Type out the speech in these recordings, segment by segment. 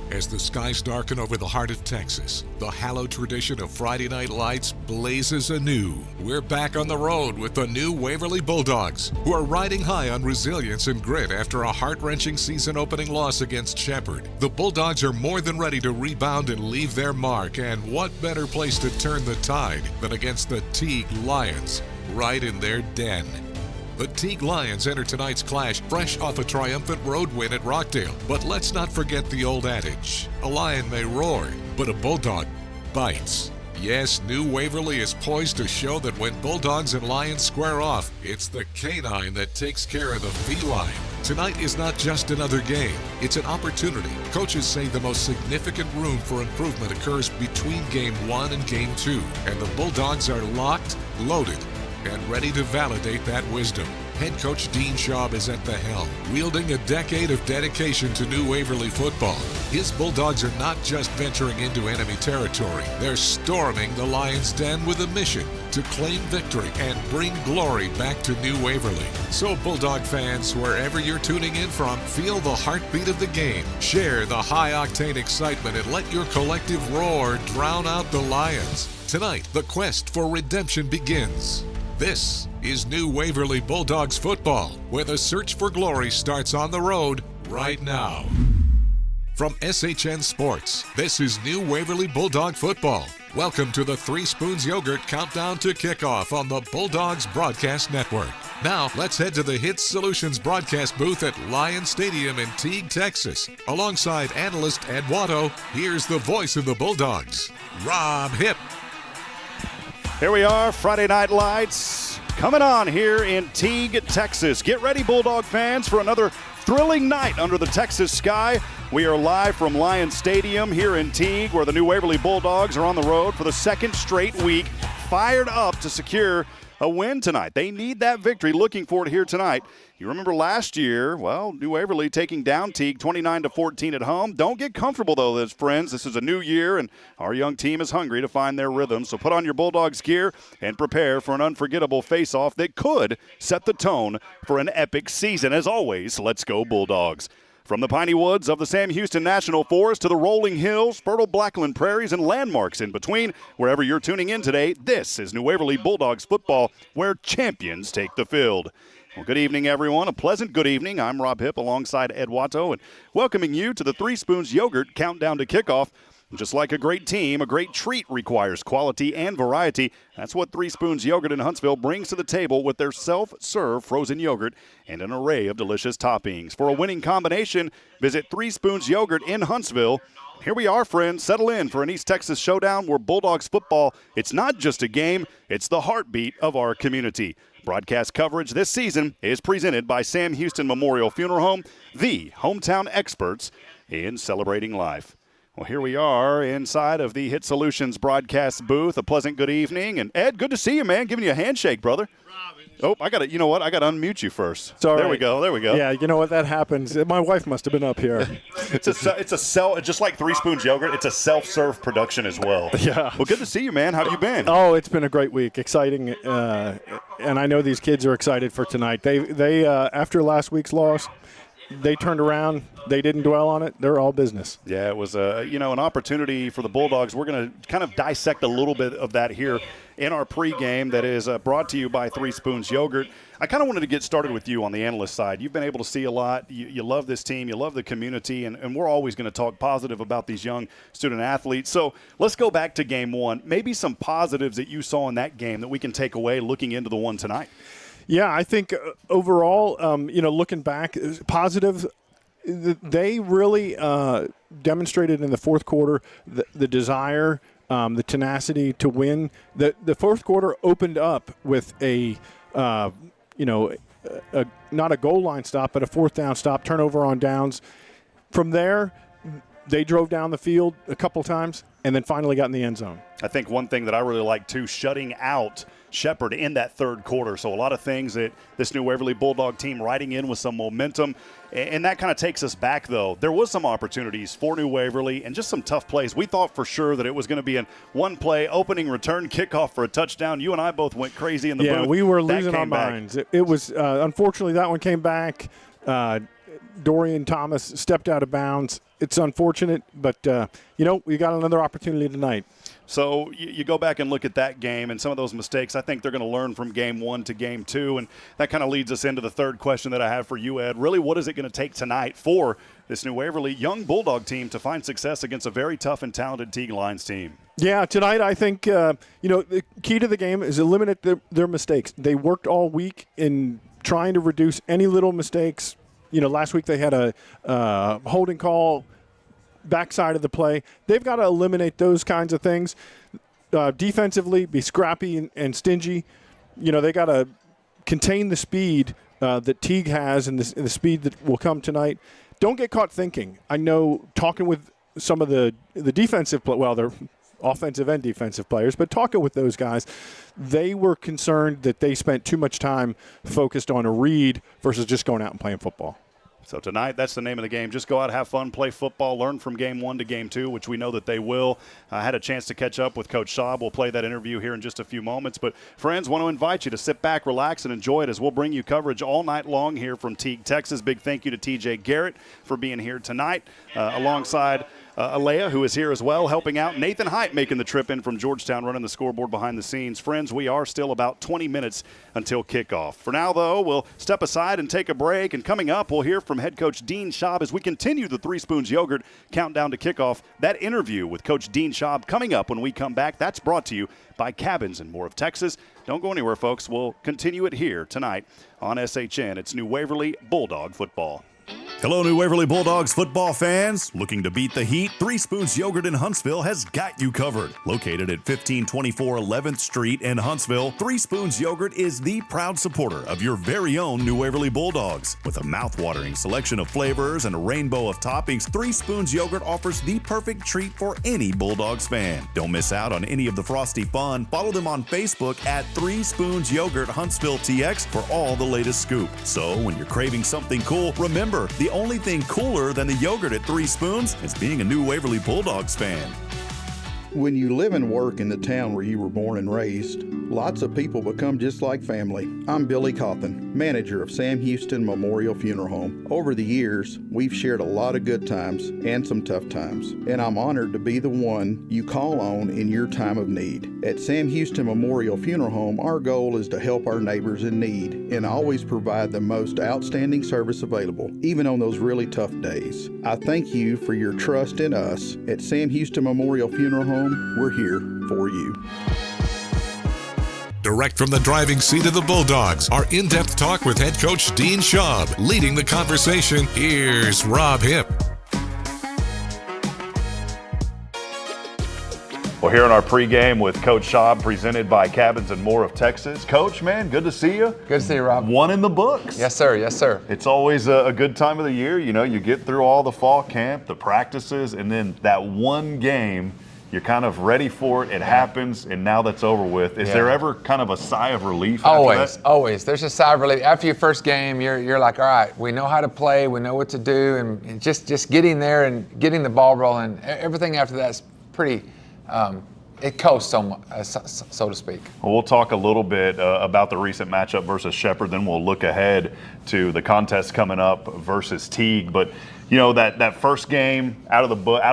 As the skies darken over the heart of Texas, the hallowed tradition of Friday Night Lights blazes anew. We're back on the road with the new Waverly Bulldogs, who are riding high on resilience and grit after a heart-wrenching season-opening loss against Shepherd. The Bulldogs are more than ready to rebound and leave their mark, and what better place to turn the tide than against the Teague Lions, right in their den. The Teague Lions enter tonight's clash fresh off a triumphant road win at Rockdale. But let's not forget the old adage, a lion may roar, but a bulldog bites. Yes, new Waverly is poised to show that when Bulldogs and Lions square off, it's the canine that takes care of the feline. Tonight is not just another game, it's an opportunity. Coaches say the most significant room for improvement occurs between Game 1 and Game 2, and the Bulldogs are locked, loaded, and ready to validate that wisdom. Head coach Dean Schaub is at the helm, wielding a decade of dedication to New Waverly football. His Bulldogs are not just venturing into enemy territory, they're storming the Lions' den with a mission to claim victory and bring glory back to New Waverly. So Bulldog fans, wherever you're tuning in from, feel the heartbeat of the game. Share the high-octane excitement and let your collective roar drown out the Lions. Tonight, the quest for redemption begins. This is New Waverly Bulldogs football, where the search for glory starts on the road right now. From SHN Sports, this is New Waverly Bulldog football. Welcome to the Three Spoons Yogurt Countdown to Kickoff on the Bulldogs Broadcast Network. Now, let's head to the Hits Solutions broadcast booth at Lion Stadium in Teague, Texas. Alongside Analyst and Watto, here's the voice of the Bulldogs, Rob Hipp. Here we are, Friday Night Lights, coming on here in Teague, Texas. Get ready, Bulldog fans, for another thrilling night under the Texas sky. We are live from Lion Stadium here in Teague, where the New Waverly Bulldogs are on the road for the second straight week, fired up to secure a win tonight. They need that victory, looking for it here tonight. You remember last year, well, New Waverly taking down Teague 29-14 at home. Don't get comfortable, though, friends. This is a new year, and our young team is hungry to find their rhythm. So put on your Bulldogs gear and prepare for an unforgettable face-off that could set the tone for an epic season. As always, let's go Bulldogs. From the piney woods of the Sam Houston National Forest to the rolling hills, fertile Blackland prairies, and landmarks in between, wherever you're tuning in today, this is New Waverly Bulldogs football, where champions take the field. Well, good evening, everyone. A pleasant good evening. I'm Rob Hipp alongside Ed Watto, and welcoming you to the Three Spoons Yogurt Countdown to Kickoff. Just like a great team, a great treat requires quality and variety. That's what Three Spoons Yogurt in Huntsville brings to the table with their self-serve frozen yogurt and an array of delicious toppings. For a winning combination, visit Three Spoons Yogurt in Huntsville. Here we are, friends. Settle in for an East Texas showdown where Bulldogs football, it's not just a game, it's the heartbeat of our community. Broadcast coverage this season is presented by Sam Houston Memorial Funeral Home, the hometown experts in celebrating life. Well, here we are inside of the Hit Solutions broadcast booth. A pleasant good evening. And Ed, good to see you, man. Giving you a handshake, brother. Oh, I got to, you know what? I got to unmute you first. There we go. There we go. Yeah, you know what? That happens. My wife must have been up here. It's just like Three Spoons Yogurt. It's a self-serve production as well. Yeah. Well, good to see you, man. How have you been? Oh, it's been a great week. Exciting. And I know these kids are excited for tonight. They after last week's loss, they turned around. They didn't dwell on it. They're all business. Yeah, it was an opportunity for the Bulldogs. We're going to kind of dissect a little bit of that here in our pregame that is brought to you by Three Spoons Yogurt. I kind of wanted to get started with you on the analyst side. You've been able to see a lot. You love this team. You love the community, and we're always going to talk positive about these young student athletes. So let's go back to game one. Maybe some positives that you saw in that game that we can take away looking into the one tonight. Yeah, I think overall, looking back, positive. They really demonstrated in the fourth quarter the desire, the tenacity to win. The fourth quarter opened up with not a goal line stop, but a fourth down stop, turnover on downs. From there, they drove down the field a couple times and then finally got in the end zone. I think one thing that I really like, too, shutting out Shepherd in that third quarter. So a lot of things that this new Waverly Bulldog team riding in with some momentum. And that kind of takes us back, though. There was some opportunities for New Waverly and just some tough plays. We thought for sure that it was going to be a one-play opeing return kickoff for a touchdown. You and I both went crazy in the booth. Yeah, we were losing our minds. It was unfortunately, that one came back. Dorian Thomas stepped out of bounds. It's unfortunate, but, we got another opportunity tonight. So you go back and look at that game and some of those mistakes. I think they're going to learn from game one to game two, and that kind of leads us into the third question that I have for you, Ed. Really, what is it going to take tonight for this New Waverly young Bulldog team to find success against a very tough and talented Teague Lions team? Yeah, tonight I think, the key to the game is eliminate their mistakes. They worked all week in trying to reduce any little mistakes. Last week they had a holding call backside of the play. They've got to eliminate those kinds of things. Defensively, be scrappy and stingy. They got to contain the speed that Teague has and the speed that will come tonight. Don't get caught thinking. I know talking with some of the defensive, they're offensive and defensive players, but talking with those guys, they were concerned that they spent too much time focused on a read versus just going out and playing football. So tonight, that's the name of the game. Just go out, have fun, play football, learn from game one to game two, which we know that they will. I had a chance to catch up with Coach Schaub. We'll play that interview here in just a few moments. But, friends, want to invite you to sit back, relax, and enjoy it as we'll bring you coverage all night long here from Teague, Texas. Big thank you to TJ Garrett for being here tonight alongside Alea, who is here as well, helping out. Nathan Hight making the trip in from Georgetown, running the scoreboard behind the scenes. Friends, we are still about 20 minutes until kickoff. For now, though, we'll step aside and take a break. And coming up, we'll hear from head coach Dean Schaub as we continue the Three Spoons Yogurt countdown to kickoff. That interview with Coach Dean Schaub coming up when we come back. That's brought to you by Cabins and More of Texas. Don't go anywhere, folks. We'll continue it here tonight on SHN. It's New Waverly Bulldog football. Hello, New Waverly Bulldogs football fans. Looking to beat the heat? Three Spoons Yogurt in Huntsville has got you covered. Located at 1524 11th Street in Huntsville, Three Spoons Yogurt is the proud supporter of your very own New Waverly Bulldogs. With a mouth-watering selection of flavors and a rainbow of toppings, Three Spoons Yogurt offers the perfect treat for any Bulldogs fan. Don't miss out on any of the frosty fun. Follow them on Facebook at Three Spoons Yogurt Huntsville TX for all the latest scoop. So when you're craving something cool, remember, the only thing cooler than the yogurt at Three Spoons is being a New Waverly Bulldogs fan. When you live and work in the town where you were born and raised, lots of people become just like family. I'm Billy Cawthon, manager of Sam Houston Memorial Funeral Home. Over the years, we've shared a lot of good times and some tough times, and I'm honored to be the one you call on in your time of need. At Sam Houston Memorial Funeral Home, our goal is to help our neighbors in need and always provide the most outstanding service available, even on those really tough days. I thank you for your trust in us. At Sam Houston Memorial Funeral Home, we're here for you. Direct from the driving seat of the Bulldogs, our in-depth talk with head coach Dean Schaub. Leading the conversation, here's Rob Hipp. Well, here in our pregame with Coach Schaub, presented by Cabins and More of Texas. Coach, man, good to see you. Good to see you, Rob. One in the books. Yes, sir. Yes, sir. It's always a good time of the year. You know, you get through all the fall camp, the practices, and then that one game, you're kind of ready for it. It happens, and now that's over with. Is there ever kind of a sigh of relief after that? Always. There's a sigh of relief. After your first game, you're like, all right, we know how to play, we know what to do, and just getting there and getting the ball rolling. Everything after that's pretty it coasts so to speak. Well, we'll talk a little bit about the recent matchup versus Shepherd, then we'll look ahead to the contest coming up versus Teague. But you know, that first game out of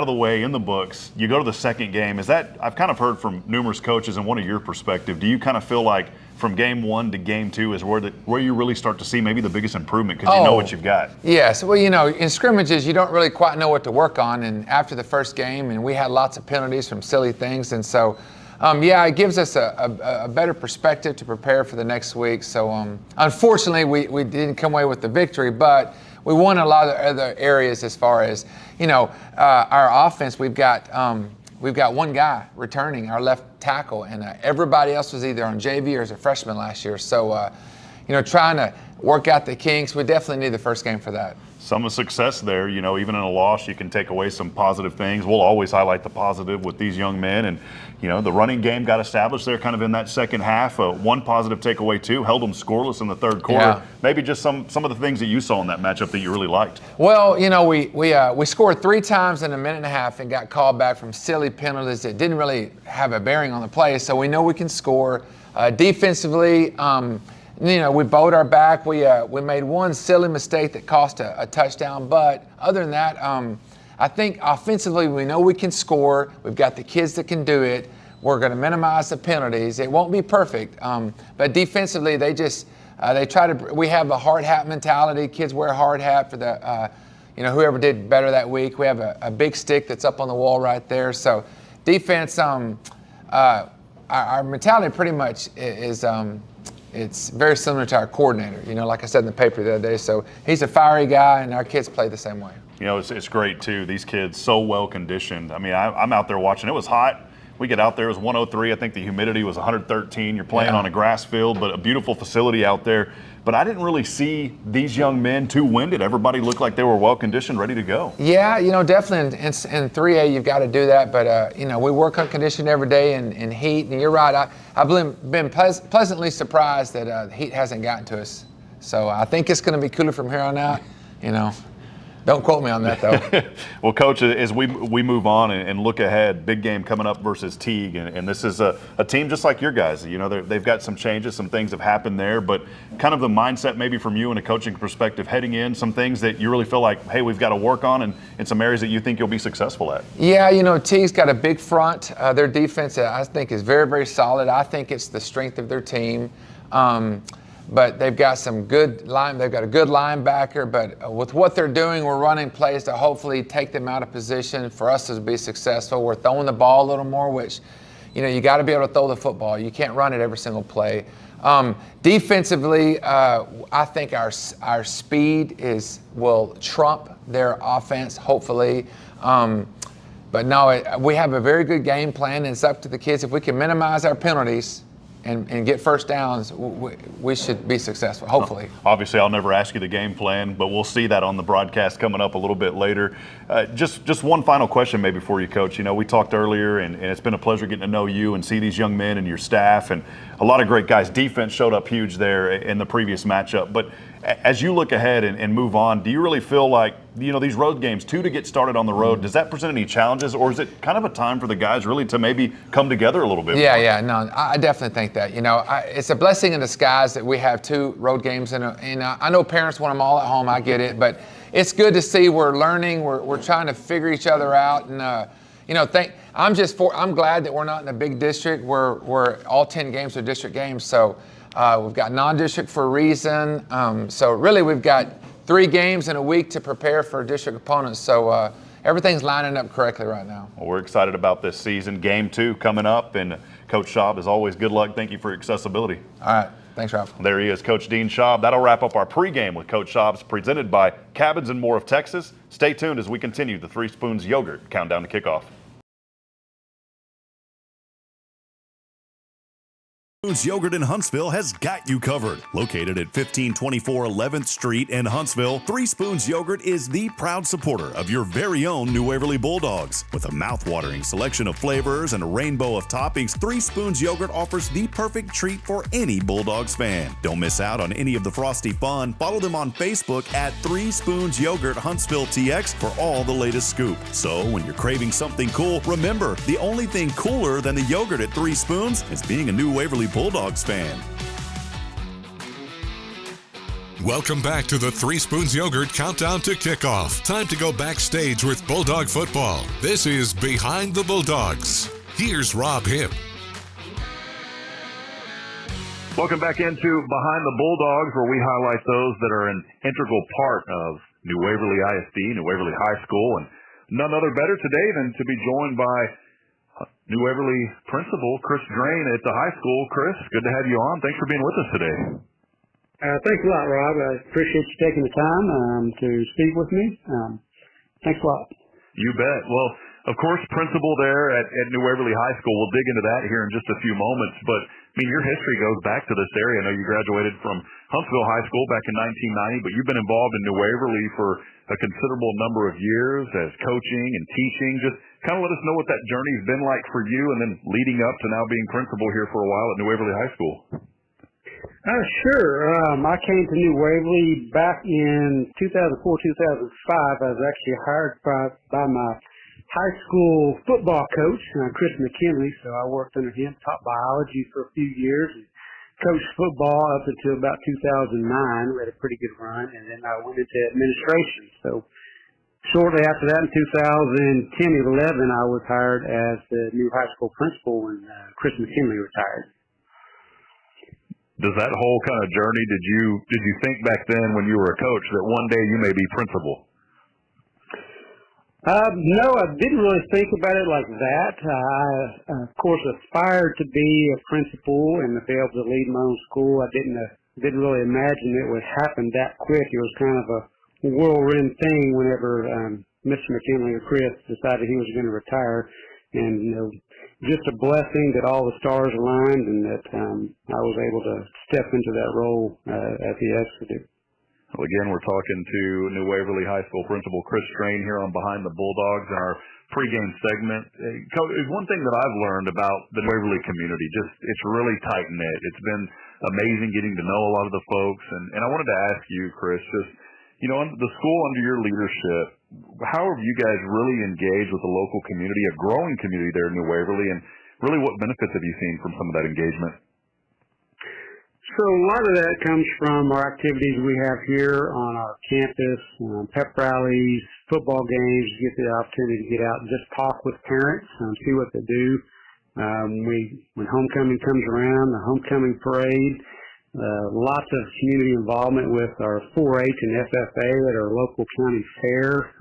the way in the books, you go to the second game. Is that, I've kind of heard from numerous coaches, and one of your perspective, do you kind of feel like from game one to game two is where you really start to see maybe the biggest improvement because you know what you've got? Yes. Well, you know, in scrimmages, you don't really quite know what to work on. And after the first game, and we had lots of penalties from silly things. And so, it gives us a better perspective to prepare for the next week. So, unfortunately, we didn't come away with the victory, but we won a lot of other areas as far as, you know, our offense. We've got one guy returning, our left tackle, and everybody else was either on JV or as a freshman last year. So, trying to work out the kinks, we definitely need the first game for that. Some success there, you know, even in a loss, you can take away some positive things. We'll always highlight the positive with these young men. And, you know, the running game got established there kind of in that second half. One positive takeaway, too, held them scoreless in the third quarter. Yeah. Maybe just some of the things that you saw in that matchup that you really liked. Well, you know, we scored 3 times in a minute and a half and got called back from silly penalties that didn't really have a bearing on the play. So we know we can score. Defensively, you know, we bowed our back. We made one silly mistake that cost a touchdown. But other than that, I think offensively we know we can score. We've got the kids that can do it. We're going to minimize the penalties. It won't be perfect. But defensively, they try to. We have a hard hat mentality. Kids wear a hard hat for the, whoever did better that week. We have a big stick that's up on the wall right there. So defense, our mentality pretty much is. It's very similar to our coordinator, you know, like I said in the paper the other day. So he's a fiery guy, and our kids play the same way. You know, it's great, too. These kids so well conditioned. I mean, I'm out there watching. It was hot. We get out there, it was 103. I think the humidity was 113. You're playing on a grass field, but a beautiful facility out there. But I didn't really see these young men too winded. Everybody looked like they were well conditioned, ready to go. Yeah, you know, definitely in 3A you've got to do that. But, we work on conditioning every day in heat. And you're right, I've been pleasantly surprised that the heat hasn't gotten to us. So I think it's going to be cooler from here on out, you know. Don't quote me on that, though. Well, Coach, as we move on and look ahead, big game coming up versus Teague, and this is a team just like your guys. You know, they've got some changes, some things have happened there, but kind of the mindset maybe from you and a coaching perspective heading in, some things that you really feel like, hey, we've got to work on, and some areas that you think you'll be successful at. Yeah, you know, Teague's got a big front. Their defense, I think, is very, very solid. I think it's the strength of their team. But they've got some good they've got a good linebacker, but with what they're doing, we're running plays to hopefully take them out of position for us to be successful. We're throwing the ball a little more, which, you know, you got to be able to throw the football. You can't run it every single play. Defensively, I think our speed will trump their offense, hopefully. But no, we have a very good game plan, and it's up to the kids. If we can minimize our penalties and get first downs, we should be successful, hopefully. Obviously, I'll never ask you the game plan, but we'll see that on the broadcast coming up a little bit later. Just one final question maybe for you, Coach. You know, we talked earlier, and it's been a pleasure getting to know you and see these young men and your staff, and a lot of great guys. Defense showed up huge there in the previous matchup. But As you look ahead and move on, do you really feel like, these road games, to get started on the road, does that present any challenges, or is it kind of a time for the guys really to maybe come together a little bit more? Yeah, no, I definitely think that. It's a blessing in disguise that we have 2 road games, and I know parents want them all at home. I get it, but it's good to see we're learning. We're trying to figure each other out, and I'm glad that we're not in a big district where all 10 games are district games. So we've got non-district for a reason. So really, we've got 3 games in a week to prepare for district opponents. So everything's lining up correctly right now. Well, we're excited about this season. Game 2 coming up, and Coach Schaub, as always, good luck. Thank you for your accessibility. All right. Thanks, Ralph. There he is, Coach Dean Schaub. That'll wrap up our pregame with Coach Schaub, presented by Cabins and More of Texas. Stay tuned as we continue the Three Spoons Yogurt countdown to kickoff. Spoons Yogurt in Huntsville has got you covered. Located at 1524 11th Street in Huntsville, Three Spoons Yogurt is the proud supporter of your very own New Waverly Bulldogs. With a mouth-watering selection of flavors and a rainbow of toppings, Three Spoons Yogurt offers the perfect treat for any Bulldogs fan. Don't miss out on any of the frosty fun. Follow them on Facebook at Three Spoons Yogurt Huntsville TX for all the latest scoop. So when you're craving something cool, remember, the only thing cooler than the yogurt at Three Spoons is being a New Waverly Bulldogs fan. Welcome back to the Three Spoons Yogurt countdown to kickoff. Time to go backstage with Bulldog football. This is Behind the Bulldogs. Here's Rob Hipp. Welcome back into Behind the Bulldogs, where we highlight those that are an integral part of New Waverly ISD, New Waverly High School, and none other better today than to be joined by New Waverly Principal Chris Drain at the high school. Chris, good to have you on. Thanks for being with us today. Thanks a lot, Rob. I appreciate you taking the time to speak with me. Thanks a lot. You bet. Well, of course, principal there at New Waverly High School. We'll dig into that here in just a few moments. But, your history goes back to this area. I know you graduated from Huntsville High School back in 1990, but you've been involved in New Waverly for a considerable number of years as coaching and teaching. Just kind of let us know what that journey's been like for you, and then leading up to now being principal here for a while at New Waverly High School. Sure. I came to New Waverly back in 2004-2005. I was actually hired by my high school football coach, Chris McKinley, so I worked under him, taught biology for a few years, and coached football up until about 2009. We had a pretty good run, and then I went into administration. So shortly after that, in 2010-11, I was hired as the new high school principal when Chris McKinley retired. Does that whole kind of journey, did you think back then when you were a coach that one day you may be principal? No, I didn't really think about it like that. I, of course, aspired to be a principal and to be able to lead my own school. I didn't really imagine it would happen that quick. It was kind of a whirlwind thing whenever Mr. McKinley or Chris decided he was going to retire. And, just a blessing that all the stars aligned and that I was able to step into that role as he asked to do. Well, again, we're talking to New Waverly High School Principal Chris Strain here on Behind the Bulldogs in our pregame segment. Coach, one thing that I've learned about the New Waverly community, it's really tight-knit. It's been amazing getting to know a lot of the folks. And I wanted to ask you, Chris, the school under your leadership, how have you guys really engaged with the local community, a growing community there in New Waverly, and really what benefits have you seen from some of that engagement? So a lot of that comes from our activities we have here on our campus, pep rallies, football games. You get the opportunity to get out and just talk with parents and see what they do. When homecoming comes around, the homecoming parade, lots of community involvement with our 4-H and FFA at our local county fair.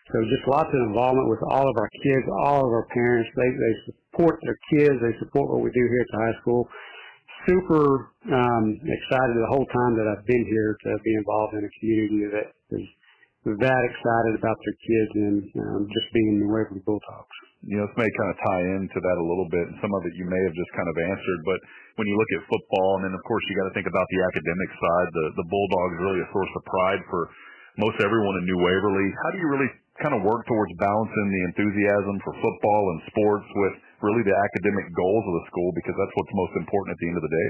So just lots of involvement with all of our kids, all of our parents. They support their kids. They support what we do here at the high school. Super excited the whole time that I've been here to be involved in a community that is that excited about their kids and just being the Waverly Bulldogs. This may kind of tie into that a little bit, and some of it you may have just kind of answered, but when you look at football, and then of course you got to think about the academic side, the Bulldogs are really a source of pride for most everyone in New Waverly. How do you really kind of work towards balancing the enthusiasm for football and sports with really the academic goals of the school, because that's what's most important at the end of the day?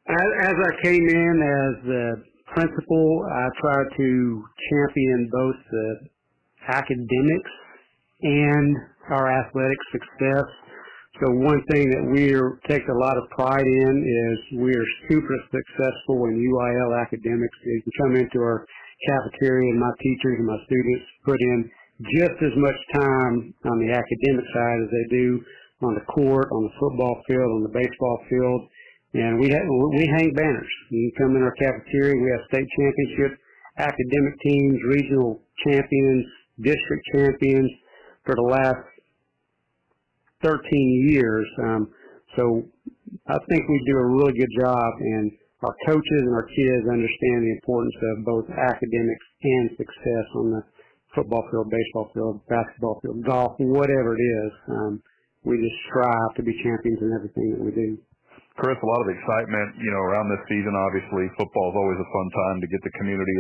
As I came in as the principal, I tried to champion both the academics and our athletic success. So one thing that we take a lot of pride in is we are super successful in UIL academics. You can come into our cafeteria and my teachers and my students put in just as much time on the academic side as they do on the court, on the football field, on the baseball field. And we hang banners. You come in our cafeteria, we have state championship academic teams, regional champions, district champions for the last 13 years. So I think we do a really good job, and our coaches and our kids understand the importance of both academics and success on the football field, baseball field, basketball field, golf, whatever it is. We just strive to be champions in everything that we do. Chris, a lot of excitement, around this season. Obviously, football is always a fun time to get the community.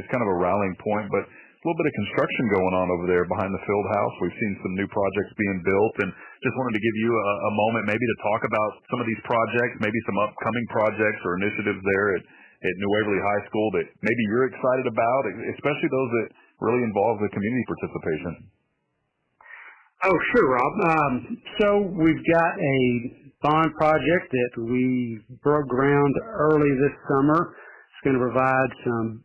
It's kind of a rallying point, but a little bit of construction going on over there behind the field house. We've seen some new projects being built, and just wanted to give you a moment maybe to talk about some of these projects, maybe some upcoming projects or initiatives there at New Waverly High School that maybe you're excited about, especially those that really involve the community participation. Oh, sure, Rob. So we've got a bond project that we broke ground early this summer. It's going to provide some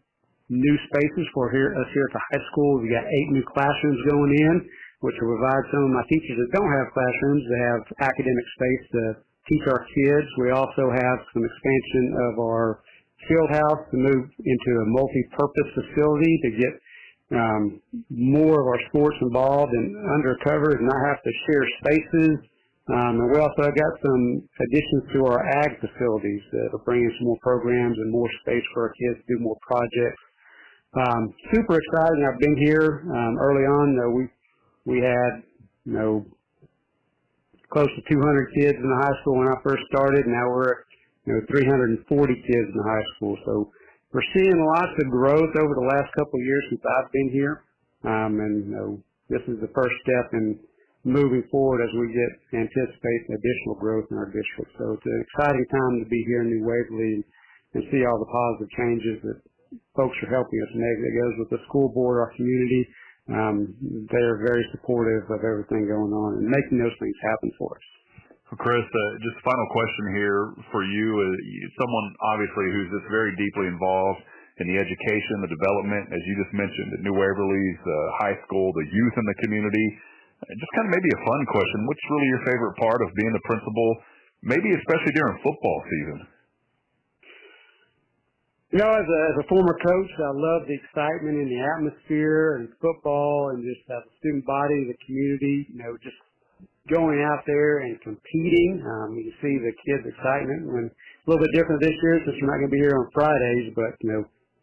new spaces for us here at the high school. We've got 8 new classrooms going in, which will provide some of my teachers that don't have classrooms to have academic space to teach our kids. We also have some expansion of our field house to move into a multi-purpose facility to get more of our sports involved and undercover and not have to share spaces. And we also got some additions to our ag facilities that will bring in some more programs and more space for our kids to do more projects. Super exciting. I've been here early on. We had close to 200 kids in the high school when I first started. Now we're at 340 kids in the high school. So we're seeing lots of growth over the last couple of years since I've been here, and this is the first step in moving forward as we anticipate additional growth in our district. So it's an exciting time to be here in New Waverly and see all the positive changes that folks are helping us make. That goes with the school board, our community. They're very supportive of everything going on and making those things happen for us. Chris, just a final question here for you. Someone, obviously, who's just very deeply involved in the education, the development, as you just mentioned, at New Waverly's high school, the youth in the community. Just kind of maybe a fun question. What's really your favorite part of being the principal, maybe especially during football season? As a former coach, I love the excitement and the atmosphere and football and just as a student body, the community, just going out there and competing. You can see the kids' excitement. When a little bit different this year since we're not going to be here on Fridays, but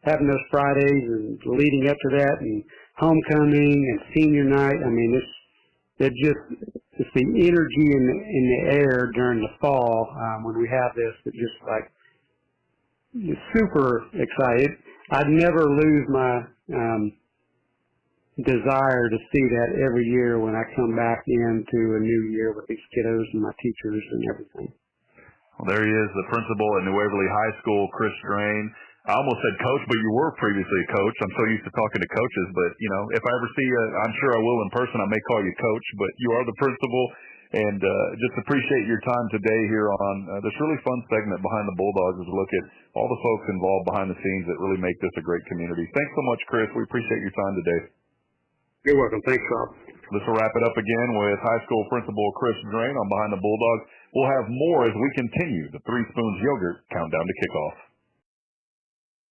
having those Fridays and leading up to that and homecoming and senior night. I mean, it's the energy in the air during the fall when we have this. It's just like super excited. I'd never lose my desire to see that every year when I come back into a new year with these kiddos and my teachers and everything. Well, there he is, the principal at New Waverly High School, Chris Drain. I almost said coach, but you were previously a coach. I'm so used to talking to coaches, but, if I ever see you, I'm sure I will in person, I may call you coach, but you are the principal, and just appreciate your time today here on this really fun segment behind the Bulldogs as we look at all the folks involved behind the scenes that really make this a great community. Thanks so much, Chris. We appreciate your time today. You're welcome. Thanks, Rob. This will wrap it up again with high school principal Chris Drain on Behind the Bulldogs. We'll have more as we continue the Three Spoons Yogurt countdown to kickoff.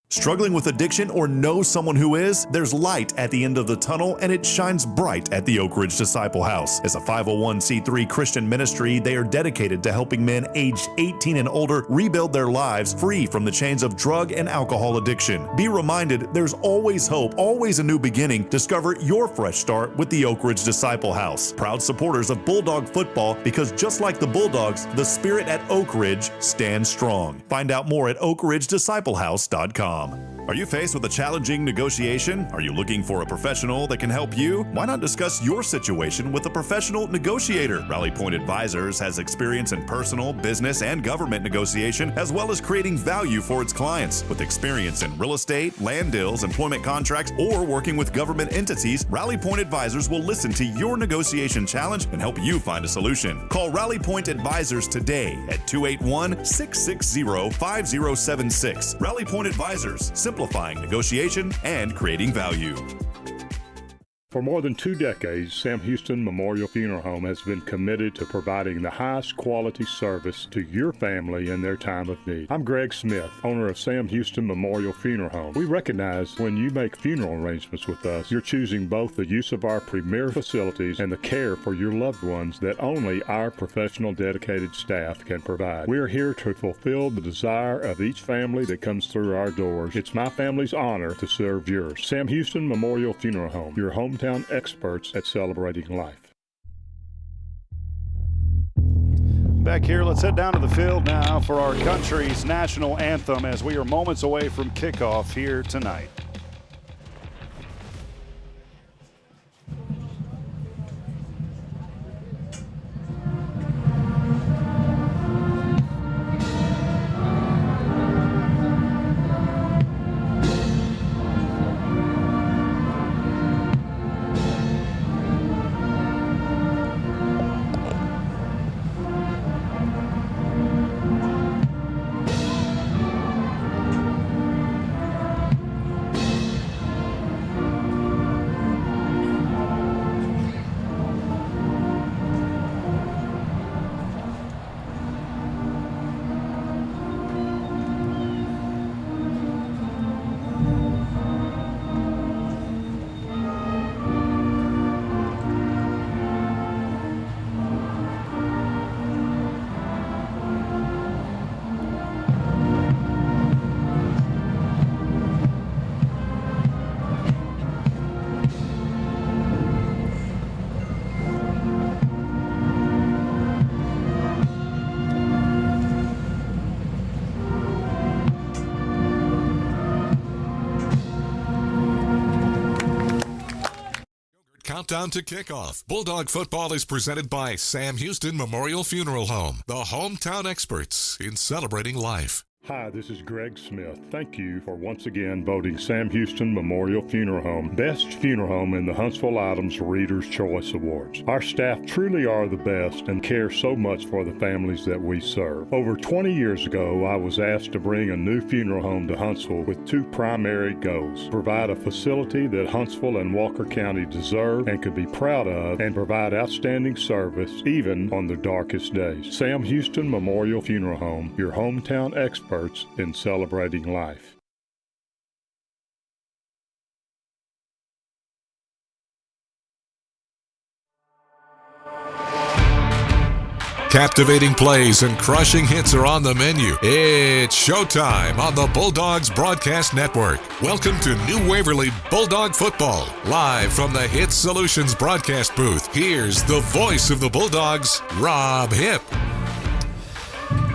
Struggling with addiction or know someone who is? There's light at the end of the tunnel, and it shines bright at the Oak Ridge Disciple House. As a 501c3 Christian ministry, they are dedicated to helping men aged 18 and older rebuild their lives free from the chains of drug and alcohol addiction. Be reminded, there's always hope, always a new beginning. Discover your fresh start with the Oak Ridge Disciple House. Proud supporters of Bulldog football, because just like the Bulldogs, the spirit at Oak Ridge stands strong. Find out more at oakridgedisciplehouse.com. Are you faced with a challenging negotiation? Are you looking for a professional that can help you? Why not discuss your situation with a professional negotiator? Rally Point Advisors has experience in personal, business, and government negotiation, as well as creating value for its clients. With experience in real estate, land deals, employment contracts, or working with government entities, Rally Point Advisors will listen to your negotiation challenge and help you find a solution. Call Rally Point Advisors today at 281-660-5076. Rally Point Advisors, simplifying negotiation and creating value. For more than 2 decades, Sam Houston Memorial Funeral Home has been committed to providing the highest quality service to your family in their time of need. I'm Greg Smith, owner of Sam Houston Memorial Funeral Home. We recognize when you make funeral arrangements with us, you're choosing both the use of our premier facilities and the care for your loved ones that only our professional, dedicated staff can provide. We are here to fulfill the desire of each family that comes through our doors. It's my family's honor to serve yours. Sam Houston Memorial Funeral Home, your hometown experts at celebrating life. Back here, let's head down to the field now for our country's national anthem as we are moments away from kickoff here tonight. Countdown to kickoff. Bulldog football is presented by Sam Houston Memorial Funeral Home, the hometown experts in celebrating life. Hi, this is Greg Smith. Thank you for once again voting Sam Houston Memorial Funeral Home Best Funeral Home in the Huntsville Items Reader's Choice Awards. Our staff truly are the best and care so much for the families that we serve. Over 20 years ago, I was asked to bring a new funeral home to Huntsville with 2 primary goals: provide a facility that Huntsville and Walker County deserve and could be proud of, and provide outstanding service even on the darkest days. Sam Houston Memorial Funeral Home, your hometown experts in celebrating life. Captivating plays and crushing hits are on the menu. It's showtime on the Bulldogs Broadcast Network. Welcome to New Waverly Bulldog Football. Live from the Hit Solutions broadcast booth, here's the voice of the Bulldogs, Rob Hipp.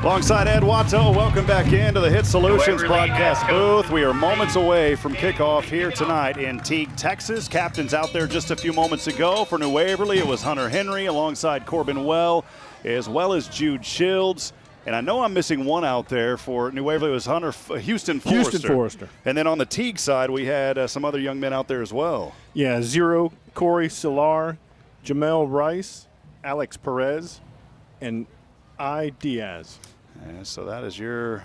Alongside Ed Watto, welcome back into the Hit Solutions broadcast booth. We are moments away from kickoff here tonight in Teague, Texas. Captains out there just a few moments ago for New Waverly. It was Hunter Henry alongside Corbin well as Jude Shields. And I know I'm missing one out there for New Waverly. It was Houston Forrester. And then on the Teague side, we had some other young men out there as well. Yeah, Zero, Corey Solar, Jamel Rice, Alex Perez, and I. Diaz. And so that is your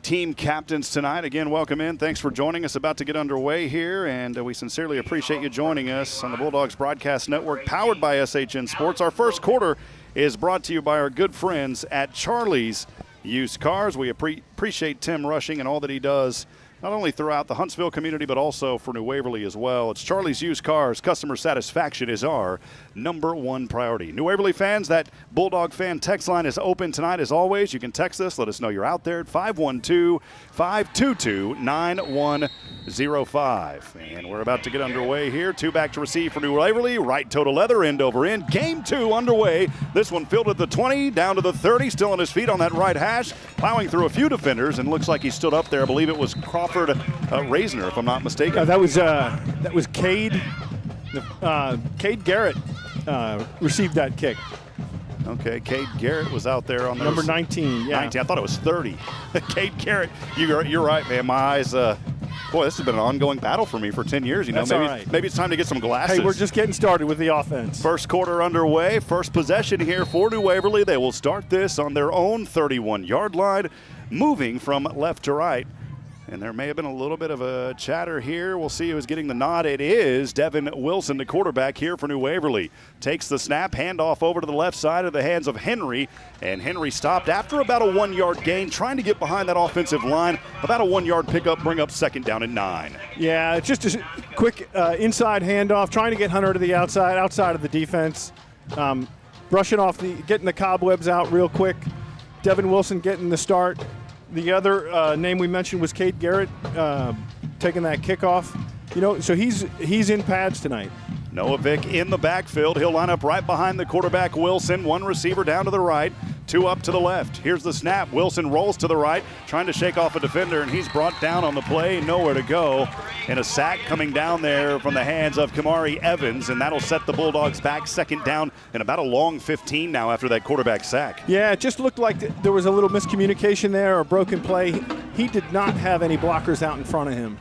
team captains tonight. Again, welcome in. Thanks for joining us. About to get underway here, and we sincerely appreciate you joining us on the Bulldogs Broadcast Network, powered by SHN Sports. Our first quarter is brought to you by our good friends at Charlie's Used Cars. We appreciate Tim Rushing and all that he does not only throughout the Huntsville community, but also for New Waverly as well. It's Charlie's Used Cars. Customer satisfaction is our #1 priority. New Waverly fans, that Bulldog fan text line is open tonight as always. You can text us. Let us know you're out there at 512-522-9105. And we're about to get underway here. 2 back to receive for New Waverly. Right toe to leather, end over end. Game 2 underway. This one fielded the 20, down to the 30, still on his feet on that right hash, plowing through a few defenders, and looks like he stood up there. I believe it was Crawford Raisner, if I'm not mistaken. That was Cade. Cade Garrett received that kick. Okay, Cade Garrett was out there on number 19. Yeah, 19. I thought it was 30. Cade Garrett, you're right, man. My eyes. Boy, this has been an ongoing battle for me for 10 years. You know, maybe it's time to get some glasses. Hey, we're just getting started with the offense. First quarter underway. First possession here for New Waverly. They will start this on their own 31-yard line, moving from left to right. And there may have been a little bit of a chatter here. We'll see who's getting the nod. It is Devin Wilson, the quarterback here for New Waverly. Takes the snap, handoff over to the left side of the hands of Henry. And Henry stopped after about a 1-yard gain, trying to get behind that offensive line. About a 1-yard pickup, bring up 2nd down and 9. Yeah, it's just a quick inside handoff, trying to get Hunter to the outside of the defense. Brushing off getting the cobwebs out real quick. Devin Wilson getting the start. The other name we mentioned was Cade Garrett, taking that kickoff. You know, so he's in pads tonight. Noah Vick in the backfield. He'll line up right behind the quarterback, Wilson. 1 receiver down to the right, 2 up to the left. Here's the snap. Wilson rolls to the right, trying to shake off a defender, and he's brought down on the play. Nowhere to go. And a sack coming down there from the hands of Kamari Evans, and that'll set the Bulldogs back 2nd down and about a long 15 now after that quarterback sack. Yeah, it just looked like there was a little miscommunication there, or broken play. He did not have any blockers out in front of him.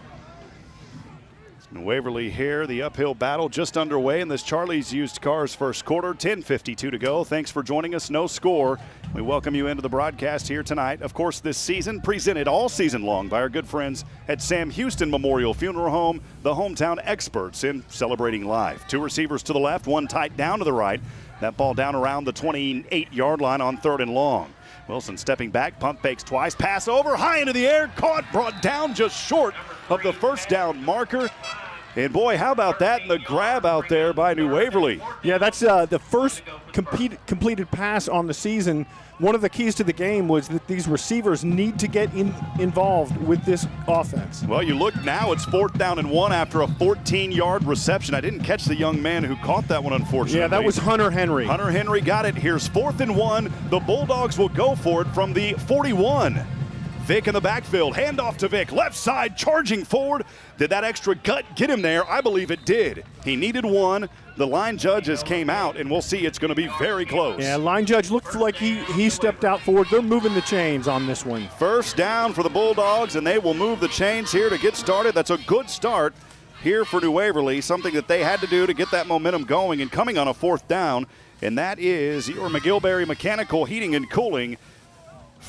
Waverly here, the uphill battle just underway in this Charlie's Used Cars first quarter, 10:52 to go. Thanks for joining us. No score. We welcome you into the broadcast here tonight. Of course, this season presented all season long by our good friends at Sam Houston Memorial Funeral Home, the hometown experts in celebrating life. 2 receivers to the left, 1 tight down to the right. That ball down around the 28-yard line on 3rd and long. Wilson stepping back, pump fakes twice, pass over, high into the air, caught, brought down just short of the 1st down marker. And boy, how about that, and the grab out there by New Waverly. Yeah, that's the first completed pass on the season. One of the keys to the game was that these receivers need to get involved with this offense. Well, you look now, it's 4th down and 1 after a 14-yard reception. I didn't catch the young man who caught that one, unfortunately. Yeah, that was Hunter Henry. Hunter Henry got it. Here's 4th and 1. The Bulldogs will go for it from the 41. Vick in the backfield, handoff to Vick, left side, charging forward. Did that extra gut get him there? I believe it did. He needed 1. The line judges came out, and we'll see it's going to be very close. Yeah, line judge looked like he stepped out forward. They're moving the chains on this one. 1st down for the Bulldogs, and they will move the chains here to get started. That's a good start here for New Waverly, something that they had to do to get that momentum going and coming on a 4th down, and that is your McGillberry Mechanical Heating and Cooling.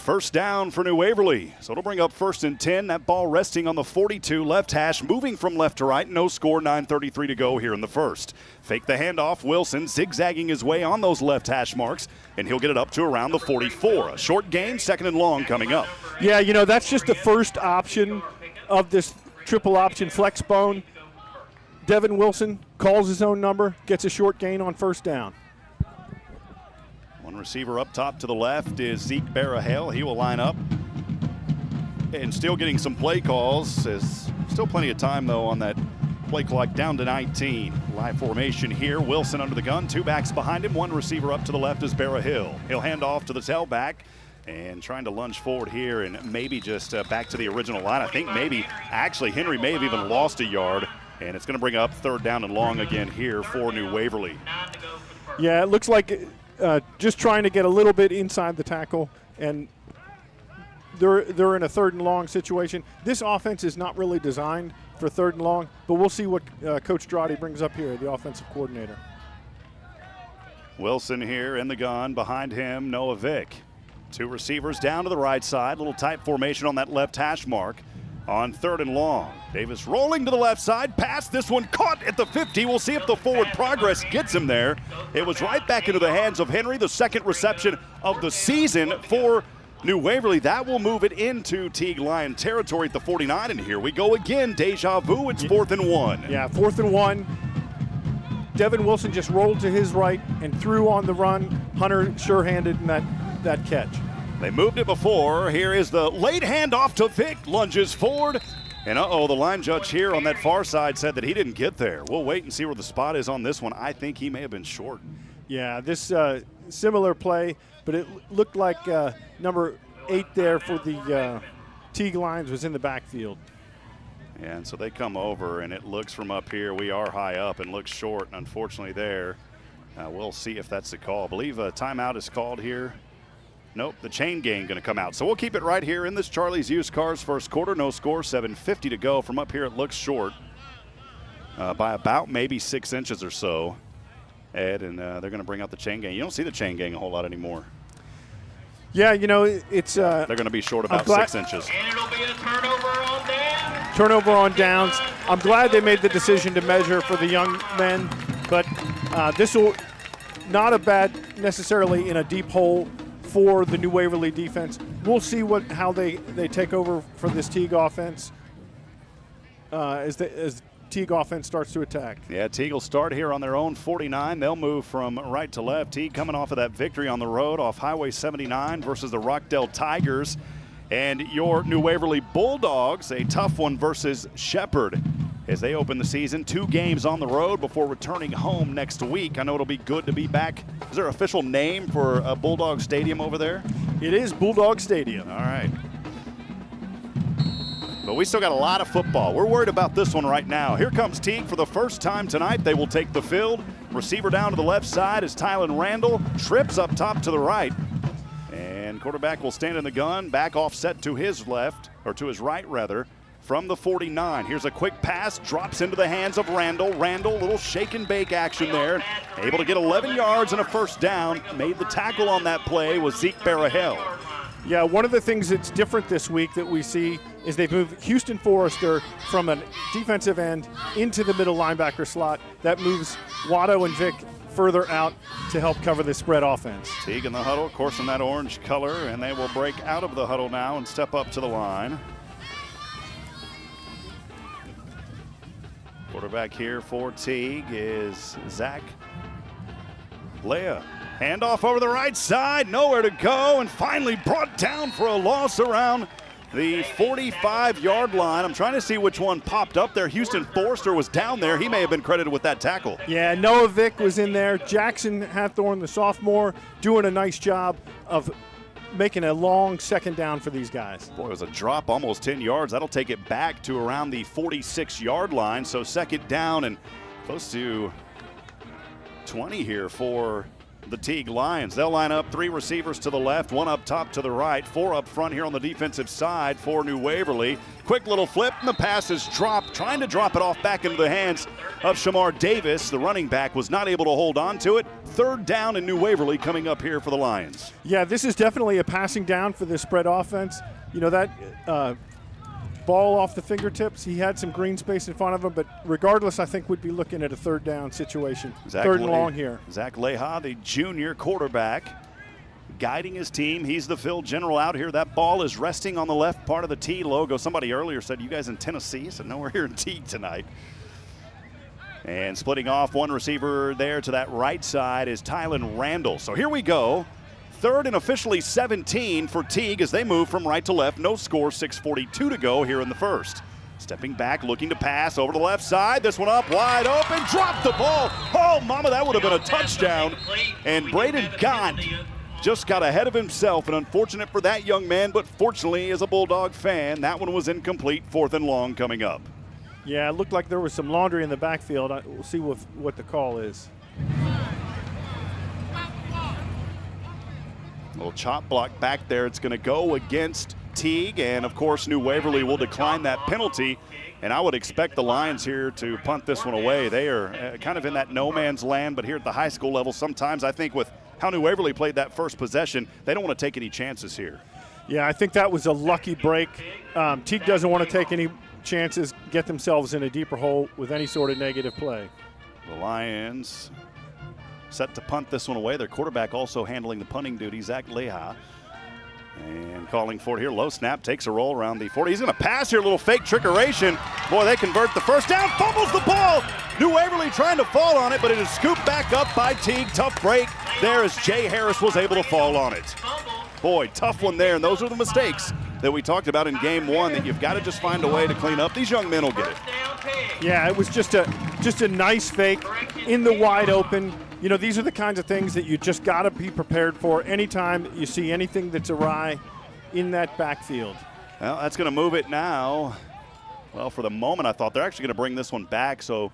1st down for New Waverly. So it'll bring up 1st and 10. That ball resting on the 42 left hash, moving from left to right. No score, 9:33 to go here in the first. Fake the handoff. Wilson zigzagging his way on those left hash marks, and he'll get it up to around the 44. A short gain, 2nd and long coming up. Yeah, you know, that's just the first option of this triple option flex bone. Devin Wilson calls his own number, gets a short gain on 1st down. 1 receiver up top to the left is Zeke Barahale. He will line up. And still getting some play calls. There's still plenty of time, though, on that play clock down to 19. Live formation here. Wilson under the gun. 2 backs behind him. 1 receiver up to the left is Barahale. He'll hand off to the tailback. And trying to lunge forward here and maybe just back to the original line. I think actually Henry may have even lost a yard. And it's going to bring up 3rd down and long again here for New Waverly. Yeah, it looks like just trying to get a little bit inside the tackle, and they're in a 3rd and long situation. This offense is not really designed for 3rd and long, but we'll see what Coach Drawdy brings up here, the offensive coordinator. Wilson here in the gun. Behind him, Noah Vick. 2 receivers down to the right side. Little tight formation on that left hash mark. On 3rd and long. Davis rolling to the left side. Pass. This one caught at the 50. We'll see if the forward progress gets him there. It was right back into the hands of Henry, the 2nd reception of the season for New Waverly, that will move it into Teague Lion territory at the 49, and here we go again. Deja vu, it's 4th and 1. Yeah, 4th and 1. Devin Wilson just rolled to his right and threw on the run. Hunter sure-handed in that catch. They moved it before. Here is the late handoff to Vic, lunges forward. And the line judge here on that far side said that he didn't get there. We'll wait and see where the spot is on this one. I think he may have been short. Yeah, this similar play, but it looked like number 8 there for the Teague Lions was in the backfield. And so they come over, and it looks from up here. We are high up and looks short, and unfortunately there. We'll see if that's the call. I believe a timeout is called here. Nope, the chain gang going to come out. So we'll keep it right here in this Charlie's Used Cars first quarter. No score, 7:50 to go. From up here, it looks short by about maybe 6 inches or so, Ed, and they're going to bring out the chain gang. You don't see the chain gang a whole lot anymore. Yeah, it's they're going to be short about 6 inches. And it'll be a turnover on downs. Turnover on downs. I'm glad they made the decision to measure for the young men, but this will not a bad necessarily in a deep hole for the New Waverly defense. We'll see how they take over for this Teague offense as Teague offense starts to attack. Yeah, Teague will start here on their own 49. They'll move from right to left. Teague coming off of that victory on the road off Highway 79 versus the Rockdale Tigers. And your New Waverly Bulldogs, a tough one versus Shepherd as they open the season. 2 games on the road before returning home next week. I know it'll be good to be back. Is there an official name for a Bulldog Stadium over there? It is Bulldog Stadium. All right. But we still got a lot of football. We're worried about this one right now. Here comes Teague for the first time tonight. They will take the field. Receiver down to the left side is Tylen Randall. Trips up top to the right. And quarterback will stand in the gun. Back offset to his left, or to his right rather, from the 49. Here's a quick pass. Drops into the hands of Randall. Randall, little shake and bake action there. Able to get 11 yards and a first down. Made the tackle on that play was Zeke Barahel. Yeah, one of the things that's different this week that we see is they've moved Houston Forrester from a defensive end into the middle linebacker slot. That moves Watto and Vic further out to help cover the spread offense. Teague in the huddle, of course, in that orange color, and they will break out of the huddle now and step up to the line. Quarterback here for Teague is Zach Leah. Handoff over the right side, nowhere to go, and finally brought down for a loss around the 45-yard line. I'm trying to see which one popped up there. Houston Forrester was down there. He may have been credited with that tackle. Yeah, Noah Vick was in there. Jackson Hathorne, the sophomore, doing a nice job of making a long second down for these guys. Boy, it was a drop almost 10 yards. That'll take it back to around the 46-yard line. So second down and close to 20 here for the Teague Lions. They'll line up 3 receivers to the left, 1 up top to the right, 4 up front here on the defensive side for New Waverly. Quick little flip, and the pass is dropped, trying to drop it off back into the hands of Shamar Davis. The running back was not able to hold on to it. Third down in New Waverly coming up here for the Lions. Yeah, this is definitely a passing down for the spread offense. You know, that ball off the fingertips, he had some green space in front of him, but regardless, I think we'd be looking at a third down situation. Third and long here. Zach Leha, the junior quarterback, guiding his team. He's the field general out here. That ball is resting on the left part of the T logo. Somebody earlier said, you guys in Tennessee? I said, no, we're here in T tonight. And splitting off one receiver there to that right side is Tylen Randall. So here we go. Third and officially 17 for Teague as they move from right to left. No score, 6:42 to go here in the first. Stepping back, looking to pass over the left side. This one up, wide open, drop the ball. Oh, mama, that would have been a touchdown. And Braden Gant just got ahead of himself, and unfortunate for that young man, but fortunately as a Bulldog fan, that one was incomplete. 4th and long coming up. Yeah, it looked like there was some laundry in the backfield. We'll see what the call is. Little chop block back there. It's going to go against Teague, and of course New Waverly will decline that penalty. And I would expect the Lions here to punt this one away. They are kind of in that no man's land, but here at the high school level, sometimes I think with how New Waverly played that first possession, they don't want to take any chances here. Yeah, I think that was a lucky break. Teague doesn't want to take any chances, get themselves in a deeper hole with any sort of negative play. The Lions set to punt this one away. Their quarterback also handling the punting duty, Zach Leha. And calling for it here. Low snap, takes a roll around the 40. He's going to pass here, a little fake trickeration. Boy, they convert the first down, fumbles the ball. New Waverly trying to fall on it, but it is scooped back up by Teague. Tough break there as Jay Harris was able to fall on it. Boy, tough one there, and those are the mistakes that we talked about in game one that you've got to just find a way to clean up. These young men will get it. Yeah, it was just a nice fake in the wide open. You know, these are the kinds of things that you just got to be prepared for anytime you see anything that's awry in that backfield. Well, that's going to move it now. Well, for the moment, I thought they're actually going to bring this one back, so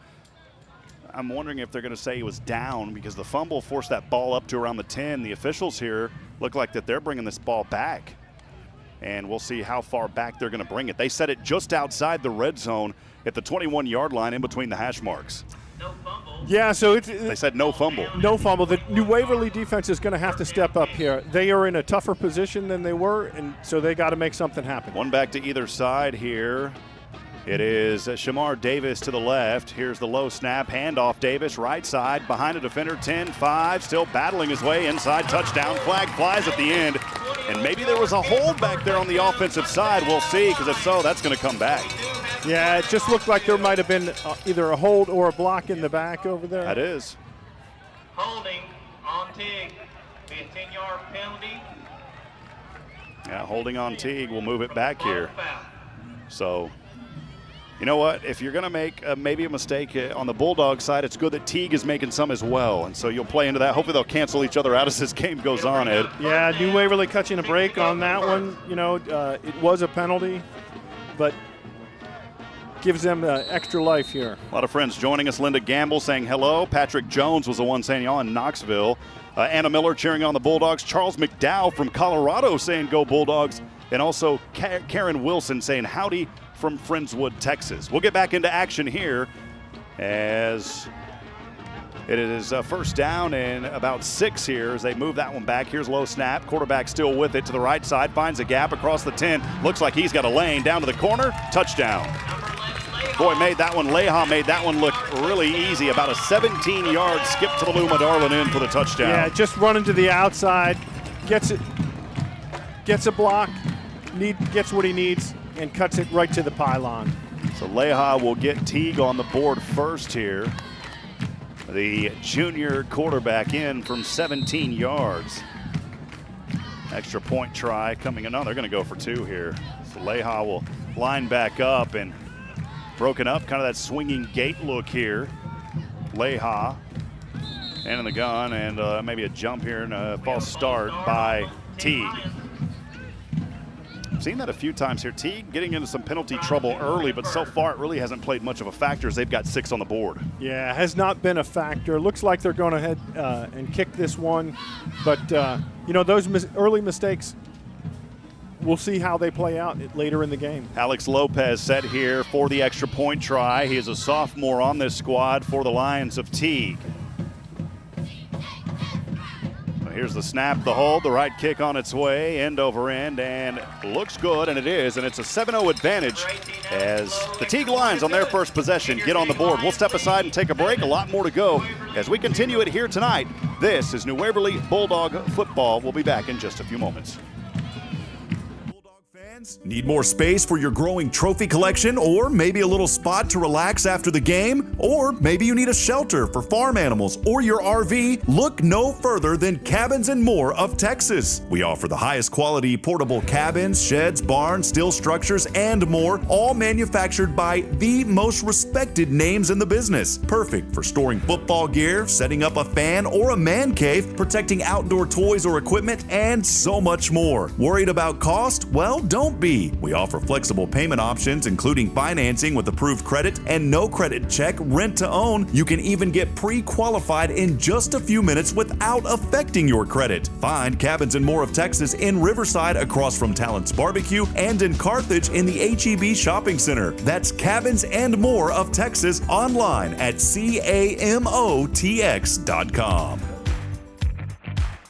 I'm wondering if they're going to say he was down because the fumble forced that ball up to around the 10. The officials here look like that they're bringing this ball back, and we'll see how far back they're going to bring it. They set it just outside the red zone at the 21-yard line in between the hash marks. No fumble. Yeah, so they said no fumble. No fumble. The New Waverly defense is going to have to step up here. They are in a tougher position than they were, and so they got to make something happen. One back to either side here. It is Shamar Davis to the left. Here's the low snap, handoff Davis, right side, behind a defender, 10-5, still battling his way inside, touchdown, flag flies at the end. And maybe there was a hold back there on the offensive side. We'll see, because if so, that's going to come back. Yeah, it just looked like there might have been either a hold or a block in the back over there. That is. Holding on Teague. Be a 10-yard penalty. Yeah, holding on Teague. We'll move it back here. So, you know what? If you're going to make maybe a mistake on the Bulldog side, it's good that Teague is making some as well. And so you'll play into that. Hopefully they'll cancel each other out as this game goes on, Ed. Yeah, New Waverly catching a break on that one. You know, it was a penalty, but gives them extra life here. A lot of friends joining us. Linda Gamble saying hello. Patrick Jones was the one saying y'all in Knoxville. Anna Miller cheering on the Bulldogs. Charles McDowell from Colorado saying go Bulldogs. And also Karen Wilson saying howdy from Friendswood, Texas. We'll get back into action here as it is first down and about 6 here as they move that one back. Here's low snap. Quarterback still with it to the right side. Finds a gap across the 10. Looks like he's got a lane down to the corner. Touchdown. Boy, made that one. Leha made that one look really easy. About a 17-yard skip to the Luma Darlin in for the touchdown. Yeah, just running to the outside. Gets a block, gets what he needs, and cuts it right to the pylon. So Leha will get Teague on the board first here. The junior quarterback in from 17 yards. Extra point try coming in. No, they're going to go for 2 here. So Leha will line back up and broken up, kind of that swinging gate look here. Leha and in the gun, and maybe a jump here and a false start by Teague. I've seen that a few times here. Teague getting into some penalty trouble early, but so far it really hasn't played much of a factor as they've got 6 on the board. Yeah, has not been a factor. Looks like they're going to head and kick this one, but you know, those early mistakes, we'll see how they play out later in the game. Alex Lopez set here for the extra point try. He is a sophomore on this squad for the Lions of Teague. Here's the snap, the hold, the right kick on its way, end over end, and looks good, and it is, and it's a 7-0 advantage as the Teague Lions on their first possession get on the board. We'll step aside and take a break. A lot more to go as we continue it here tonight. This is New Waverly Bulldog football. We'll be back in just a few moments. Need more space for your growing trophy collection, or maybe a little spot to relax after the game? Or maybe you need a shelter for farm animals or your RV? Look no further than Cabins and More of Texas. We offer the highest quality portable cabins, sheds, barns, steel structures, and more, all manufactured by the most respected names in the business. Perfect for storing football gear, setting up a fan or a man cave, protecting outdoor toys or equipment, and so much more. Worried about cost? Well, don't be. We offer flexible payment options, including financing with approved credit and no credit check, rent to own. You can even get pre-qualified in just a few minutes without affecting your credit. Find Cabins and More of Texas in Riverside across from Talent's Barbecue and in Carthage in the HEB Shopping Center. That's Cabins and More of Texas online at CAMOTX.com.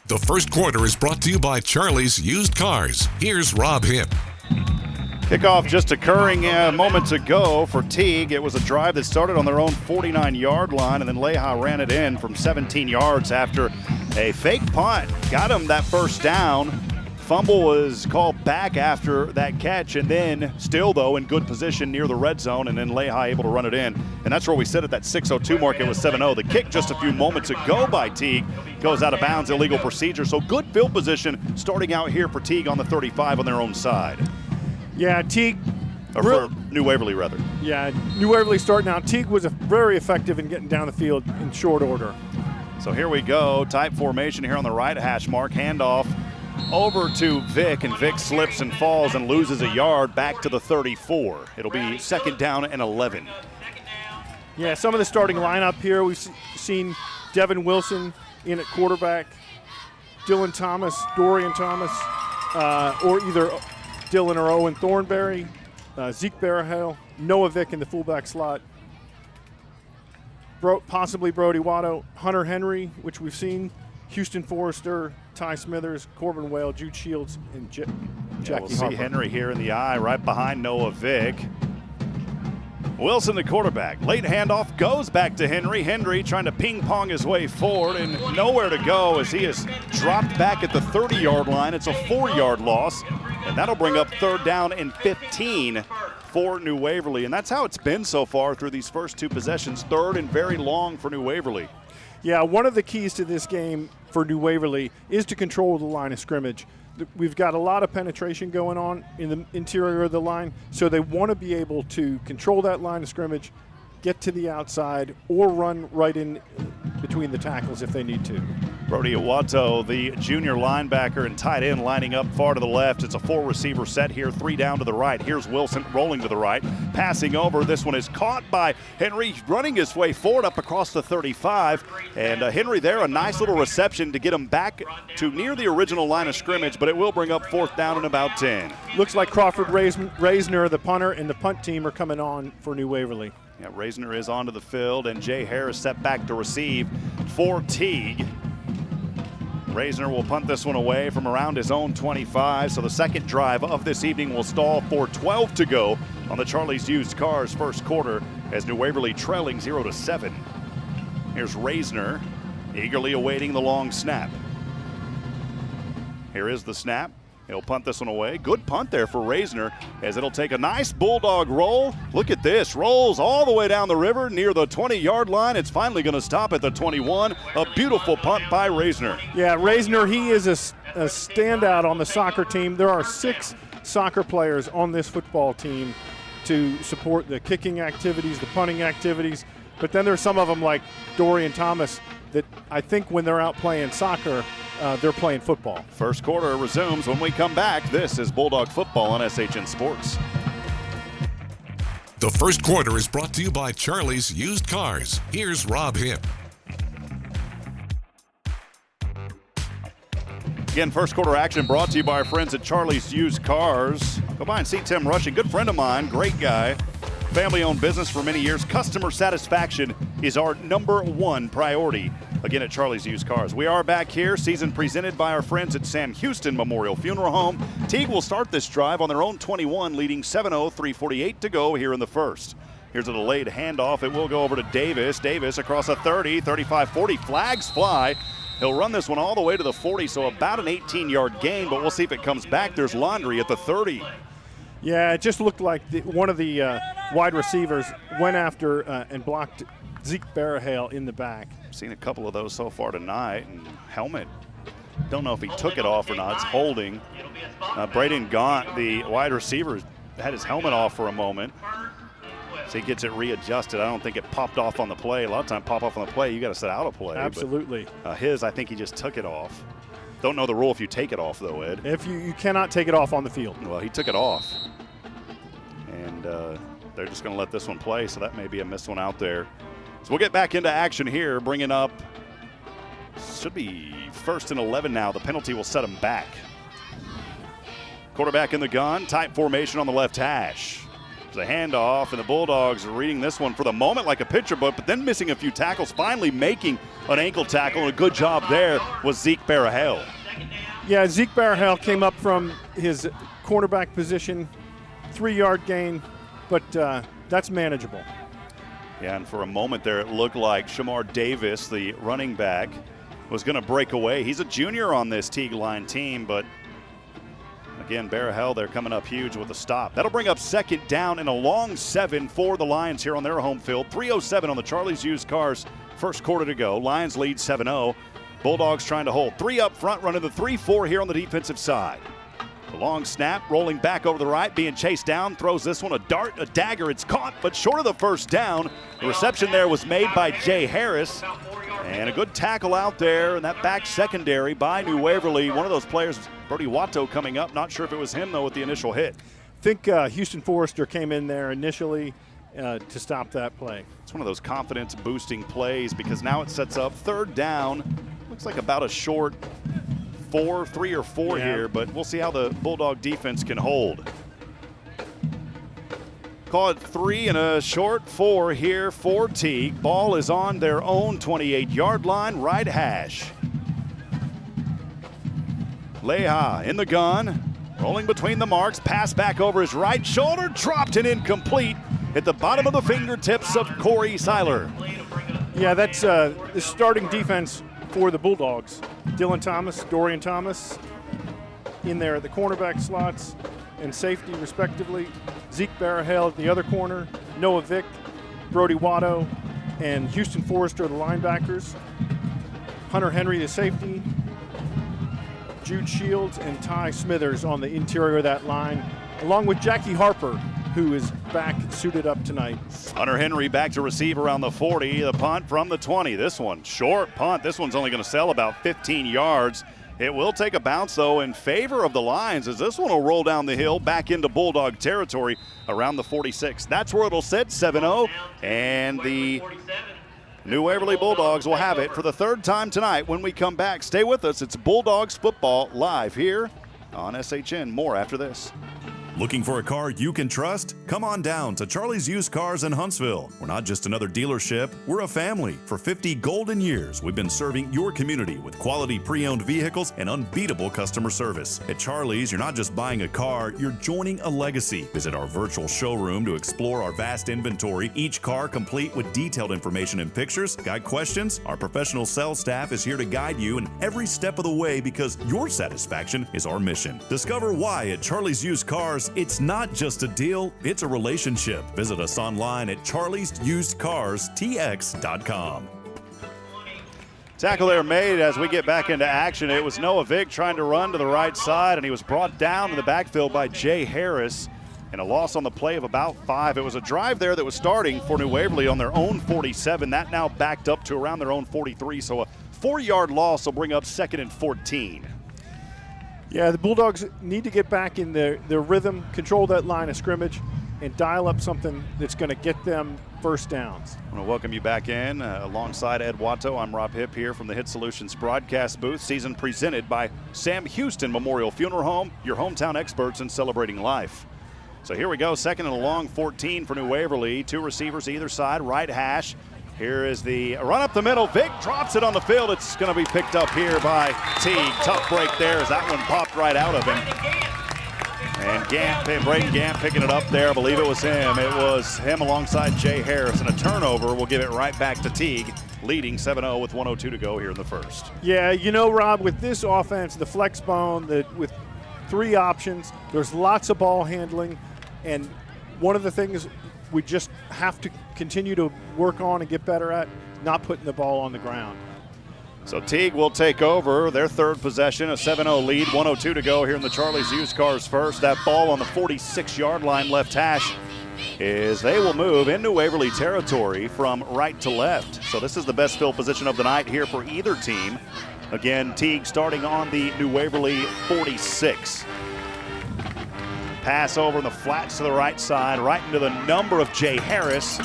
The first quarter is brought to you by Charlie's Used Cars. Here's Rob Hipp. Kickoff just occurring moments ago for Teague. It was a drive that started on their own 49-yard line, and then Leha ran it in from 17 yards after a fake punt. Got him that first down. Fumble was called back after that catch, and then still, though, in good position near the red zone, and then Lehigh able to run it in. And that's where we sit at that 6:02 mark. It was 7-0. The kick just a few moments ago by Teague goes out of bounds, illegal procedure. So good field position starting out here for Teague on the 35 on their own side. Yeah, Teague. Or for New Waverly, rather. Yeah, New Waverly starting out. Teague was very effective in getting down the field in short order. So here we go. Tight formation here on the right hash mark. Handoff over to Vic, and Vic slips and falls and loses a yard back to the 34. It'll be 2nd down and 11. Yeah, some of the starting lineup here, we've seen Devin Wilson in at quarterback, Dylan Thomas, Dorian Thomas, or either Dylan or Owen Thornberry, Zeke Barahale, Noah Vick in the fullback slot, possibly Brody Watto, Hunter Henry, which we've seen, Houston Forrester, Ty Smithers, Corbin Whale, Jude Shields, and Jackie We'll see Harper. Henry here in the eye right behind Noah Vick. Wilson, the quarterback. Late handoff goes back to Henry. Henry trying to ping-pong his way forward and nowhere to go as he is dropped back at the 30-yard line. It's a 4-yard loss, and that'll bring up 3rd down and 15 for New Waverly. And that's how it's been so far through these first 2 possessions. 3rd and very long for New Waverly. Yeah, one of the keys to this game for New Waverly is to control the line of scrimmage. We've got a lot of penetration going on in the interior of the line, so they want to be able to control that line of scrimmage, get to the outside, or run right in between the tackles if they need to. Brody Watto, the junior linebacker and tight end, lining up far to the left. It's a 4-receiver set here, 3 down to the right. Here's Wilson rolling to the right, passing over. This one is caught by Henry, running his way forward up across the 35. And Henry there, a nice little reception to get him back to near the original line of scrimmage, but it will bring up 4th down and about 10. Looks like Crawford Reisner, the punter, and the punt team are coming on for New Waverly. Yeah, Reisner is onto the field, and Jay Harris set back to receive for Teague. Reisner will punt this one away from around his own 25, so the second drive of this evening will stall for 12 to go on the Charlie's Used Cars first quarter as New Waverly trailing 0-7. Here's Reisner, eagerly awaiting the long snap. Here is the snap. He'll punt this one away. Good punt there for Reisner as it'll take a nice Bulldog roll. Look at this. Rolls all the way down the river near the 20-yard line. It's finally going to stop at the 21. A beautiful punt by Reisner. Yeah, Reisner, he is a standout on the soccer team. There are 6 soccer players on this football team to support the kicking activities, the punting activities. But then there's some of them like Dorian Thomas that I think when they're out playing soccer, they're playing football. First quarter resumes when we come back. This is Bulldog Football on SHN Sports. The first quarter is brought to you by Charlie's Used Cars. Here's Rob Hipp. Again, first quarter action brought to you by our friends at Charlie's Used Cars. Go by and see Tim Rushing, good friend of mine, great guy. Family-owned business for many years. Customer satisfaction is our #1 priority. Again, at Charlie's Used Cars. We are back here, season presented by our friends at Sam Houston Memorial Funeral Home. Teague will start this drive on their own 21, leading 7-0, 3:48 to go here in the first. Here's a delayed handoff. It will go over to Davis. Davis across a 30, 35, 40. Flags fly. He'll run this one all the way to the 40, so about an 18-yard gain, but we'll see if it comes back. There's Laundry at the 30. Yeah, it just looked like one of the wide receivers went after and blocked Zeke Barahale in the back. Seen a couple of those so far tonight. And helmet, don't know if he took it off or not. It's holding. Braden Gaunt, the wide receiver, had his helmet off for a moment. So he gets it readjusted. I don't think it popped off on the play. A lot of times pop off on the play, you got to set out a play. Absolutely. But, I think he just took it off. Don't know the rule if you take it off, though, Ed. If you cannot take it off on the field. Well, he took it off. And they're just going to let this one play, so that may be a missed one out there. So we'll get back into action here, bringing up, should be 1st and 11 now. The penalty will set him back. Quarterback in the gun, tight formation on the left hash. There's a handoff, and the Bulldogs are reading this one for the moment like a picture book, but then missing a few tackles, finally making an ankle tackle, and a good job there was Zeke Barahale. Yeah, Zeke Barahale came up from his cornerback position, 3-yard gain, but that's manageable. Yeah, and for a moment there, it looked like Shamar Davis, the running back, was going to break away. He's a junior on this Teague Lion team, but Again, Barahel, they're coming up huge with a stop. That'll bring up second down and a long 7 for the Lions here on their home field. 3:07 on the Charlie's Used Cars first quarter to go. Lions lead 7-0. Bulldogs trying to hold 3 up front, running the 3-4 here on the defensive side. The long snap, rolling back over the right, being chased down, throws this one a dart, a dagger. It's caught, but short of the first down. The reception there was made by Jay Harris. And a good tackle out there in that back secondary by New Waverly. One of those players, Brody Watto, coming up. Not sure if it was him, though, with the initial hit. I think Houston Forrester came in there initially to stop that play. It's one of those confidence-boosting plays because now it sets up third down. Looks like about a short 3 or 4 here, but we'll see how the Bulldog defense can hold. Call it 3 and a short 4 here for Teague. Ball is on their own 28-yard line, right hash. Leha in the gun, rolling between the marks, pass back over his right shoulder, dropped and incomplete at the bottom of the fingertips of Corey Seiler. Yeah, that's the starting defense for the Bulldogs. Dylan Thomas, Dorian Thomas in there at the cornerback slots and safety respectively. Zeke Barahel at the other corner, Noah Vick, Brody Watto, and Houston Forrester the linebackers. Hunter Henry the safety, Jude Shields and Ty Smithers on the interior of that line, along with Jackie Harper, who is back suited up tonight. Hunter Henry back to receive around the 40, the punt from the 20. This one, short punt. This one's only going to sell about 15 yards. It will take a bounce, though, in favor of the Lions, as this one will roll down the hill back into Bulldog territory around the 46. That's where it'll sit, 7-0, and the New Waverly Bulldogs will have it for the third time tonight. When we come back, stay with us. It's Bulldogs football live here on SHN. More after this. Looking for a car you can trust? Come on down to Charlie's Used Cars in Huntsville. We're not just another dealership, we're a family. For 50 golden years, we've been serving your community with quality pre-owned vehicles and unbeatable customer service. At Charlie's, you're not just buying a car, you're joining a legacy. Visit our virtual showroom to explore our vast inventory, each car complete with detailed information and pictures. Got questions? Our professional sales staff is here to guide you in every step of the way because your satisfaction is our mission. Discover why at Charlie's Used Cars. It's not just a deal, it's a relationship. Visit us online at charliesusedcarstx.com. Tackle there made as we get back into action. It was Noah Vick trying to run to the right side, and he was brought down in the backfield by Jay Harris. And a loss on the play of about 5. It was a drive there that was starting for New Waverly on their own 47. That now backed up to around their own 43. So a 4-yard loss will bring up 2nd and 14. Yeah, the Bulldogs need to get back in their rhythm, control that line of scrimmage, and dial up something that's going to get them first downs. I want to welcome you back in alongside Ed Watto. I'm Rob Hipp here from the Hit Solutions broadcast booth. Season presented by Sam Houston Memorial Funeral Home, your hometown experts in celebrating life. So here we go, 2nd and a long 14 for New Waverly. 2 receivers either side, right hash. Here is the run up the middle. Vick drops it on the field. It's going to be picked up here by Teague. Tough break there as that one popped right out of him. And Braden Gant picking it up there. I believe it was him. It was him alongside Jay Harris. And a turnover will give it right back to Teague, leading 7-0 with 1:02 to go here in the first. Yeah, you know, Rob, with this offense, the flex bone, with 3 options, there's lots of ball handling. And one of the things we just have to continue to work on and get better at, not putting the ball on the ground. So Teague will take over their third possession, a 7-0 lead, 1:02 to go here in the Charlie's Used Cars first. That ball on the 46-yard line left hash is they will move into Waverly territory from right to left. So this is the best field position of the night here for either team. Again, Teague starting on the New Waverly 46. Pass over in the flats to the right side, right into the number of Jay Harris.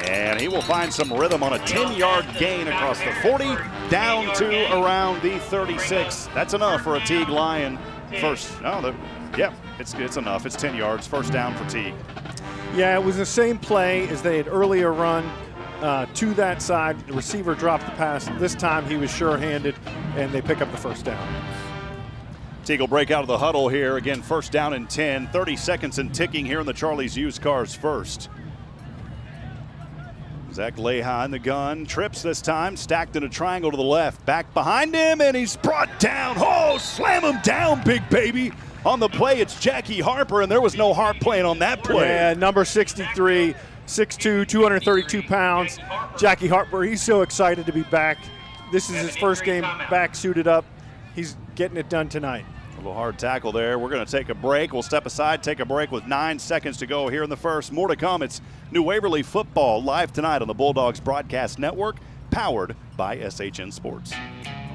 And he will find some rhythm on a 10-yard gain across the 40, down to around the 36. That's enough for a Teague Lion first. It's enough. It's 10 yards. First down for Teague. Yeah, it was the same play as they had earlier run to that side. The receiver dropped the pass. This time he was sure-handed, and they pick up the first down. Teague will break out of the huddle here. Again, first down and 10. 30 seconds and ticking here in the Charlie's Used Cars first. Zach Leha in the gun. Trips this time. Stacked in a triangle to the left. Back behind him, and he's brought down. Oh, slam him down, big baby. On the play, it's Jackie Harper, and there was no heart playing on that play. Yeah, number 63, 6'2", 232 pounds. Jackie Harper, he's so excited to be back. This is his first game back suited up. He's getting it done tonight. A little hard tackle there. We're going to take a break. We'll step aside, take a break with 9 seconds to go here in the first. More to come. It's New Waverly football live tonight on the Bulldogs Broadcast Network, powered by SHN Sports.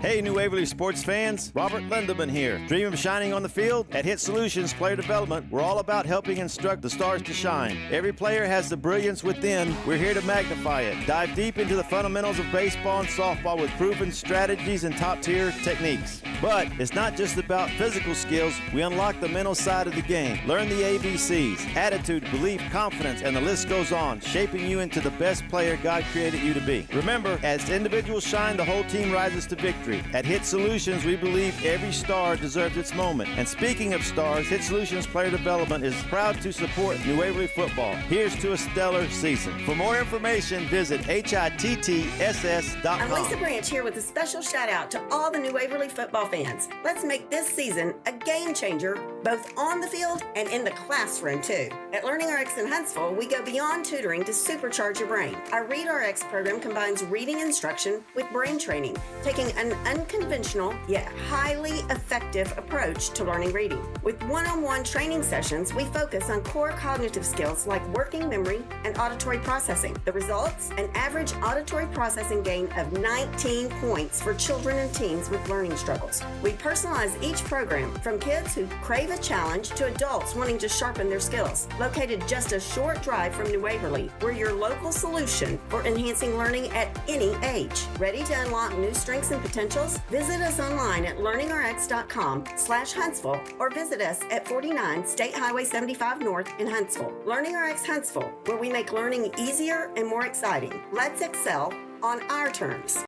Hey, New Waverly sports fans, Robert Lindeman here. Dream of shining on the field? At Hitt Solutions Player Development, we're all about helping instruct the stars to shine. Every player has the brilliance within. We're here to magnify it. Dive deep into the fundamentals of baseball and softball with proven strategies and top-tier techniques. But it's not just about physical skills. We unlock the mental side of the game. Learn the ABCs, attitude, belief, confidence, and the list goes on, shaping you into the best player God created you to be. Remember, as individuals shine, the whole team rises to victory. At Hitt Solutions, we believe every star deserves its moment. And speaking of stars, Hitt Solutions Player Development is proud to support New Waverly football. Here's to a stellar season. For more information, visit HITTSS.com. I'm Lisa Branch here with a special shout out to all the New Waverly football fans. Let's make this season a game changer, both on the field and in the classroom too. At LearningRx in Huntsville, we go beyond tutoring to supercharge your brain. Our ReadRx program combines reading instruction with brain training, taking an unconventional yet highly effective approach to learning reading. With one-on-one training sessions, we focus on core cognitive skills like working memory and auditory processing. The results? An average auditory processing gain of 19 points for children and teens with learning struggles. We personalize each program, from kids who crave a challenge to adults wanting to sharpen their skills. Located just a short drive from New Waverly, we're your local solution for enhancing learning at any age. Ready to unlock new strengths and potentials? Visit us online at learningrx.com/Huntsville or visit us at 49 State Highway 75 North in Huntsville. LearningRx Huntsville, where we make learning easier and more exciting. Let's excel on our terms.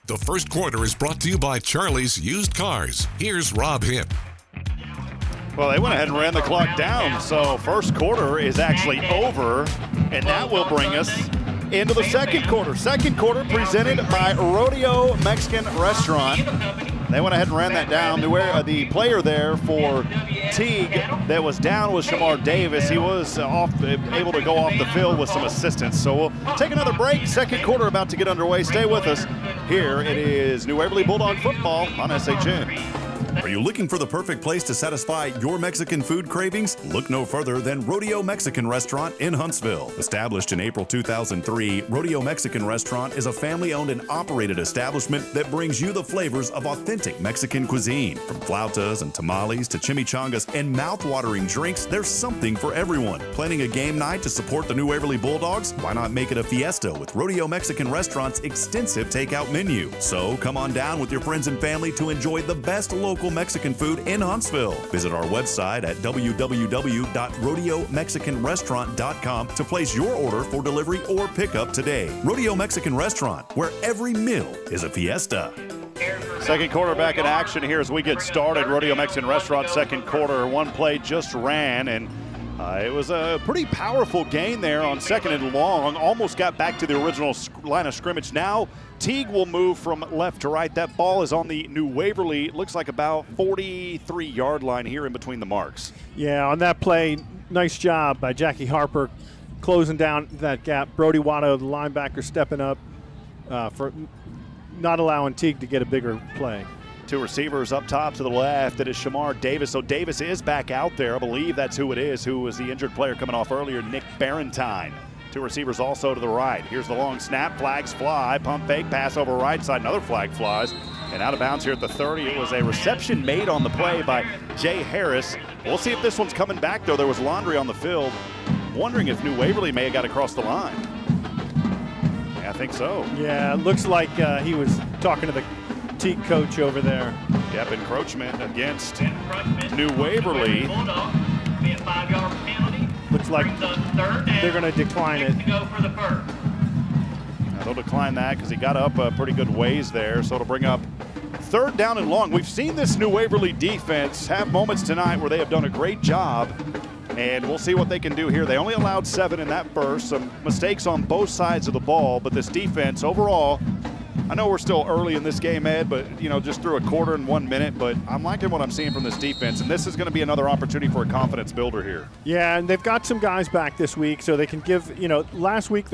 The first quarter is brought to you by Charlie's Used Cars. Here's Rob Hipp. Well, they went ahead and ran the clock down, so first quarter is actually over, and that will bring us into the second quarter. Second quarter presented by Rodeo Mexican Restaurant. They went ahead and ran that down. The player there for Teague that was down was Shamar Davis. He was able to go off the field with some assistance. So we'll take another break. Second quarter about to get underway. Stay with us. Here it is New Waverly Bulldog football on SHN. Are you looking for the perfect place to satisfy your Mexican food cravings? Look no further than Rodeo Mexican Restaurant in Huntsville. Established in April 2003, Rodeo Mexican Restaurant is a family-owned and operated establishment that brings you the flavors of authentic Mexican cuisine. From flautas and tamales to chimichangas and mouth-watering drinks, there's something for everyone. Planning a game night to support the New Waverly Bulldogs? Why not make it a fiesta with Rodeo Mexican Restaurant's extensive takeout menu? So come on down with your friends and family to enjoy the best local Mexican food in Huntsville. Visit our website at www.rodeomexicanrestaurant.com to place your order for delivery or pickup today. Rodeo Mexican Restaurant, where every meal is a fiesta. Second quarter back in action here as we get started. Rodeo Mexican Restaurant second quarter. One play just ran, and it was a pretty powerful gain there on second and long. Almost got back to the original line of scrimmage. Now Teague will move from left to right. That ball is on the New Waverly, looks like about 43-yard line here in between the marks. Yeah, on that play, nice job by Jackie Harper closing down that gap. Brody Watto, the linebacker, stepping up for not allowing Teague to get a bigger play. Two receivers up top to the left. It is Shamar Davis. So Davis is back out there. I believe that's who it is, who was the injured player coming off earlier, Nick Barentine. Two receivers also to the right. Here's the long snap. Flags fly. Pump fake. Pass over right side. Another flag flies. And out of bounds here at the 30. It was a reception made on the play by Jay Harris. We'll see if this one's coming back, though. There was laundry on the field. Wondering if New Waverly may have got across the line. Yeah, I think so. Yeah, it looks like he was talking to the Teague coach over there. Yep, encroachment against New Waverly. Looks like they're going to decline it. Now, they'll decline that because he got up a pretty good ways there, so it'll bring up third down and long. We've seen this New Waverly defense have moments tonight where they have done a great job, and we'll see what they can do here. They only allowed 7 in that first, some mistakes on both sides of the ball, but this defense overall, I know we're still early in this game, Ed, but, just through a quarter and 1 minute, but I'm liking what I'm seeing from this defense, and this is going to be another opportunity for a confidence builder here. Yeah, and they've got some guys back this week, so they can give, last week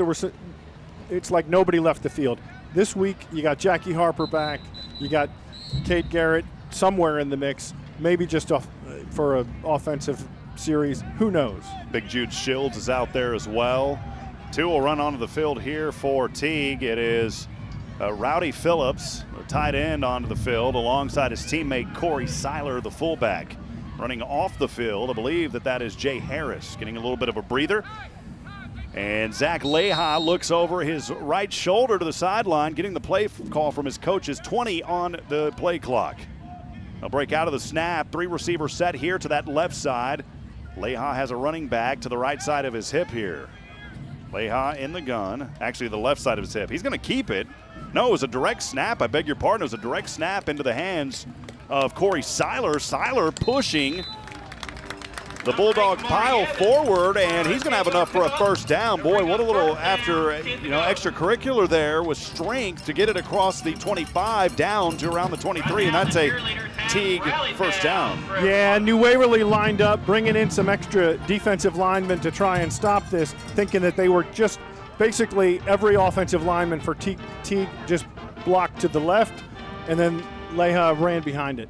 it's like nobody left the field. This week you got Jackie Harper back, you got Kate Garrett somewhere in the mix, maybe just for an offensive series, who knows. Big Jude Shields is out there as well. Two will run onto the field here for Teague. It is Rowdy Phillips, the tight end, onto the field alongside his teammate Corey Seiler, the fullback. Running off the field, I believe that is Jay Harris, getting a little bit of a breather. And Zach Leha looks over his right shoulder to the sideline, getting the play call from his coaches. 20 on the play clock. They'll break out of the snap. 3 receiver set here to that left side. Leha has a running back to the right side of his hip here. Leha in the gun, actually the left side of his hip. He's going to keep it. No, it was a direct snap. I beg your pardon. It was a direct snap into the hands of Corey Seiler. Seiler pushing the Bulldog pile forward, and he's going to have enough for a first down. Boy, what a little extracurricular there with strength to get it across the 25 down to around the 23, and that's a Teague first down. Yeah, New Waverly lined up, bringing in some extra defensive linemen to try and stop this, thinking that they were just basically every offensive lineman for Teague just blocked to the left, and then Leha ran behind it.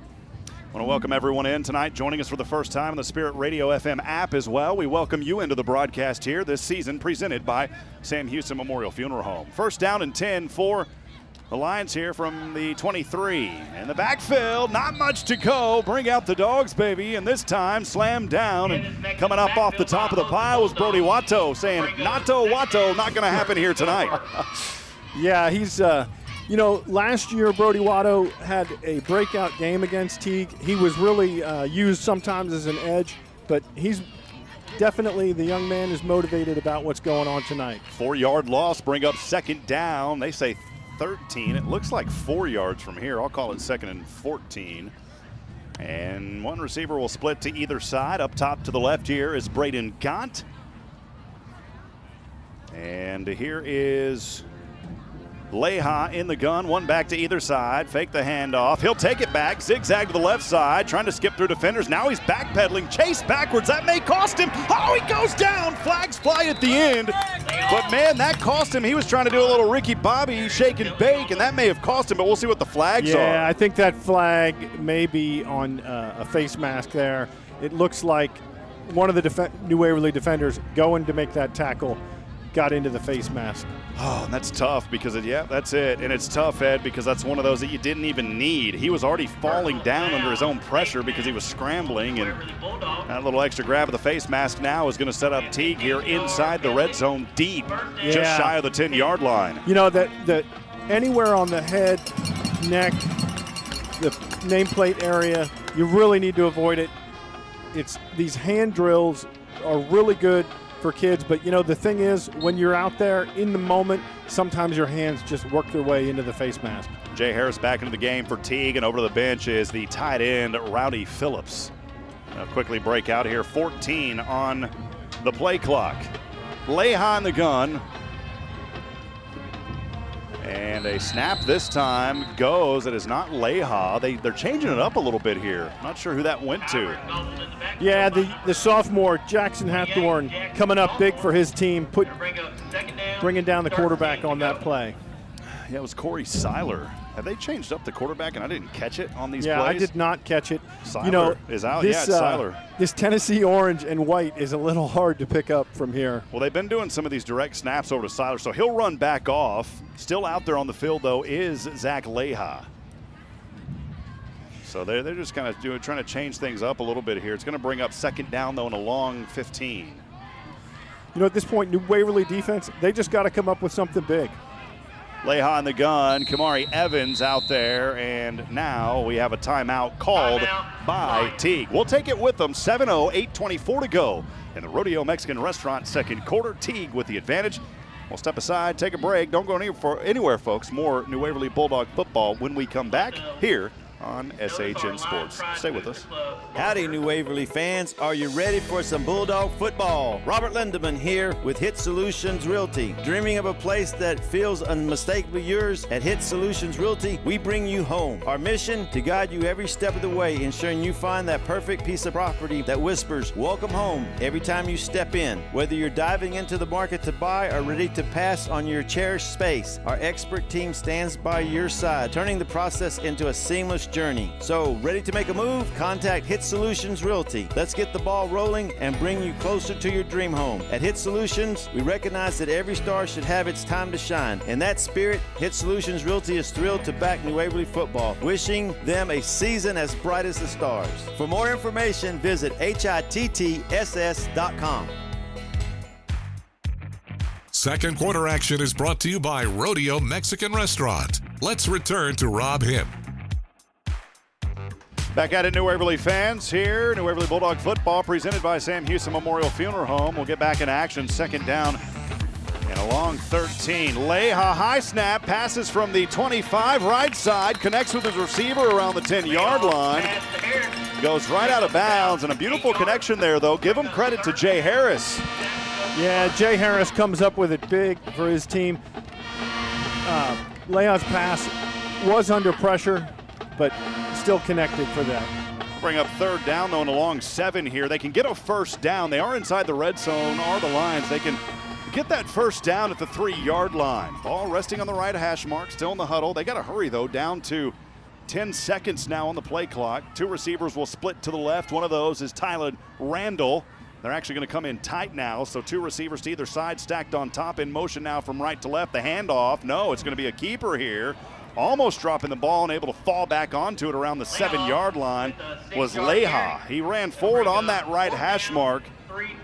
I want to welcome everyone in tonight, joining us for the first time on the Spirit Radio FM app as well. We welcome you into the broadcast here this season, presented by Sam Houston Memorial Funeral Home. First down and 10 for the Lions here from the 23. In the backfield, not much to go. Bring out the dogs, baby, and this time slammed down. And coming up off the top of the pile was Brody Watto saying, Natto Watto, not going to happen here tonight. Yeah, he's last year Brody Watto had a breakout game against Teague. He was really used sometimes as an edge, but he's definitely, the young man is motivated about what's going on tonight. 4-yard loss, bring up second down. They say 13. It looks like 4 yards from here. I'll call it second and 14. And one receiver will split to either side. Up top to the left here is Braden Gant. And here is Leha in the gun, one back to either side, fake the handoff. He'll take it back, zigzag to the left side, trying to skip through defenders. Now he's backpedaling, chase backwards. That may cost him. Oh, he goes down. Flags fly at the end. But, man, that cost him. He was trying to do a little Ricky Bobby shake and bake, and that may have cost him, but we'll see what the flags are. Yeah, I think that flag may be on a face mask there. It looks like one of the New Waverly defenders going to make that tackle got into the face mask. Oh, and that's tough because, that's it. And it's tough, Ed, because that's one of those that you didn't even need. He was already falling down under his own pressure because he was scrambling, and that little extra grab of the face mask now is going to set up Teague here inside the red zone deep, just shy of the 10-yard line. That anywhere on the head, neck, the nameplate area, you really need to avoid it. These hand drills are really good for kids, but the thing is, when you're out there in the moment, sometimes your hands just work their way into the face mask. Jay Harris back into the game for Teague, and over to the bench is the tight end, Rowdy Phillips. They'll quickly break out here, 14 on the play clock. Leha in the gun. And a snap this time goes. It is not Leha. They're changing it up a little bit here. Not sure who that went to. Yeah, the sophomore, Jackson Hathorn, coming up big for his team, bringing down the quarterback on that play. Yeah, it was Corey Seiler. Have they changed up the quarterback, and I didn't catch it on these plays? Yeah, I did not catch it. Seiler is out. This, it's Seiler. This Tennessee orange and white is a little hard to pick up from here. Well, they've been doing some of these direct snaps over to Seiler, so he'll run back off. Still out there on the field, though, is Zach Leha. So they're just kind of trying to change things up a little bit here. It's going to bring up second down, though, in a long 15. At this point, New Waverly defense, they just got to come up with something big. Leha in the gun, Kamari Evans out there, and now we have a timeout called by Teague. We'll take it with them. 7-0, 8:24 to go in the Rodeo Mexican Restaurant second quarter. Teague with the advantage. We'll step aside, take a break. Don't go anywhere, folks. More New Waverly Bulldog football when we come back here on SHN Sports. Stay with us. Howdy, New Waverly fans. Are you ready for some Bulldog football? Robert Lindeman here with Hitt Solutions Realty. Dreaming of a place that feels unmistakably yours? At Hitt Solutions Realty, we bring you home. Our mission, to guide you every step of the way, ensuring you find that perfect piece of property that whispers, welcome home, every time you step in. Whether you're diving into the market to buy or ready to pass on your cherished space, our expert team stands by your side, turning the process into a seamless journey. So, ready to make a move? Contact Hitt Solutions Realty. Let's get the ball rolling and bring you closer to your dream home. At Hitt Solutions, we recognize that every star should have its time to shine. In that spirit, Hitt Solutions Realty is thrilled to back New Waverly football, wishing them a season as bright as the stars. For more information, visit HITTSS.com. Second quarter action is brought to you by Rodeo Mexican Restaurant. Let's return to Rob Hipp. Back at it, New Waverly fans here. New Waverly Bulldog football presented by Sam Houston Memorial Funeral Home. We'll get back in action. Second down and a long 13. Leha high snap, passes from the 25 right side, connects with his receiver around the 10-yard line. Goes right out of bounds, and a beautiful connection there, though. Give him credit to Jay Harris. Yeah, Jay Harris comes up with it big for his team. Leon's pass was under pressure, but still connected for that. Bring up third down, though, in a long 7 here. They can get a first down. They are inside the red zone, are the Lions. They can get that first down at the 3-yard line. Ball resting on the right hash mark, still in the huddle. They got to hurry, though, down to 10 seconds now on the play clock. 2 receivers will split to the left. One of those is Tyler Randall. They're actually going to come in tight now, so 2 receivers to either side stacked on top. In motion now from right to left. The handoff. No, it's going to be a keeper here. Almost dropping the ball and able to fall back onto it around the 7-yard line was Leha. He ran forward on that right hash mark,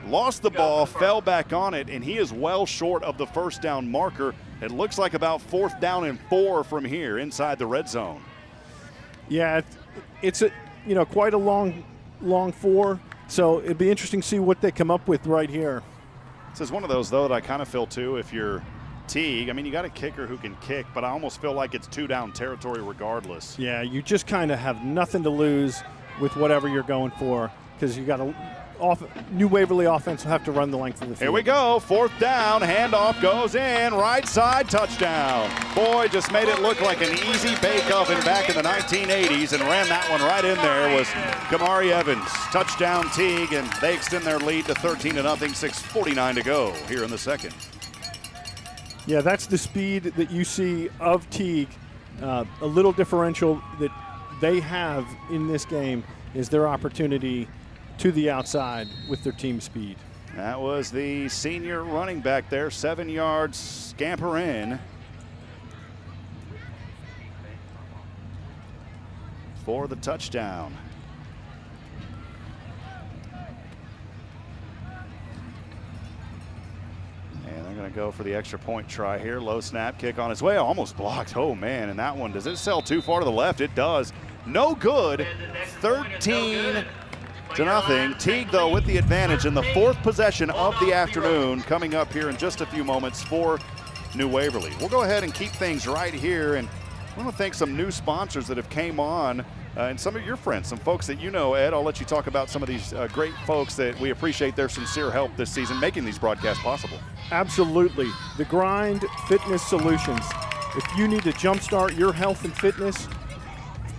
lost the ball, fell back on it, and he is well short of the first down marker. It looks like about 4th down and 4 from here inside the red zone. Yeah, it's a quite a long 4. So it'd be interesting to see what they come up with right here. This is one of those, though, that I kind of feel, too, if you're Teague. I mean, you got a kicker who can kick, but I almost feel like it's 2-down territory regardless. Yeah, you just kind of have nothing to lose with whatever you're going for, because you got a New Waverly offense will have to run the length of the field. Here we go, 4th down, handoff goes in, right side, touchdown. Boy, just made it look like an easy bake oven back in the 1980s and ran that one right in there was Kamari Evans. Touchdown Teague, and they extend their lead to 13-0, 6:49 to go here in the second. Yeah, that's the speed that you see of Teague. A little differential that they have in this game is their opportunity to the outside with their team speed. That was the senior running back there, 7 yards, scamper in for the touchdown. And they're going to go for the extra point try here. Low snap, kick on its way, almost blocked. Oh man, and that one, does it sell too far to the left? It does. No good. 13-0. Teague, though, with the advantage in the 4th possession of the afternoon, coming up here in just a few moments for New Waverly. We'll go ahead and keep things right here, and I want to thank some new sponsors that have came on, and some of your friends, some folks that you know, Ed. I'll let you talk about some of these great folks that we appreciate their sincere help this season making these broadcasts possible. Absolutely. The Grind Fitness Solutions. If you need to jumpstart your health and fitness,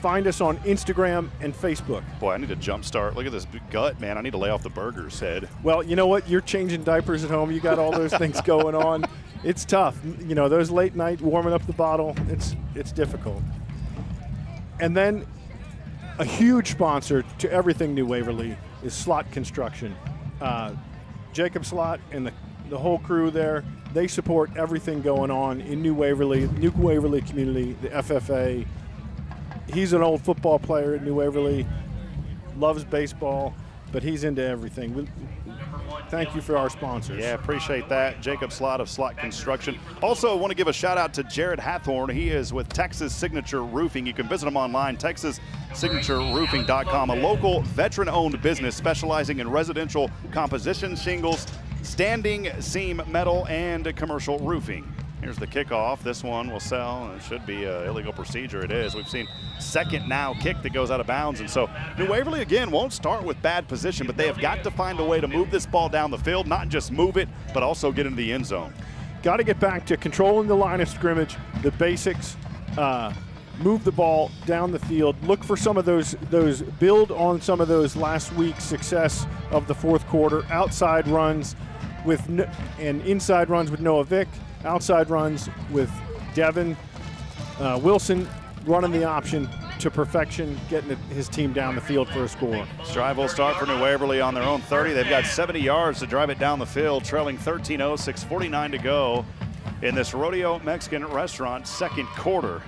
find us on Instagram and Facebook. Boy, I need a jump start. Look at this gut, man. I need to lay off the burgers, Ed. Well, you know what? You're changing diapers at home. You got all those things going on. It's tough. You know, those late night warming up the bottle, it's difficult. And then a huge sponsor to everything New Waverly is Slot Construction. Jacob Slot and the whole crew there, they support everything going on in New Waverly community, the FFA. He's an old football player at New Waverly, loves baseball, but he's into everything. Thank you for our sponsors. Yeah, appreciate that. Jacob Slot of Slot Construction. Also, want to give a shout out to Jared Hathorn. He is with Texas Signature Roofing. You can visit him online, texassignatureroofing.com, a local veteran-owned business specializing in residential composition shingles, standing seam metal, and commercial roofing. Here's the kickoff. This one will sell, and it should be an illegal procedure. It is. We've seen second now kick that goes out of bounds, and so New Waverly, again, won't start with bad position, but they have got to find a way to move this ball down the field, not just move it, but also get into the end zone. Got to get back to controlling the line of scrimmage, the basics, move the ball down the field, look for some of those build on some of those last week's success of the fourth quarter, outside runs and inside runs with Noah Vick, outside runs with Devin Wilson running the option to perfection, getting his team down the field for a score. Drive will start for New Waverly on their own 30. They've got 70 yards to drive it down the field, trailing 13-0, 6:49 to go in this Rodeo Mexican Restaurant second quarter.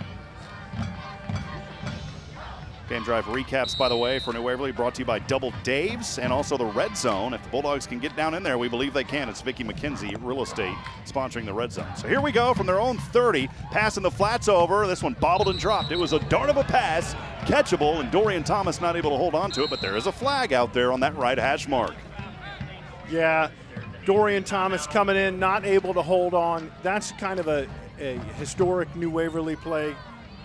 Game drive recaps, by the way, for New Waverly, brought to you by Double Dave's and also the Red Zone. If the Bulldogs can get down in there, we believe they can. It's Vicki McKenzie Real Estate sponsoring the Red Zone. So here we go from their own 30, passing the flats over. This one bobbled and dropped. It was a dart of a pass, catchable, and Dorian Thomas not able to hold on to it, but there is a flag out there on that right hash mark. Yeah, Dorian Thomas coming in, not able to hold on. That's kind of a historic New Waverly play,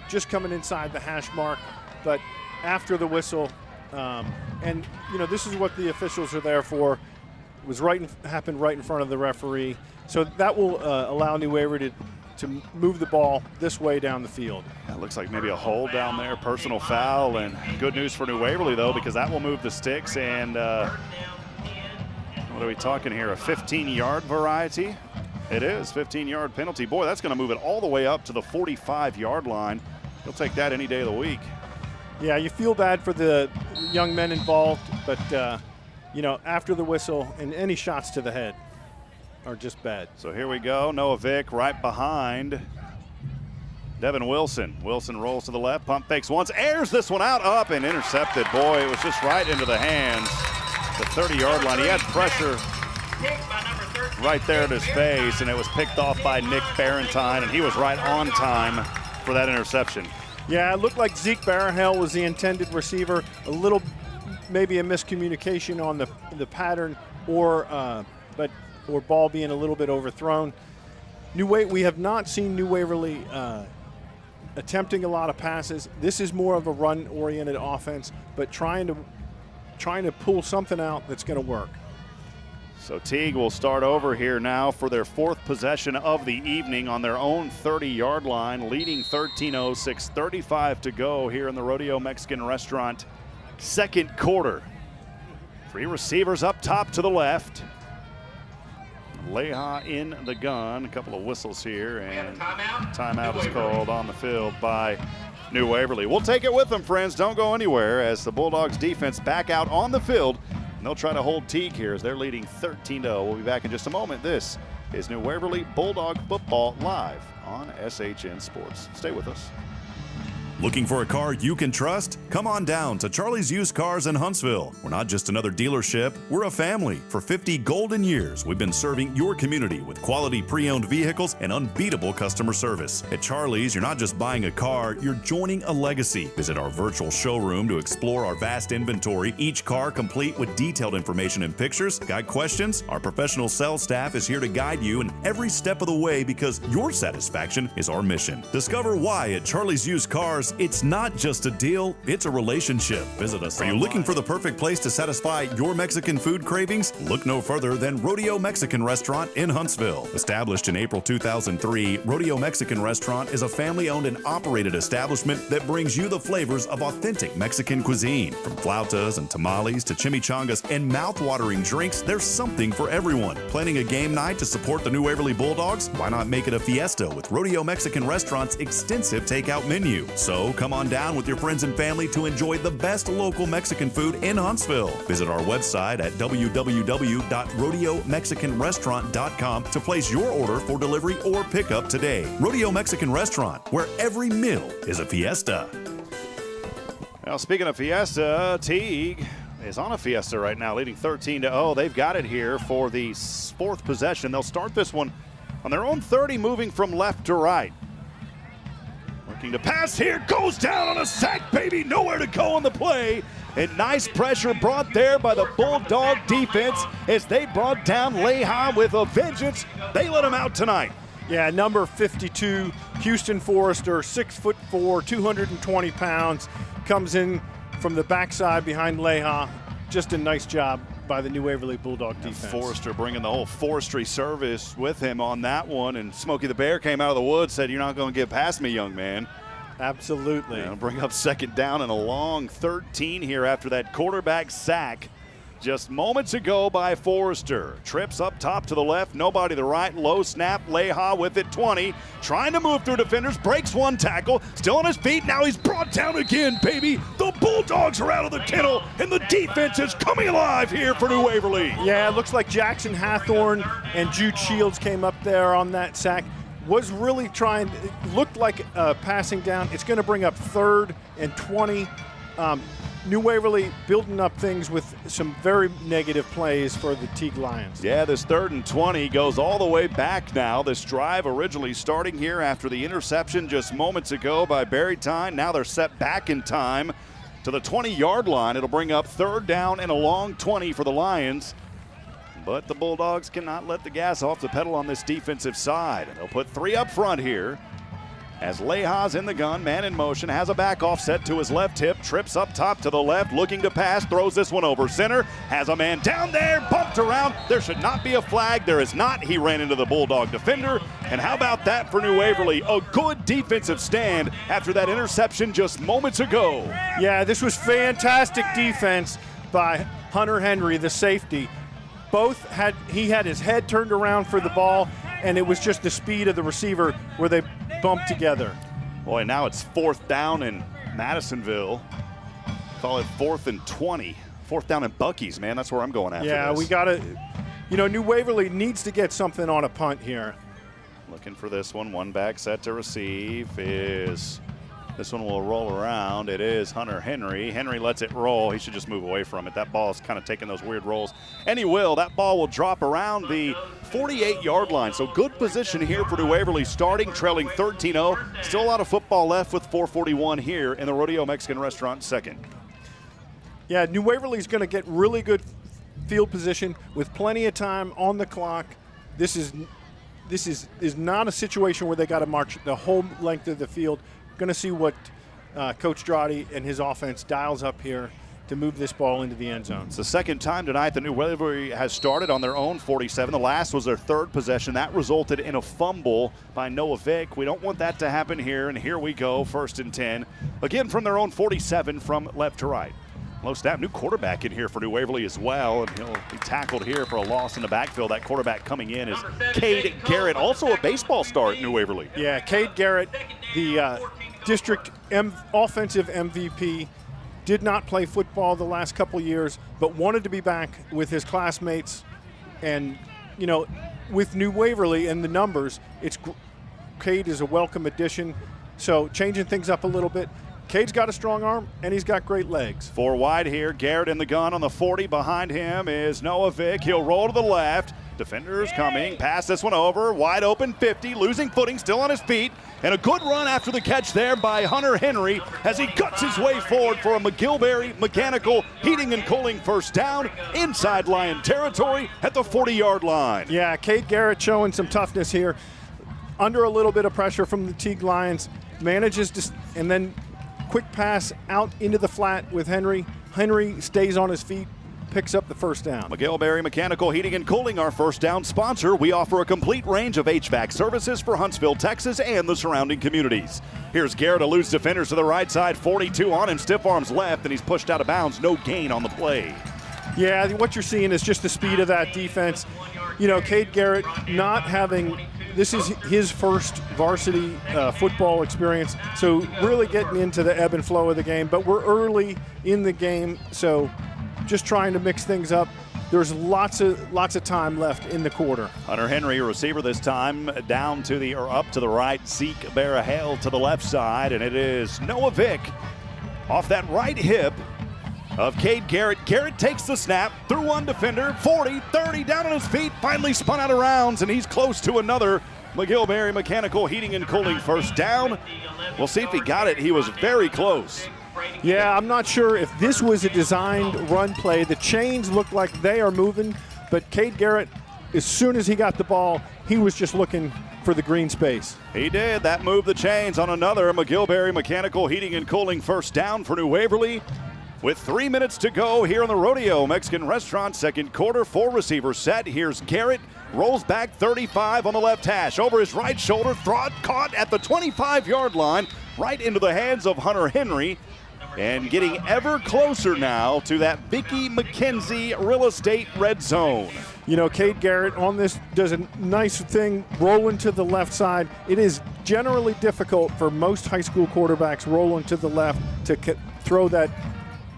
just coming inside the hash mark. But after the whistle, and this is what the officials are there for. It was happened right in front of the referee, so that will allow New Waverly to move the ball this way down the field. It looks like maybe a hold down there, personal foul, and good news for New Waverly though, because that will move the sticks. And what are we talking here? A 15-yard variety? It is 15-yard penalty. Boy, that's going to move it all the way up to the 45-yard line. He'll take that any day of the week. Yeah, you feel bad for the young men involved, but, after the whistle, and any shots to the head are just bad. So here we go. Noah Vick right behind Devin Wilson. Wilson rolls to the left, pump fakes once, airs this one out, up, and intercepted. Boy, it was just right into the hands. The 30-yard line. He had pressure right there at his face, and it was picked off by Nick Barentine, and he was right on time for that interception. Yeah, it looked like Zeke Barahel was the intended receiver. Maybe a miscommunication on the pattern, or ball being a little bit overthrown. We have not seen New Waverly attempting a lot of passes. This is more of a run-oriented offense, but trying to pull something out that's going to work. So Teague will start over here now for their fourth possession of the evening on their own 30-yard line, leading 13-0, 6:35 to go here in the Rodeo Mexican Restaurant second quarter. Three receivers up top to the left. Leha in the gun. A couple of whistles here, and timeout is called on the field by New Waverly. We'll take it with them, friends. Don't go anywhere as the Bulldogs defense back out on the field. And they'll try to hold Teague here as they're leading 13-0. We'll be back in just a moment. This is New Waverly Bulldog Football live on SHN Sports. Stay with us. Looking for a car you can trust? Come on down to Charlie's Used Cars in Huntsville. We're not just another dealership, we're a family. For 50 golden years, we've been serving your community with quality pre-owned vehicles and unbeatable customer service. At Charlie's, you're not just buying a car, you're joining a legacy. Visit our virtual showroom to explore our vast inventory, each car complete with detailed information and pictures. Got questions? Our professional sales staff is here to guide you in every step of the way because your satisfaction is our mission. Discover why at Charlie's Used Cars. It's not just a deal, it's a relationship. Visit us. Are you looking for the perfect place to satisfy your Mexican food cravings? Look no further than Rodeo Mexican Restaurant in Huntsville. Established in April 2003, Rodeo Mexican Restaurant is a family-owned and operated establishment that brings you the flavors of authentic Mexican cuisine. From flautas and tamales to chimichangas and mouth-watering drinks, there's something for everyone. Planning a game night to support the New Waverly Bulldogs? Why not make it a fiesta with Rodeo Mexican Restaurant's extensive takeout menu? So come on down with your friends and family to enjoy the best local Mexican food in Huntsville. Visit our website at www.rodeomexicanrestaurant.com to place your order for delivery or pickup today. Rodeo Mexican Restaurant, where every meal is a fiesta. Now, speaking of fiesta, Teague is on a fiesta right now, leading 13-0. They've got it here for the fourth possession. They'll start this one on their own 30, moving from left to right. Looking to pass here, goes down on a sack, baby, nowhere to go on the play. And nice pressure brought there by the Bulldog defense as they brought down Leha with a vengeance. They let him out tonight. Yeah, number 52, Houston Forrester, 6'4", 220 pounds, comes in from the backside behind Leha. Just a nice job by the New Waverly Bulldog defense. Forrester bringing the whole forestry service with him on that one, and Smokey the Bear came out of the woods, said, "You're not going to get past me, young man." Absolutely. Yeah, bring up second down and a long 13 here after that quarterback sack just moments ago by Forrester. Trips up top to the left, nobody to the right, low snap, Leha with it, 20, trying to move through defenders, breaks one tackle, still on his feet, now he's brought down again, baby. The Bulldogs are out of the kennel, and the defense is coming alive here for New Waverly. Yeah, it looks like Jackson Hathorn and Jude Shields came up there on that sack. Was really trying, it looked like passing down. It's going to bring up 3rd and 20. New Waverly building up things with some very negative plays for the Teague Lions. Yeah, this 3rd and 20 goes all the way back now. This drive originally starting here after the interception just moments ago by Barry Tyne. Now they're set back in time to the 20-yard line. It'll bring up 3rd down and a long 20 for the Lions. But the Bulldogs cannot let the gas off the pedal on this defensive side. They'll put 3 up front here. As Leha's in the gun, man in motion, has a back offset to his left hip, trips up top to the left, looking to pass, throws this one over center, has a man down there, bumped around. There should not be a flag. There is not. He ran into the Bulldog defender. And how about that for New Waverly? A good defensive stand after that interception just moments ago. Yeah, this was fantastic defense by Hunter Henry, the safety. He had his head turned around for the ball, and it was just the speed of the receiver where they bumped together. Boy, now it's 4th down in Madisonville. Call it 4th and 20. 4th down in Buc-ee's, man. That's where I'm going after this. Yeah, we got to, New Waverly needs to get something on a punt here. Looking for this one. One back set to receive is, this one will roll around. It is Hunter Henry. Henry lets it roll. He should just move away from it. That ball is kind of taking those weird rolls. And he will. That ball will drop around the 48-yard line. So good position here for New Waverly, starting, trailing 13-0. Still a lot of football left with 4:41 here in the Rodeo Mexican Restaurant second. Yeah, New Waverly's going to get really good field position with plenty of time on the clock. This is not a situation where they got to march the whole length of the field. Going to see what Coach Strati and his offense dials up here to move this ball into the end zone. It's the second time tonight that New Waverly has started on their own 47. The last was their 3rd possession. That resulted in a fumble by Noah Vick. We don't want that to happen here, and here we go, 1st and 10. Again from their own 47 from left to right. Low snap, new quarterback in here for New Waverly as well, and he'll be tackled here for a loss in the backfield. That quarterback coming in is Cade Garrett, also a baseball star at New Waverly. Yeah, Cade Garrett, the district offensive MVP, did not play football the last couple years, but wanted to be back with his classmates. And, with New Waverly and the numbers, Cade is a welcome addition. So changing things up a little bit. Cade's got a strong arm, and he's got great legs. 4 wide here. Garrett in the gun on the 40. Behind him is Noah Vick. He'll roll to the left. Defenders coming. Pass this one over. Wide open 50. Losing footing. Still on his feet. And a good run after the catch there by Hunter Henry as he cuts his way forward for a McGillberry Mechanical Heating and Cooling 1st down inside Lion territory at the 40-yard line. Yeah, Cade Garrett showing some toughness here. Under a little bit of pressure from the Teague Lions. Manages to, and then quick pass out into the flat with Henry. Henry stays on his feet, picks up the 1st down. McGillberry Mechanical Heating and Cooling, our 1st down sponsor. We offer a complete range of HVAC services for Huntsville, Texas, and the surrounding communities. Here's Garrett, eludes defenders to the right side, 42 on him, stiff arms left, and he's pushed out of bounds. No gain on the play. Yeah, what you're seeing is just the speed of that defense. Cade Garrett not having, this is his first varsity football experience, so really getting into the ebb and flow of the game. But we're early in the game, so just trying to mix things up. There's lots of time left in the quarter. Hunter Henry, a receiver this time, down to the, or up to the right. Zeke Barahel to the left side, and it is Noah Vick off that right hip of Cade Garrett. Garrett takes the snap, through one defender, 40, 30, down on his feet, finally spun out of rounds, and he's close to another McGillberry Mechanical Heating and Cooling 1st down. We'll see if he got it. He was very close. Yeah, I'm not sure if this was a designed run play. The chains look like they are moving, but Cade Garrett, as soon as he got the ball, he was just looking for the green space. He did. That moved the chains on another McGillberry Mechanical Heating and Cooling first down for New Waverly. With 3 minutes to go here in the Rodeo Mexican Restaurant, second quarter, 4 receivers set. Here's Garrett, rolls back 35 on the left hash. Over his right shoulder, caught at the 25-yard line, right into the hands of Hunter Henry. And getting ever closer now to that Vicky McKenzie real estate red zone. You know, Cade Garrett on this does a nice thing, rolling to the left side. It is generally difficult for most high school quarterbacks rolling to the left to throw that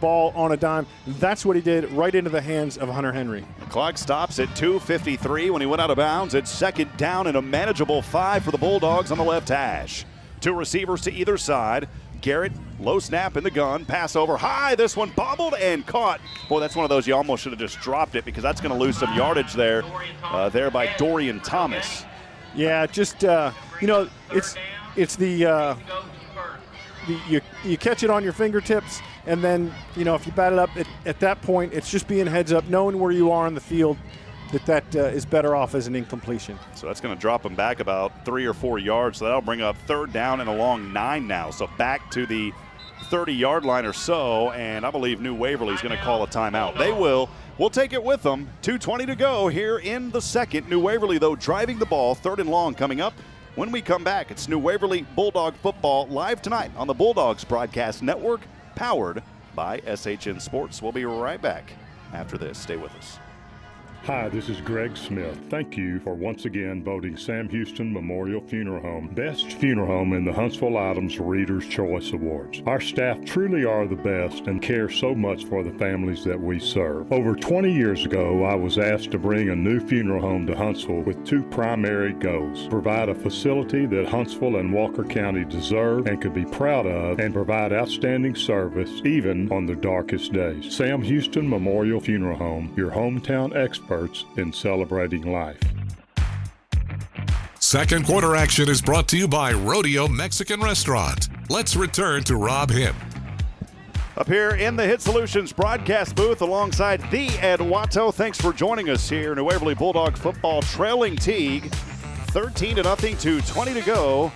ball on a dime. That's what he did, right into the hands of Hunter Henry. The clock stops at 2:53 when he went out of bounds. It's second down and a manageable 5 for the Bulldogs on the left hash. 2 receivers to either side. Garrett, low snap in the gun, pass over high. This one bobbled and caught. Boy, that's one of those you almost should have just dropped it because that's going to lose some yardage there by Dorian Thomas. Yeah, just you know, it's the you catch it on your fingertips, and then you know if you bat it up at that point, it's just being heads up, knowing where you are on the field. That is better off as an incompletion. So that's going to drop him back about 3 or 4 yards. So that'll bring up third down and a long 9 now. So back to the 30-yard line or so, and I believe New Waverly is going to call a timeout. They will. We'll take it with them. 2:20 to go here in the second. New Waverly, though, driving the ball. Third and long coming up. When we come back, it's New Waverly Bulldog football live tonight on the Bulldogs Broadcast Network, powered by SHN Sports. We'll be right back after this. Stay with us. Hi, this is Greg Smith. Thank you for once again voting Sam Houston Memorial Funeral Home Best Funeral Home in the Huntsville Items Reader's Choice Awards. Our staff truly are the best and care so much for the families that we serve. Over 20 years ago, I was asked to bring a new funeral home to Huntsville with 2 primary goals: provide a facility that Huntsville and Walker County deserve and could be proud of, and provide outstanding service even on the darkest days. Sam Houston Memorial Funeral Home, your hometown expert in celebrating life. Second quarter action is brought to you by Rodeo Mexican Restaurant. Let's return to Rob Hipp. Up here in the Hit Solutions broadcast booth alongside the Ed Watto. Thanks for joining us here. New Waverly Bulldog football trailing Teague. 13-0 to 20 to go.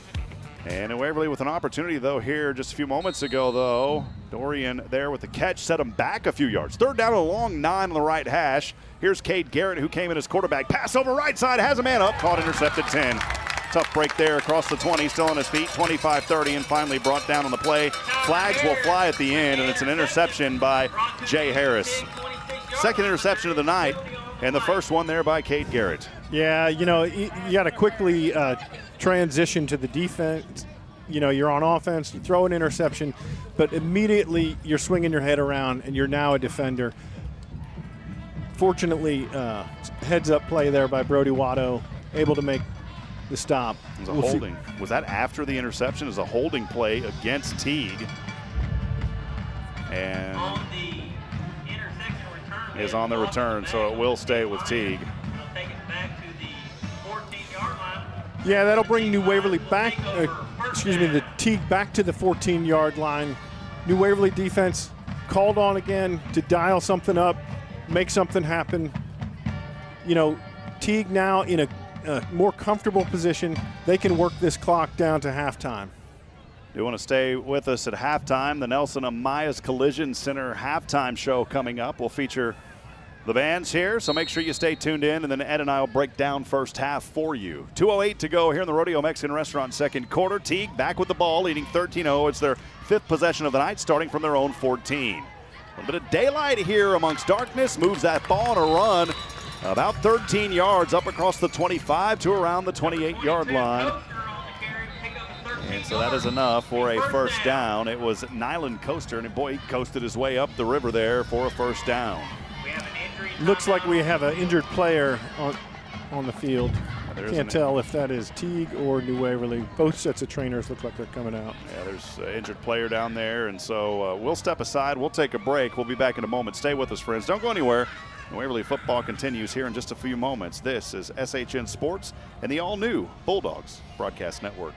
And New Waverly with an opportunity, though, here just a few moments ago, though. Dorian there with the catch, set him back a few yards. Third down and a long 9 on the right hash. Here's Cade Garrett, who came in as quarterback. Pass over right side, has a man up, caught, intercepted 10. Tough break there across the 20, still on his feet, 25-30, and finally brought down on the play. Flags will fly at the end, and it's an interception by Jay Harris. Second interception of the night, and the first one there by Cade Garrett. Yeah, you know, you got to quickly transition to the defense. You know, you're on offense, you throw an interception, but immediately you're swinging your head around, and you're now a defender. Fortunately, heads-up play there by Brody Watto, able to make the stop. It was a holding. Was that after the interception? It was a holding play against Teague. And On the intersection return, is on the return, so it will stay with Teague. They'll take it back to the 14-yard line. Yeah, that'll bring New Waverly back, the Teague back to the 14-yard line. New Waverly defense called on again to dial something up, make something happen. You know, Teague now in a more comfortable position. They can work this clock down to halftime. You want to stay with us at halftime. The Nelson Amaya Collision Center halftime show coming up. We'll feature the bands here, so make sure you stay tuned in, and then Ed and I will break down first half for you. 2:08 to go here in the Rodeo Mexican Restaurant second quarter. Teague back with the ball, leading 13-0. It's their 5th possession of the night, starting from their own 14. A little bit of daylight here amongst darkness. Moves that ball on a run about 13 yards up across the 25 to around the 28-yard line. And so that is enough for a first down. It was Nyland Coaster, and boy, he coasted his way up the river there for a first down. Looks like we have an injured player on the field. Can't tell if that is Teague or New Waverly. Both sets of trainers look like they're coming out. Yeah, there's an injured player down there, and so we'll step aside. We'll take a break. We'll be back in a moment. Stay with us, friends. Don't go anywhere. New Waverly football continues here in just a few moments. This is SHN Sports and the all-new Bulldogs Broadcast Network.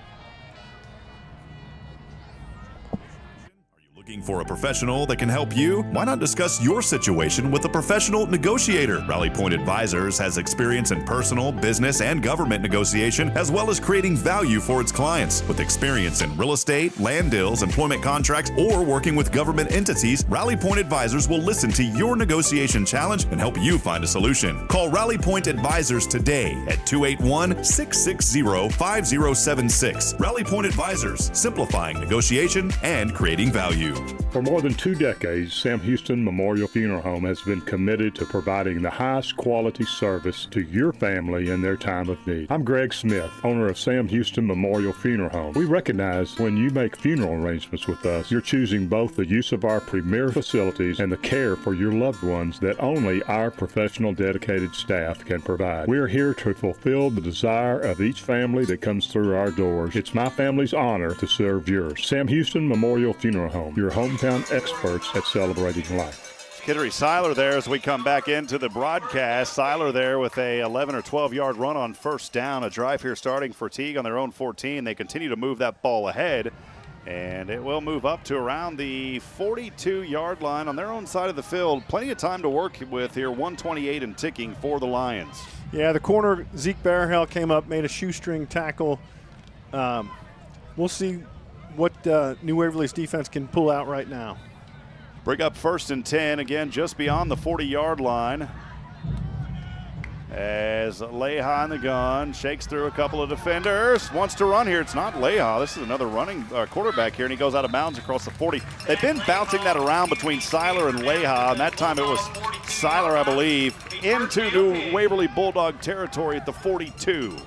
Looking for a professional that can help you? Why not discuss your situation with a professional negotiator? Rally Point Advisors has experience in personal, business, and government negotiation, as well as creating value for its clients. With experience in real estate, land deals, employment contracts, or working with government entities, Rally Point Advisors will listen to your negotiation challenge and help you find a solution. Call Rally Point Advisors today at 281-660-5076. Rally Point Advisors, simplifying negotiation and creating value. For more than 2 decades, Sam Houston Memorial Funeral Home has been committed to providing the highest quality service to your family in their time of need. I'm Greg Smith, owner of Sam Houston Memorial Funeral Home. We recognize when you make funeral arrangements with us, you're choosing both the use of our premier facilities and the care for your loved ones that only our professional, dedicated staff can provide. We are here to fulfill the desire of each family that comes through our doors. It's my family's honor to serve yours. Sam Houston Memorial Funeral Home, your hometown experts at celebrating life. Kittery Seiler there as we come back into the broadcast. Seiler there with a 11 or 12-yard run on first down. A drive here starting for Teague on their own 14. They continue to move that ball ahead, and it will move up to around the 42-yard line on their own side of the field. Plenty of time to work with here, 128 and ticking for the Lions. Yeah, the corner, Zeke Barrell, came up, made a shoestring tackle. We'll see what New Waverly's defense can pull out right now. Bring up 1st and 10, again, just beyond the 40-yard line. As Leha in the gun, shakes through a couple of defenders, wants to run here. It's not Leha. This is another running quarterback here, and he goes out of bounds across the 40. They've been bouncing that around between Seiler and Leha, and that time it was Seiler, I believe, into New Waverly Bulldog territory at the 42.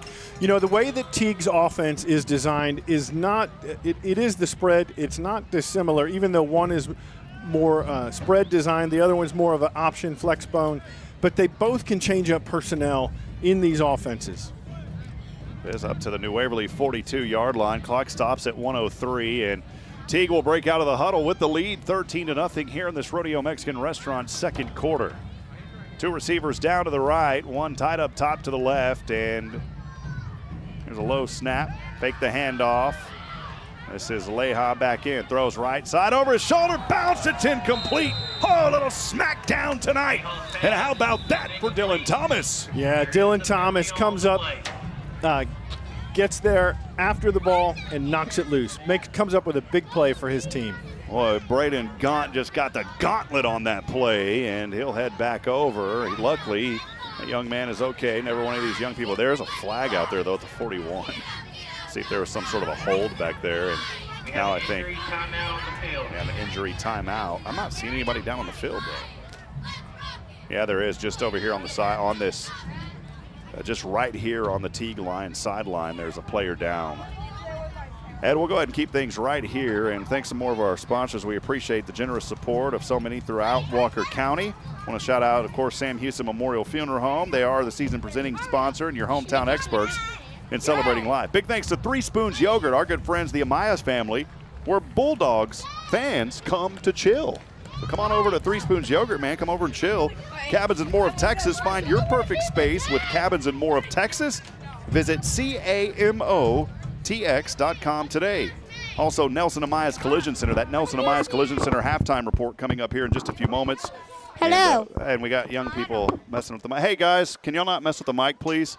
You know, the way that Teague's offense is designed is not – it is the spread. It's not dissimilar, even though one is more spread designed, the other one's more of an option flex bone. But they both can change up personnel in these offenses. It is up to the New Waverly 42-yard line. Clock stops at 1:03, and Teague will break out of the huddle with the lead 13-0 here in this Rodeo Mexican Restaurant second quarter. 2 receivers down to the right, one tied up top to the left, and here's a low snap, fake the handoff. This is Leha back in, throws right side over his shoulder, bounce, it's incomplete. Oh, a little smackdown tonight. And how about that for Dylan Thomas? Yeah, Dylan Thomas comes up, gets there after the ball and knocks it loose. Comes up with a big play for his team. Boy, Braden Gaunt just got the gauntlet on that play, and he'll head back over. Luckily, that young man is okay. Never one of these young people. There's a flag out there, though, at the 41. See if there was some sort of a hold back there. And now I think an injury timeout. I'm not seeing anybody down on the field, though. Yeah, there is just over here on the side, on this, just right here on the Teague Lions sideline, there's a player down. Ed, we'll go ahead and keep things right here, and thanks to more of our sponsors. We appreciate the generous support of so many throughout Walker County. I want to shout out, of course, Sam Houston Memorial Funeral Home. They are the season presenting sponsor and your hometown experts in celebrating life. Big thanks to 3 Spoons Yogurt, our good friends, the Amaya family, where Bulldogs fans come to chill. So come on over to 3 Spoons Yogurt, man. Come over and chill. Cabins and More of Texas. Find your perfect space with Cabins and More of Texas. Visit CAMOTX.com today. Also, Nelson Amaya's Collision Center. That Nelson Amaya's Collision Center halftime report coming up here in just a few moments. Hello. And we got young people messing with the mic. Hey, guys, can y'all not mess with the mic, please?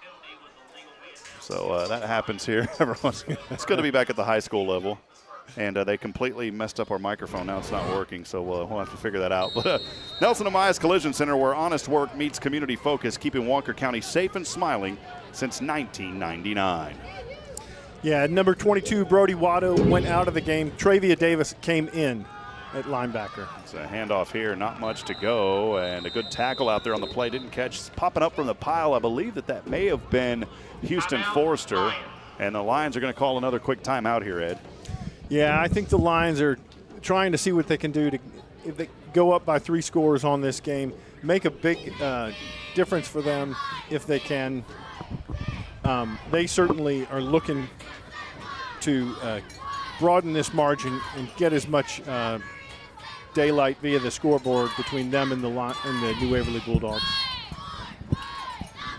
So that happens here. It's good to be back at the high school level. And they completely messed up our microphone. Now it's not working, so we'll have to figure that out. But Nelson Amaya's Collision Center, where honest work meets community focus, keeping Walker County safe and smiling since 1999. Yeah, number 22, Brody Watto, went out of the game. Travia Davis came in at linebacker. It's a handoff here, not much to go, and a good tackle out there on the play. Didn't catch, popping up from the pile. I believe that may have been Houston Forrester, and the Lions are going to call another quick timeout here, Ed. Yeah, I think the Lions are trying to see what they can do to, if they go up by 3 scores on this game, make a big difference for them if they can. They certainly are looking to broaden this margin and get as much daylight via the scoreboard between them and the New Waverly Bulldogs.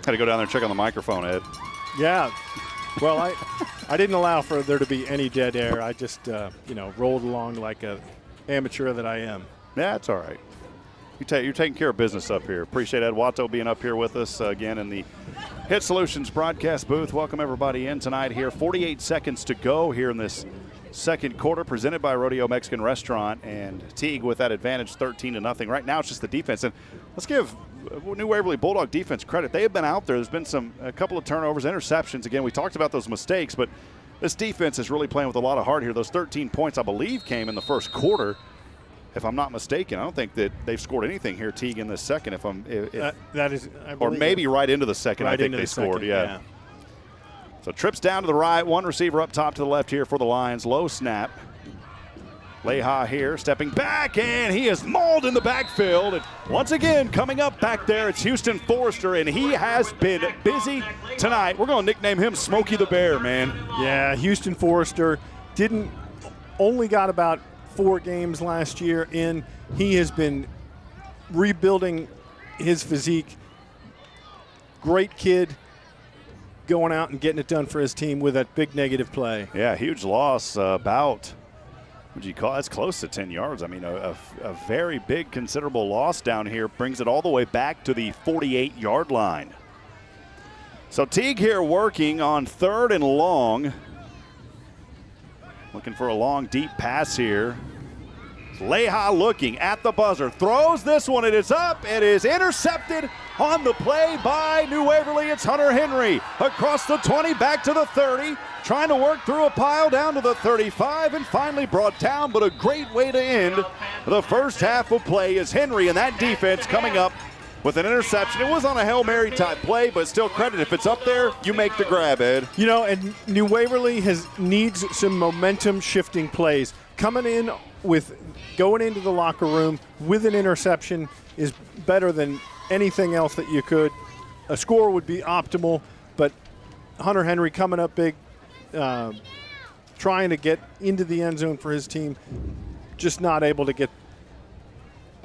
Had to go down there and check on the microphone, Ed. Yeah. Well, I didn't allow for there to be any dead air. I just, rolled along like a amateur that I am. Yeah, it's all right. You're taking care of business up here. Appreciate Ed Watto being up here with us again in the Hitt Solutions broadcast booth. Welcome everybody in tonight here. 48 seconds to go here in this second quarter, presented by Rodeo Mexican Restaurant, and Teague with that advantage 13-0. Right now it's just the defense. And let's give New Waverly Bulldog defense credit. They have been out there. There's been a couple of turnovers, interceptions. Again, we talked about those mistakes, but this defense is really playing with a lot of heart here. Those 13 points, I believe, came in the first quarter. If I'm not mistaken, I don't think that they've scored anything here, Teague, in this second. That is, or maybe right into the second. Right, I think they scored. Second, yeah. So trips down to the right, one receiver up top to the left here for the Lions. Low snap. Leha here, stepping back, and he is mauled in the backfield. And once again, coming up back there, it's Houston Forrester, and he has been busy tonight. We're going to nickname him Smokey the Bear, man. Yeah, Houston Forrester only got about 4 games last year in. He has been rebuilding his physique. Great kid, going out and getting it done for his team with that big negative play. Yeah, huge loss, about, what do you call it? That's close to 10 yards. I mean, a very big, considerable loss down here. Brings it all the way back to the 48-yard line. So Teague here working on 3rd and long. Looking for a long, deep pass here. Leha looking at the buzzer. Throws this one. It is up. It is intercepted on the play by New Waverly. It's Hunter Henry across the 20, back to the 30. Trying to work through a pile down to the 35 and finally brought down. But a great way to end the first half of play is Henry and that defense coming up with an interception. It was on a Hail Mary type play, but still credit. If it's up there, you make the grab, Ed. You know, and New Waverly needs some momentum shifting plays. Going into the locker room with an interception is better than anything else that you could. A score would be optimal, but Hunter Henry coming up big, trying to get into the end zone for his team, just not able to get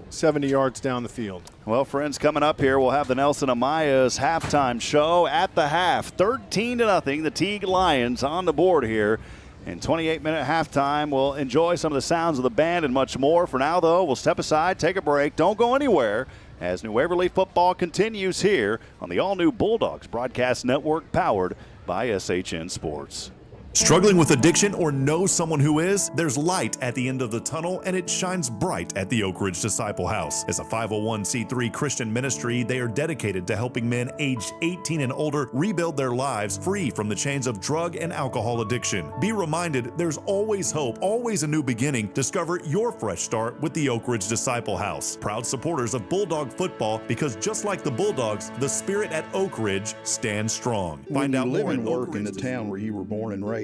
70 yards down the field. Well, friends, coming up here, we'll have the Nelson Amaya's halftime show at the half. 13-0, the Teague Lions on the board here. In 28-minute halftime, we'll enjoy some of the sounds of the band and much more. For now, though, we'll step aside, take a break. Don't go anywhere as New Waverly football continues here on the all-new Bulldogs Broadcast Network, powered by SHN Sports. Struggling with addiction or know someone who is? There's light at the end of the tunnel, and it shines bright at the Oak Ridge Disciple House. As a 501c3 Christian ministry, they are dedicated to helping men aged 18 and older rebuild their lives free from the chains of drug and alcohol addiction. Be reminded, there's always hope, always a new beginning. Discover your fresh start with the Oak Ridge Disciple House. Proud supporters of Bulldog football, because just like the Bulldogs, the spirit at Oak Ridge stands strong. Find out more and work in the town where you were born and raised.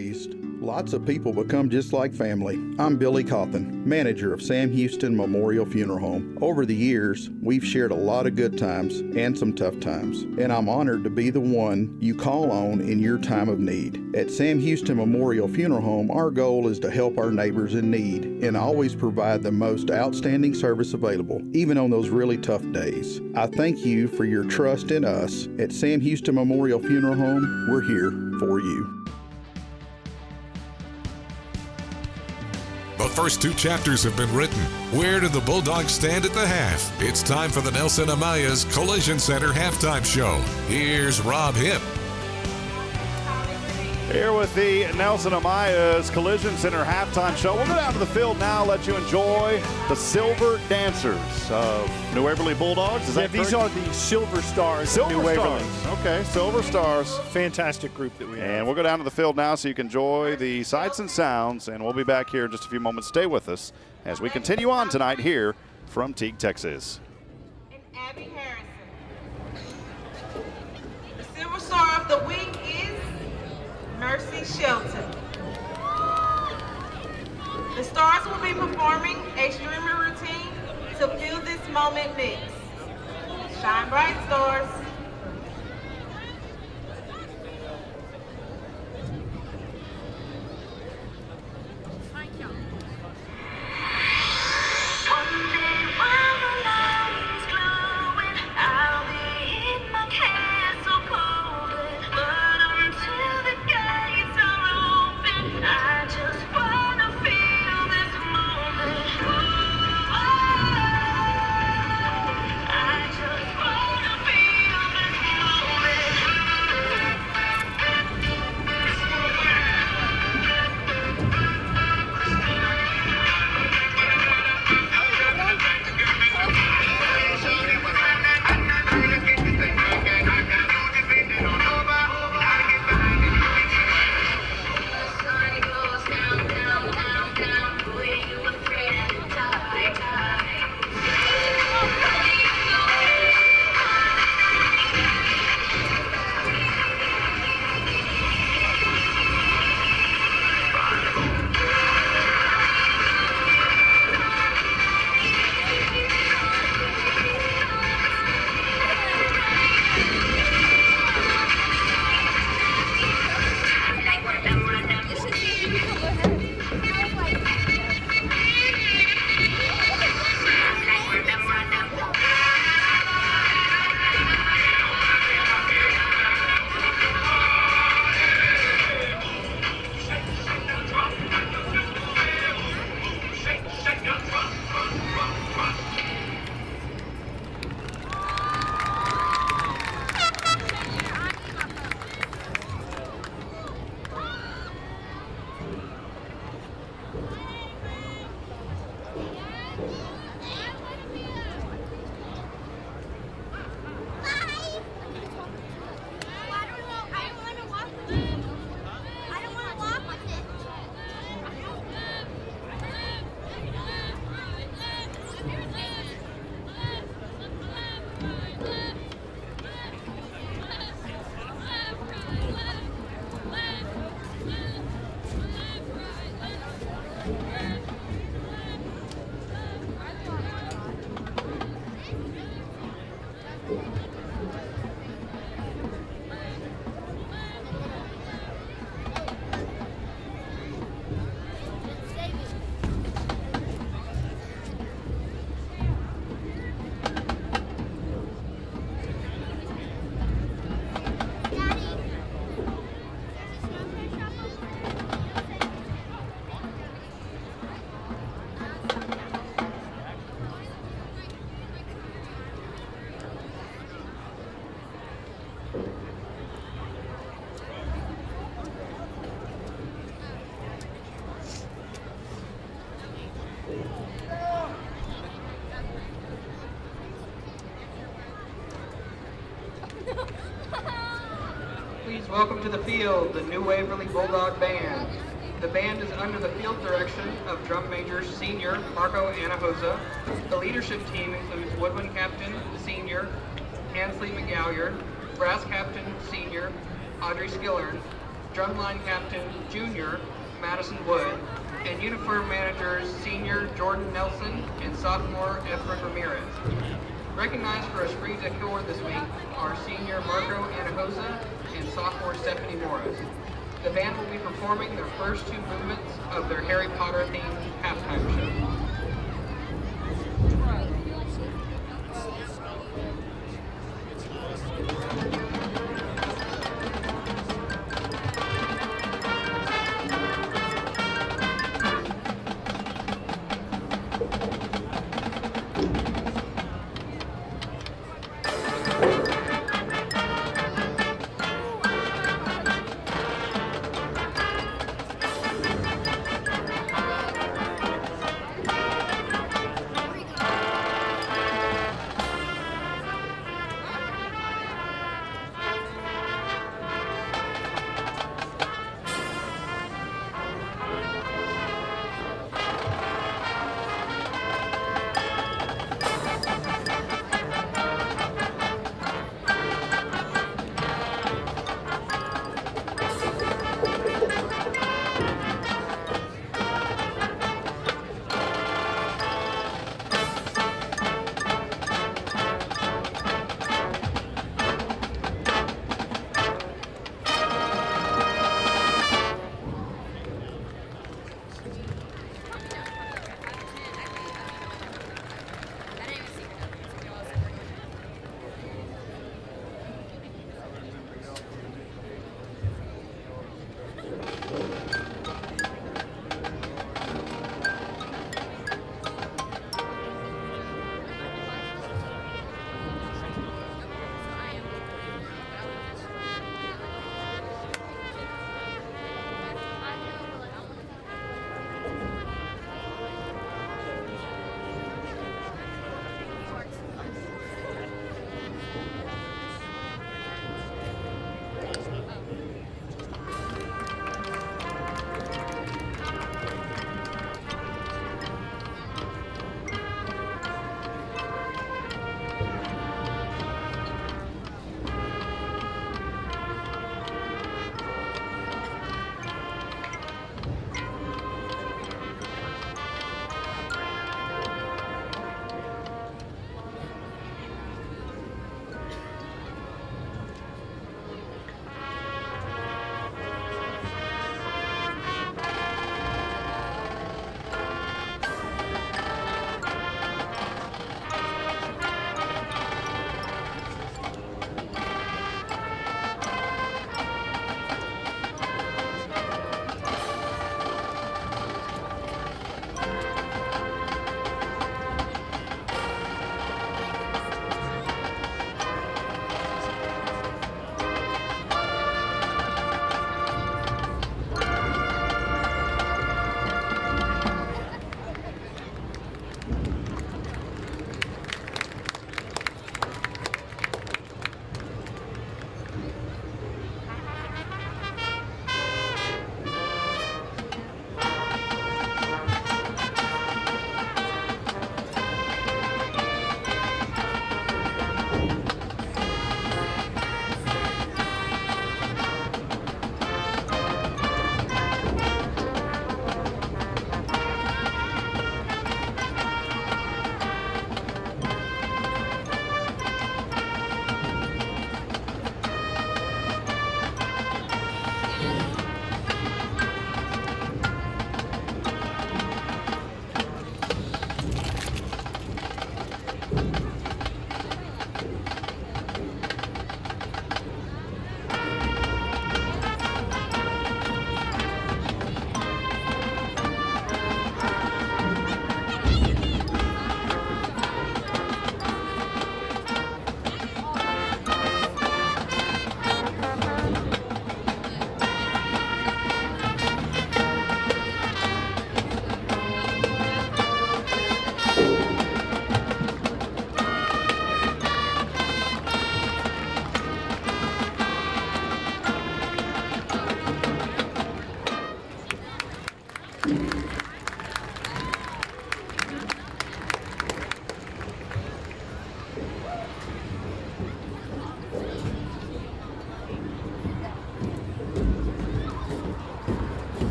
Lots of people become just like family. I'm Billy Cawthon, manager of Sam Houston Memorial Funeral Home. Over the years, we've shared a lot of good times and some tough times, and I'm honored to be the one you call on in your time of need. At Sam Houston Memorial Funeral Home, our goal is to help our neighbors in need and always provide the most outstanding service available, even on those really tough days. I thank you for your trust in us. At Sam Houston Memorial Funeral Home, we're here for you. The first 2 chapters have been written. Where do the Bulldogs stand at the half? It's time for the Nelson Amaya's Collision Center halftime show. Here's Rob Hipp. Here with the Nelson Amaya's Collision Center halftime show. We'll go down to the field now, let you enjoy the Silver Dancers of New Waverly Bulldogs. These are the Silver Stars of New Waverly. Okay, Silver Stars. Fantastic group that we have. And we'll go down to the field now so you can enjoy the sights and sounds, and we'll be back here in just a few moments. Stay with us as we continue on tonight here from Teague, Texas. And Abby Harrison. The Silver Star of the week is Mercy Shelton. The Stars will be performing a streamer routine to feel this moment mix. Shine bright, Stars. I just wanna feel this moment. Let's welcome to the field the New Waverly Bulldog Band. The band is under the field direction of drum major senior Marco Anahosa. The leadership team includes woodwind captain senior Hansley McGalliard, brass captain senior Audrey Skillern, drumline captain junior Madison Wood, and uniform managers senior Jordan Nelson and sophomore Efren Ramirez. Recognized for esprit de corps this week are senior Marco Anahosa and sophomore Stephanie Morris. The band will be performing their first two movements of their Harry Potter themed halftime show.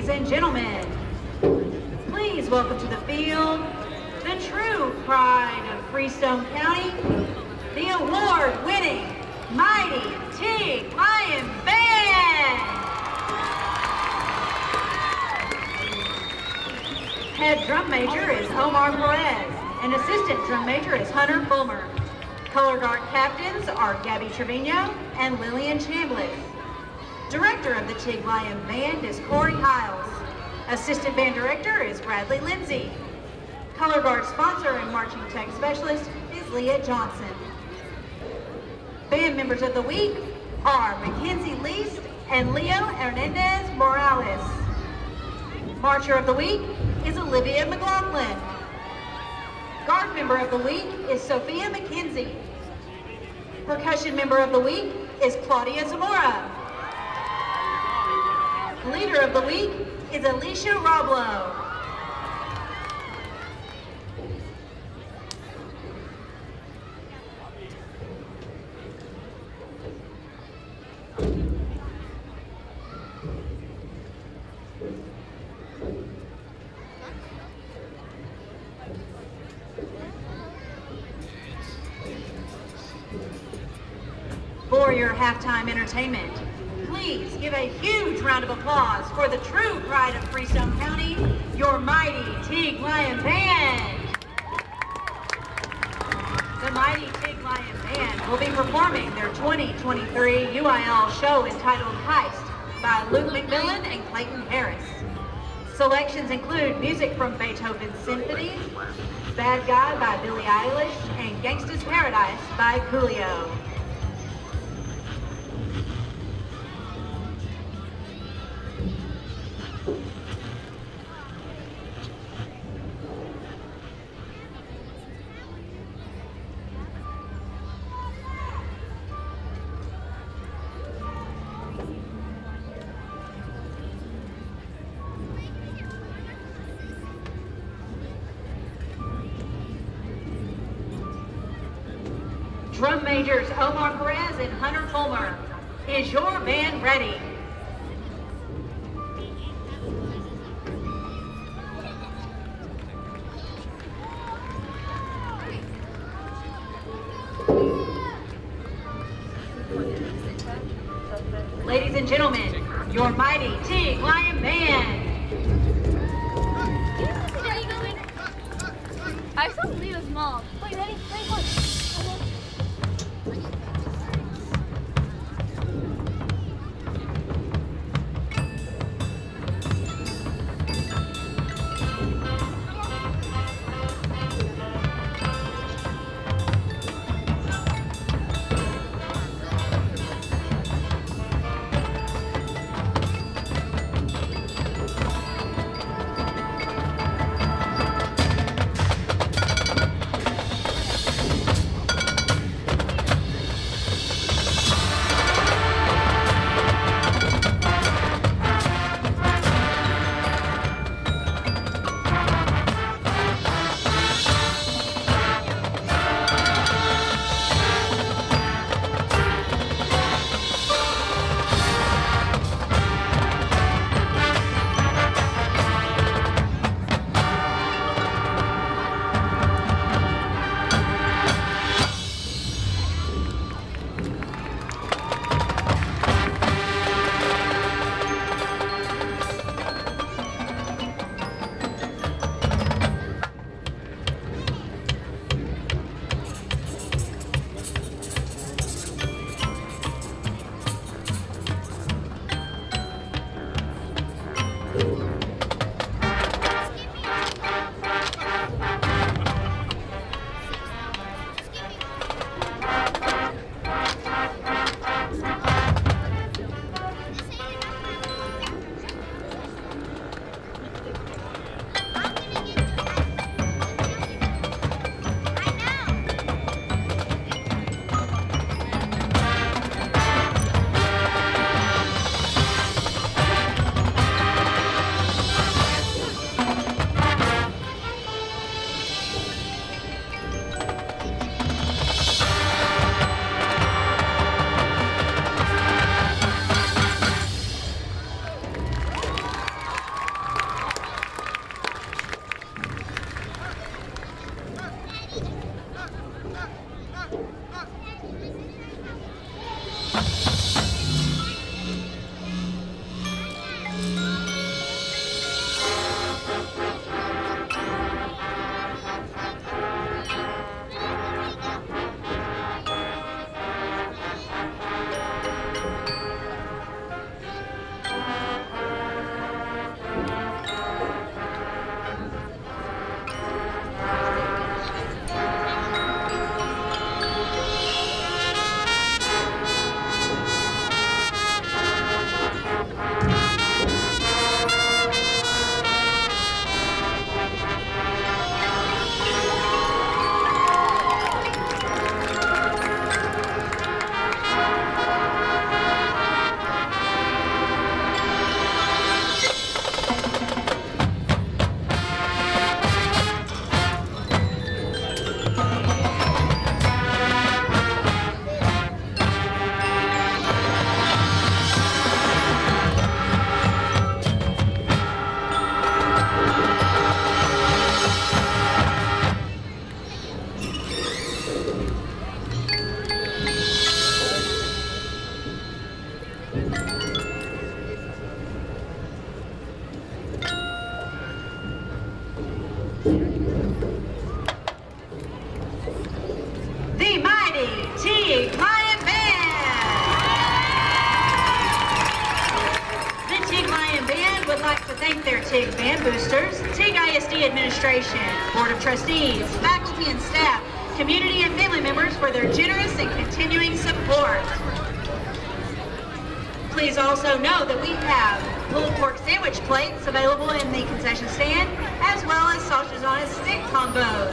Ladies and gentlemen, please welcome to the field the true pride of Freestone County, the award-winning mighty Teague Lion Band. Head drum major is Omar Perez, and assistant drum major is Hunter Fulmer. Color guard captains are Gabby Trevino and Lillian Chambliss. Director of the Teague Lion Band is Corey Hiles. Assistant band director is Bradley Lindsay. Color guard sponsor and marching tech specialist is Leah Johnson. Band members of the week are Mackenzie Least and Leo Hernandez Morales. Marcher of the week is Olivia McLaughlin. Guard member of the week is Sophia McKenzie. Percussion member of the week is Claudia Zamora. Leader of the week is Alicia Roblo. For your halftime entertainment, please give a huge round of applause for the true pride of Freestone County, your mighty Teague Lion Band. The mighty Teague Lion Band will be performing their 2023 UIL show entitled Heist by Luke McMillan and Clayton Harris. Selections include music from Beethoven's Symphony, Bad Guy by Billie Eilish, and Gangsta's Paradise by Coolio. Drum majors Omar Perez and Hunter Fulmer. Is your band ready? Ladies and gentlemen, your mighty Teague Lion Band. I saw Leo's mom. Wait, ready? Ready, one. The mighty Teague Lion Band. The Teague Lion Band would like to thank their Teague Band boosters, Teague ISD administration, Board of Trustees, faculty and staff, community and family members for their generous and continuing support. Please also know that we have pulled pork sandwich plates available in the concession stand, as well as sausage on a stick combos.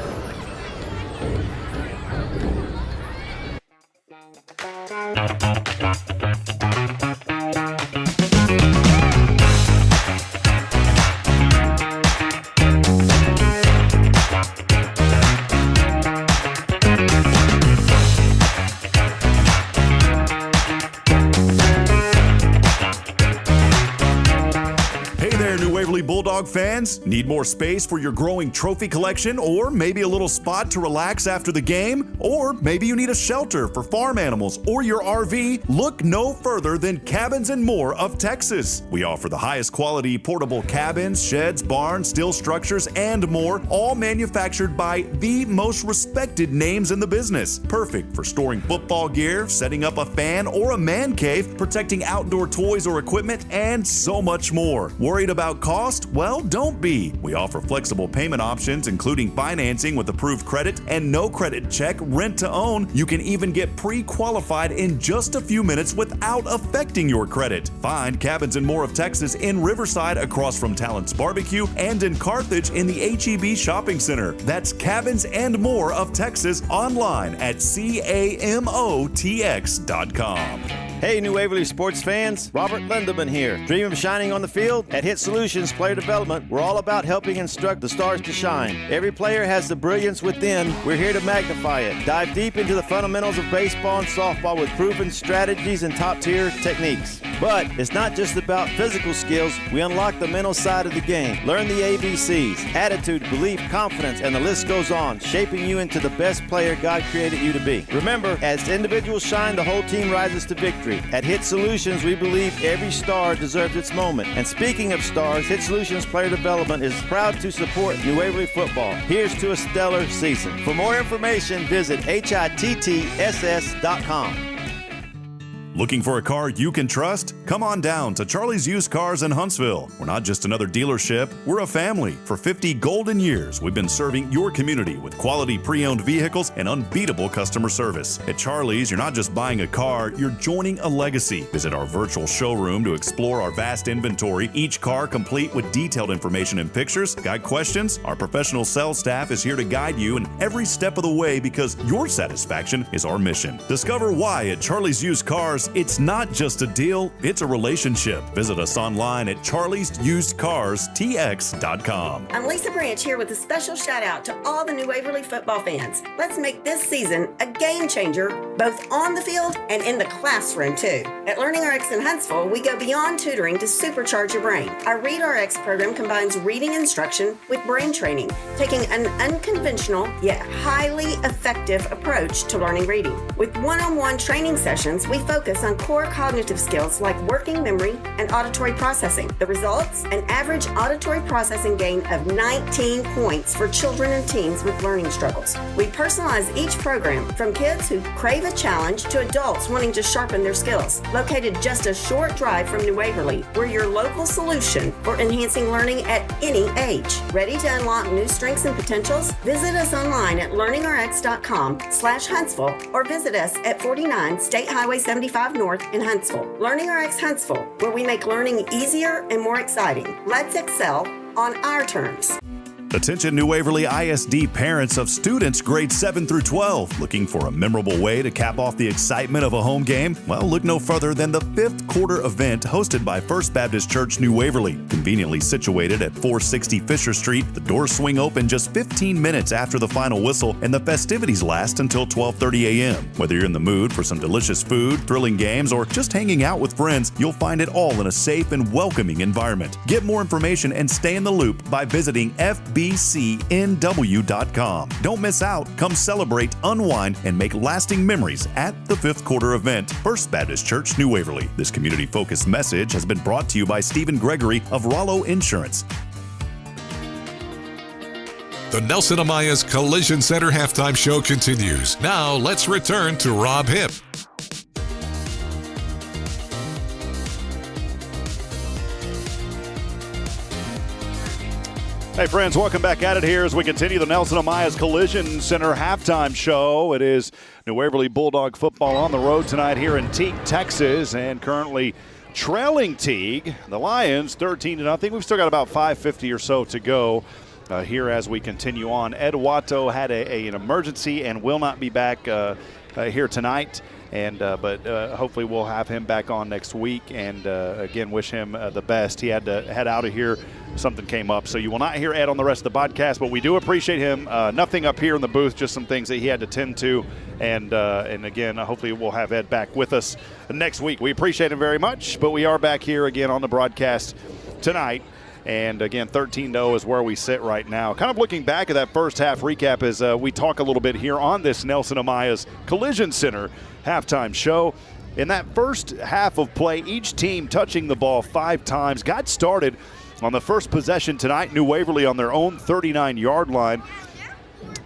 Waverly Bulldog fans, need more space for your growing trophy collection, or maybe a little spot to relax after the game? Or maybe you need a shelter for farm animals or your RV? Look no further than Cabins and More of Texas. We offer the highest quality portable cabins, sheds, barns, steel structures, and more, all manufactured by the most respected names in the business. Perfect for storing football gear, setting up a fan or a man cave, protecting outdoor toys or equipment, and so much more. Worried about cost? Well, don't be. We offer flexible payment options, including financing with approved credit and no credit check, rent to own. You can even get pre-qualified in just a few minutes without affecting your credit. Find Cabins and More of Texas in Riverside across from Talent's Barbecue and in Carthage in the HEB Shopping Center. That's Cabins and More of Texas online at CAMOTX.com. Hey, New Waverly sports fans, Robert Lindeman here. Dream of shining on the field? At Hitt Solutions Player Development, we're all about helping instruct the stars to shine. Every player has the brilliance within. We're here to magnify it. Dive deep into the fundamentals of baseball and softball with proven strategies and top-tier techniques. But it's not just about physical skills. We unlock the mental side of the game. Learn the ABCs, attitude, belief, confidence, and the list goes on, shaping you into the best player God created you to be. Remember, as individuals shine, the whole team rises to victory. At Hitt Solutions, we believe every star deserves its moment. And speaking of stars, Hitt Solutions Player Development is proud to support New Waverly football. Here's to a stellar season. For more information, visit HITTSS.com. Looking for a car you can trust? Come on down to Charlie's Used Cars in Huntsville. We're not just another dealership, we're a family. For 50 golden years, we've been serving your community with quality pre-owned vehicles and unbeatable customer service. At Charlie's, you're not just buying a car, you're joining a legacy. Visit our virtual showroom to explore our vast inventory, each car complete with detailed information and pictures. Got questions? Our professional sales staff is here to guide you in every step of the way because your satisfaction is our mission. Discover why at Charlie's Used Cars, it's not just a deal, it's a relationship. Visit us online at charliesusedcarstx.com. I'm Lisa Branch here with a special shout out to all the New Waverly football fans. Let's make this season a game changer, both on the field and in the classroom too. At Learning RX in Huntsville, we go beyond tutoring to supercharge your brain. Our Read RX program combines reading instruction with brain training, taking an unconventional yet highly effective approach to learning reading. With one-on-one training sessions, we focus focus on core cognitive skills like working memory and auditory processing. The results? An average auditory processing gain of 19 points for children and teens with learning struggles. We personalize each program from kids who crave a challenge to adults wanting to sharpen their skills. Located just a short drive from New Waverly, we're your local solution for enhancing learning at any age. Ready to unlock new strengths and potentials? Visit us online at learningrx.com/Huntsville or visit us at 49 State Highway 75 North in Huntsville. LearningRx Huntsville, where we make learning easier and more exciting. Let's excel on our terms. Attention New Waverly ISD parents of students grades 7 through 12. Looking for a memorable way to cap off the excitement of a home game? Well, look no further than the 5th quarter event hosted by First Baptist Church New Waverly. Conveniently situated at 460 Fisher Street, the doors swing open just 15 minutes after the final whistle and the festivities last until 12:30 a.m. Whether you're in the mood for some delicious food, thrilling games, or just hanging out with friends, you'll find it all in a safe and welcoming environment. Get more information and stay in the loop by visiting FBCNW.com. Don't miss out. Come celebrate, unwind, and make lasting memories at the 5th quarter event, First Baptist Church, New Waverly. This community-focused message has been brought to you by Stephen Gregory of Rollo Insurance. The Nelson Amaya's Collision Center halftime show continues. Now let's return to Rob Hipp. Hey friends, welcome back at it here as we continue the Nelson Amaya's Collision Center halftime show. It is New Waverly Bulldog football on the road tonight here in Teague, Texas, and currently trailing Teague, the Lions, 13-0. We've still got about 5:50 or so to go here as we continue on. Ed Watto had an emergency and will not be back here tonight. But hopefully we'll have him back on next week, and again, wish him the best. He had to head out of here. Something came up, so you will not hear Ed on the rest of the podcast, but we do appreciate him. Nothing up here in the booth, just some things that he had to tend to, and again, hopefully we'll have Ed back with us next week. We appreciate him very much, but we are back here again on the broadcast tonight. And again, 13-0 is where we sit right now. Kind of looking back at that first half recap as we talk a little bit here on this Nelson Amaya's Collision Center halftime show. In that first half of play, each team touching the ball 5 times. Got started on the first possession tonight, New Waverly on their own 39-yard line.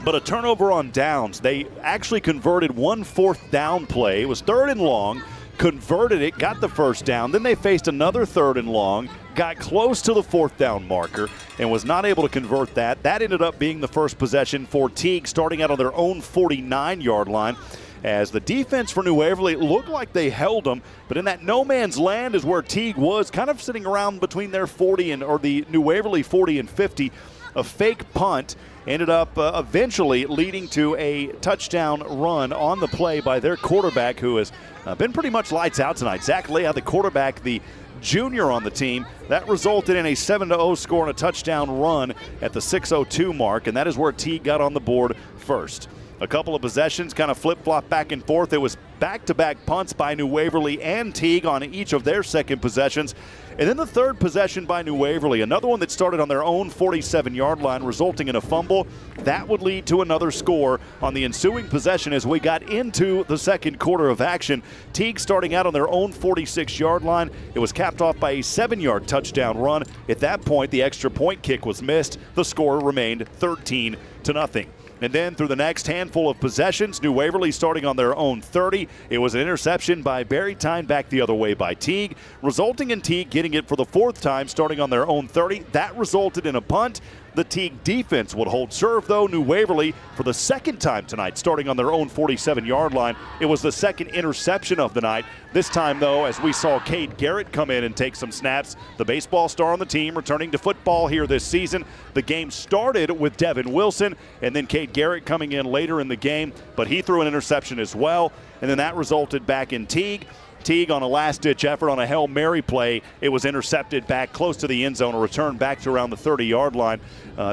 But a turnover on downs. They actually converted 1 4th down play. It was 3rd and long. Converted it, got the first down. Then they faced another 3rd and long, got close to the 4th down marker, and was not able to convert that. That ended up being the first possession for Teague, starting out on their own 49-yard line. As the defense for New Waverly looked like they held them, but in that no man's land is where Teague was, kind of sitting around between their 40 or the New Waverly 40 and 50. A fake punt ended up eventually leading to a touchdown run on the play by their quarterback, who has been pretty much lights out tonight. Zach Leah, the quarterback, the junior on the team. That resulted in a 7-0 score and a touchdown run at the 6:02 mark, and that is where Teague got on the board first. A couple of possessions kind of flip-flop back and forth. It was back-to-back punts by New Waverly and Teague on each of their second possessions. And then the third possession by New Waverly, another one that started on their own 47-yard line, resulting in a fumble. That would lead to another score on the ensuing possession as we got into the second quarter of action. Teague starting out on their own 46-yard line. It was capped off by a 7-yard touchdown run. At that point, the extra point kick was missed. The score remained 13-0. And then through the next handful of possessions, New Waverly starting on their own 30. It was an interception by Barry Tyne back the other way by Teague, resulting in Teague getting it for the 4th time starting on their own 30. That resulted in a punt. The Teague defense would hold serve, though. New Waverly, for the second time tonight, starting on their own 47-yard line. It was the second interception of the night. This time, though, as we saw Cade Garrett come in and take some snaps, the baseball star on the team returning to football here this season. The game started with Devin Wilson, and then Cade Garrett coming in later in the game, but he threw an interception as well, and then that resulted back in Teague. Teague on a last-ditch effort on a Hail Mary play. It was intercepted back close to the end zone, a return back to around the 30-yard line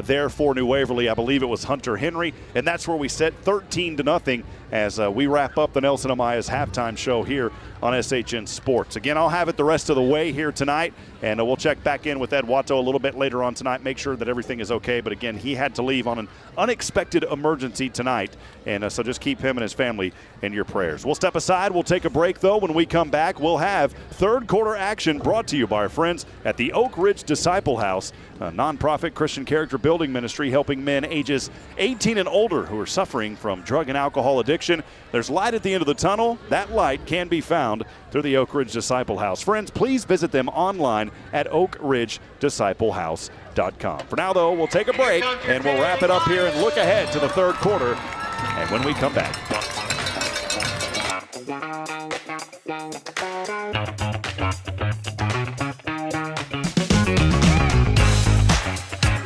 there for New Waverly. I believe it was Hunter Henry, and that's where we set 13-0 as we wrap up the Nelson Amaya's halftime show here on SHN Sports. Again, I'll have it the rest of the way here tonight, and we'll check back in with Ed Watto a little bit later on tonight, make sure that everything is okay. But again, he had to leave on an unexpected emergency tonight, and so just keep him and his family in your prayers. We'll step aside. We'll take a break, though. When we come come back, we'll have third quarter action brought to you by our friends at the Oak Ridge Disciple House, a nonprofit Christian character building ministry helping men ages 18 and older who are suffering from drug and alcohol addiction. There's light at the end of the tunnel. That light can be found through the Oak Ridge Disciple House. Friends, please visit them online at oakridgedisciplehouse.com. For now, though, we'll take a break and we'll wrap it up here and look ahead to the third quarter. And when we come back.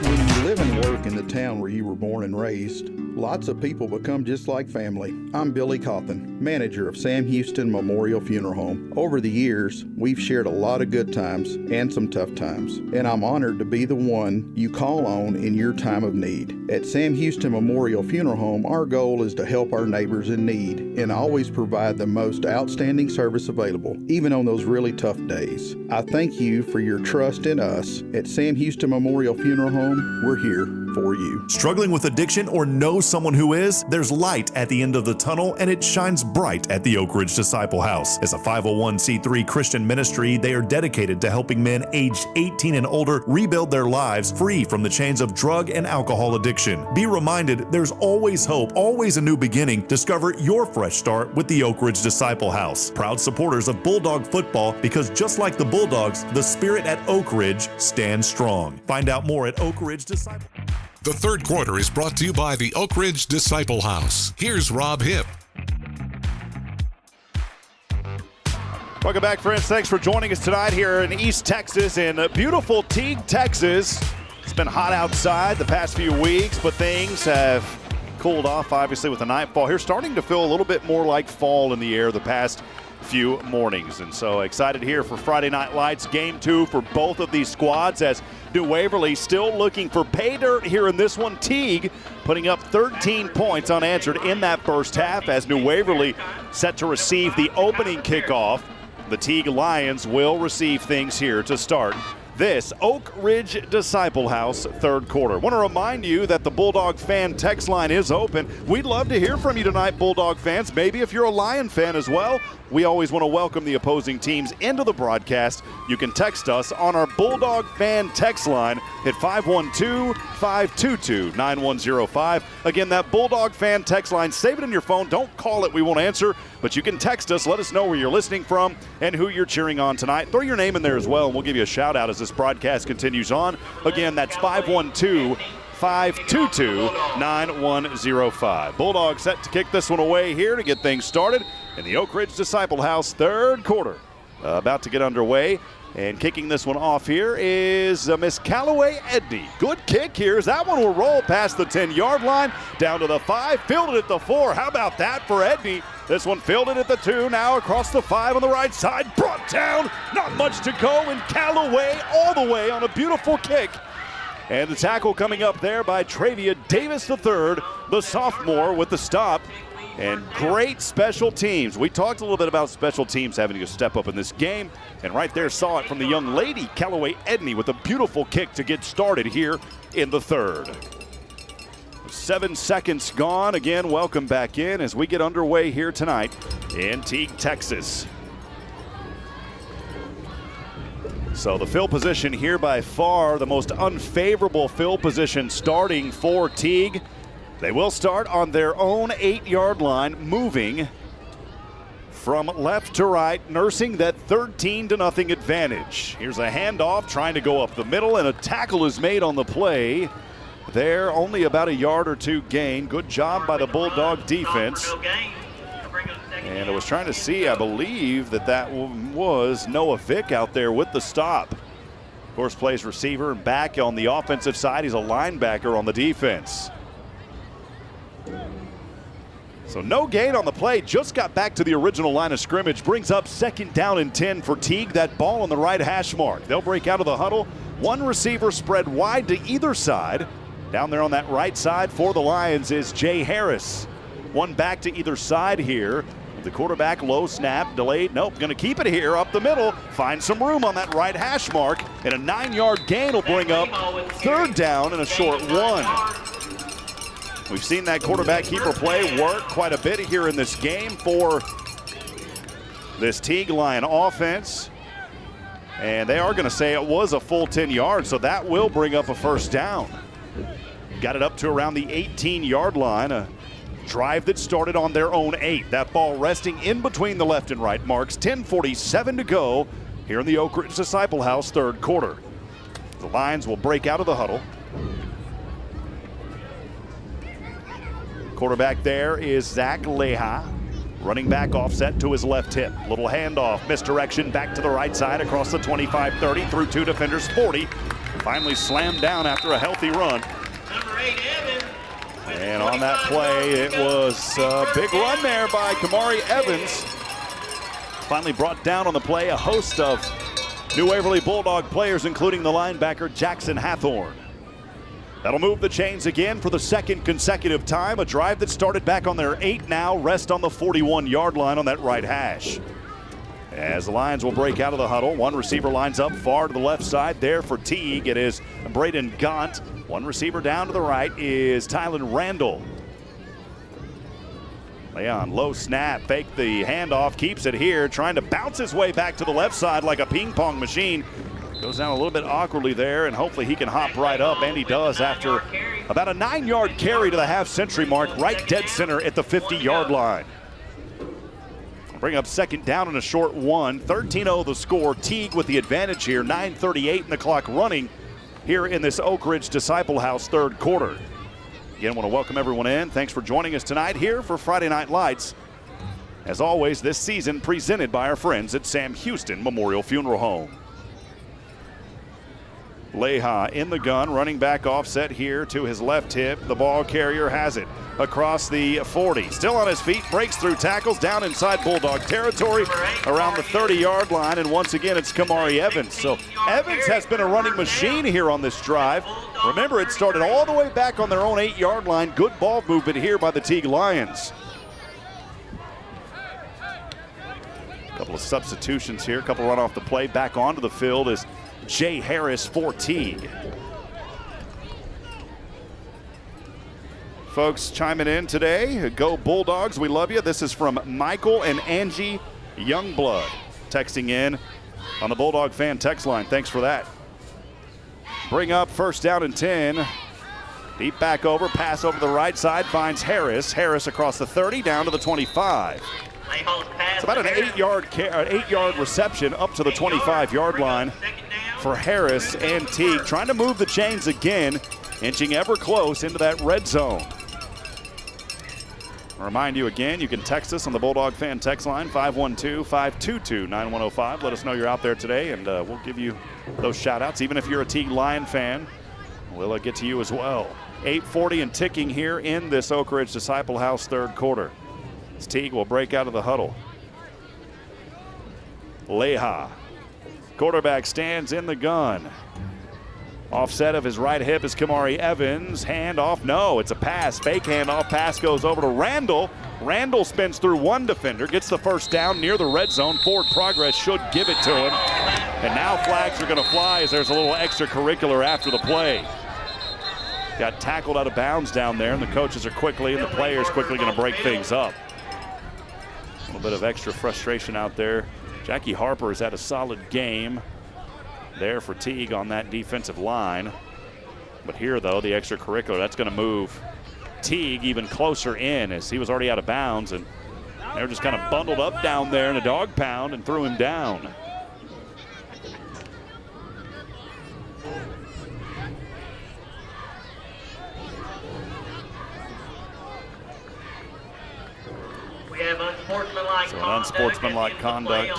When you live and work in the town where you were born and raised, lots of people become just like family. I'm Billy Cawthon, manager of Sam Houston Memorial Funeral Home. Over the years, we've shared a lot of good times and some tough times, and I'm honored to be the one you call on in your time of need. At Sam Houston Memorial Funeral Home, our goal is to help our neighbors in need and always provide the most outstanding service available, even on those really tough days. I thank you for your trust in us. At Sam Houston Memorial Funeral Home, we're here for you. Struggling with addiction or know someone who is? There's light at the end of the tunnel, and it shines bright at the Oak Ridge Disciple House. As a 501c3 Christian ministry, they are dedicated to helping men aged 18 and older rebuild their lives free from the chains of drug and alcohol addiction. Be reminded, there's always hope, always a new beginning. Discover your fresh start with the Oak Ridge Disciple House. Proud supporters of Bulldog football, because just like the Bulldogs, the spirit at Oak Ridge stands strong. Find out more at Oak Ridge Disciple. The third quarter is brought to you by the Oak Ridge Disciple House. Here's Rob Hipp. Welcome back, friends. Thanks for joining us tonight here in East Texas, in beautiful Teague, Texas. It's been hot outside the past few weeks, but things have cooled off, obviously, with the nightfall here. Starting to feel a little bit more like fall in the air the past few mornings. And so excited here for Friday Night Lights, game 2 for both of these squads, as New Waverly still looking for pay dirt here in this one. Teague putting up 13 points unanswered in that first half, as New Waverly set to receive the opening kickoff. The Teague Lions will receive things here to start this Oak Ridge Disciple House third quarter. Want to remind you that the Bulldog fan text line is open. We'd love to hear from you tonight, Bulldog fans. Maybe if you're a Lion fan as well. We always want to welcome the opposing teams into the broadcast. You can text us on our Bulldog fan text line at 512-522-9105. Again, that Bulldog fan text line, save it in your phone. Don't call it, we won't answer, but you can text us. Let us know where you're listening from and who you're cheering on tonight. Throw your name in there as well, and we'll give you a shout out as this broadcast continues on. Again, that's 512-522-9105. Bulldogs set to kick this one away here to get things started in the Oak Ridge Disciple House third quarter. About to get underway. And kicking this one off here is Miss Callaway Edney. Good kick here. That one will roll past the 10-yard line, down to the 5, fielded at the 4. How about that for Edney? This one fielded at the 2, now across the 5 on the right side. Brought down, not much to go, and Callaway all the way on a beautiful kick. And the tackle coming up there by Travia Davis III, the sophomore, with the stop. And great special teams. We talked a little bit about special teams having to step up in this game. And right there saw it from the young lady, Callaway Edney, with a beautiful kick to get started here in the third. 7 seconds gone. Again, welcome back in as we get underway here tonight in Teague, Texas. So the field position here, by far the most unfavorable field position starting for Teague. They will start on their own 8-yard line, moving from left to right, nursing that 13-0 advantage. Here's a handoff, trying to go up the middle, and a tackle is made on the play. There, only about a yard or two gain. Good job by the Bulldog defense. And I was trying to see, I believe that was Noah Vick out there with the stop. Of course, plays receiver and back on the offensive side. He's a linebacker on the defense. So no gain on the play, just got back to the original line of scrimmage. Brings up 2nd down and 10 for Teague. That ball on the right hash mark. They'll break out of the huddle. One receiver spread wide to either side. Down there on that right side for the Lions is Jay Harris. One back to either side here. The quarterback, low snap, delayed. Nope, going to keep it here up the middle. Find some room on that right hash mark. And a 9-yard gain will bring up 3rd down and a short 1. We've seen that quarterback keeper play work quite a bit here in this game for this Teague Lion offense. And they are going to say it was a full 10 yards, so that will bring up a first down. Got it up to around the 18-yard line. A drive that started on their own 8. That ball resting in between the left and right marks. 10:47 to go here in the Oak Ridge Disciple House third quarter. The Lions will break out of the huddle. Quarterback there is Zach Leha. Running back offset to his left hip. Little handoff, misdirection back to the right side across the 25-30 through 2 defenders, 40. Finally slammed down after a healthy run. And on that play, it was a big run there by Kamari Evans. Finally brought down on the play a host of New Waverly Bulldog players, including the linebacker Jackson Hathorn. That'll move the chains again for the second consecutive time. A drive that started back on their 8 now, rest on the 41-yard line on that right hash. As the Lions will break out of the huddle, one receiver lines up far to the left side there for Teague. It is Braden Gaunt. One receiver down to the right is Tylen Randall. Leon, low snap, fake the handoff, keeps it here, trying to bounce his way back to the left side like a ping pong machine. Goes down a little bit awkwardly there, and hopefully he can hop right up, and he does after about a 9-yard carry to the half-century mark, right dead center at the 50-yard line. Bring up second down and a short one. 13-0 the score. Teague with the advantage here. 9:38 in the clock running here in this Oak Ridge Disciple House third quarter. Again, want to welcome everyone in. Thanks for joining us tonight here for Friday Night Lights. As always, this season presented by our friends at Sam Houston Memorial Funeral Home. Leha in the gun, running back offset here to his left hip. The ball carrier has it across the 40. Still on his feet, breaks through tackles down inside Bulldog territory around the 30-yard line. And once again, it's Kamari Evans. So Evans has been a running machine here on this drive. Remember, it started all the way back on their own 8-yard line. Good ball movement here by the Teague Lions. A couple of substitutions here, a couple run off the play. Back onto the field is Jay Harris for Teague. Folks chiming in today. Go Bulldogs, we love you. This is from Michael and Angie Youngblood texting in on the Bulldog fan text line. Thanks for that. Bring up first down and 10. Deep back over, pass over the right side, finds Harris. Harris across the 30, down to the 25. It's about an 8-yard reception up to the 25-yard line for Harris and Teague, trying to move the chains again, inching ever close into that red zone. I'll remind you again, you can text us on the Bulldog fan text line, 512-522-9105. Let us know you're out there today, and we'll give you those shout-outs. Even if you're a Teague Lion fan, we'll get to you as well. 8:40 and ticking here in this Oak Ridge Disciple House third quarter. As Teague will break out of the huddle. Leha. Quarterback stands in the gun. Offset of his right hip is Kamari Evans. Handoff, no, it's a pass. Fake handoff, pass goes over to Randall. Randall spins through one defender, gets the first down near the red zone. Forward progress should give it to him. And now flags are going to fly as there's a little extracurricular after the play. Got tackled out of bounds down there, and the coaches are quickly and the players quickly going to break things up. A little bit of extra frustration out there. Jackie Harper has had a solid game there for Teague on that defensive line. But here, though, the extracurricular, that's going to move Teague even closer in, as he was already out of bounds, and they were just kind of bundled up down there in a dog pound and threw him down. We have unsportsmanlike So an unsportsmanlike conduct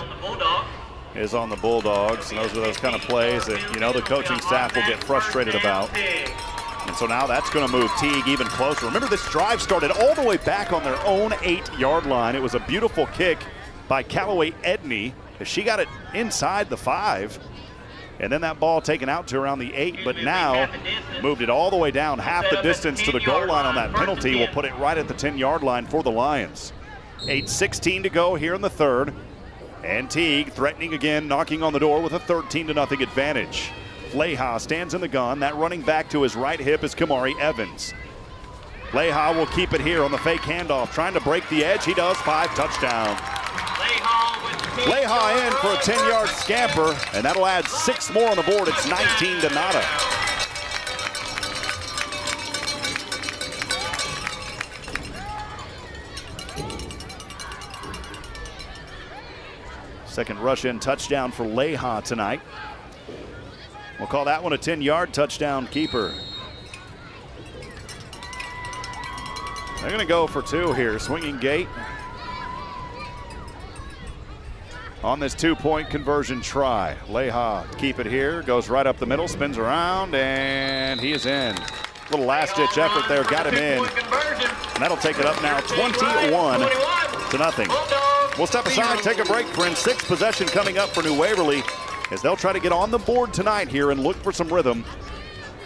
is on the Bulldogs. And those are those kind of plays that, you know, the coaching staff will get frustrated about. And so now that's going to move Teague even closer. Remember, this drive started all the way back on their own 8-yard line. It was a beautiful kick by Callaway Edney as she got it inside the 5. And then that ball taken out to around the 8, but now moved it all the way down half the distance to the goal line on that penalty. Will put it right at the 10-yard line for the Lions. 8:16 to go here in the third. And Teague threatening again, knocking on the door with a 13-0 advantage. Leha stands in the gun. That running back to his right hip is Kamari Evans. Leha will keep it here on the fake handoff, trying to break the edge. He does. 5 touchdown. Leha with Leha in for a 10-yard scamper, and that'll add 6 more on the board. It's 19 to nada. Second rush-in touchdown for Leha tonight. We'll call that one a 10-yard touchdown keeper. They're going to go for 2 here. Swinging gate on this 2-point conversion try. Leha keep it here. Goes right up the middle, spins around, and he is in. Little last-ditch effort there, got him in. And that'll take it up now 21-0. We'll step aside, take a break, friends. 6th possession coming up for New Waverly as they'll try to get on the board tonight here and look for some rhythm.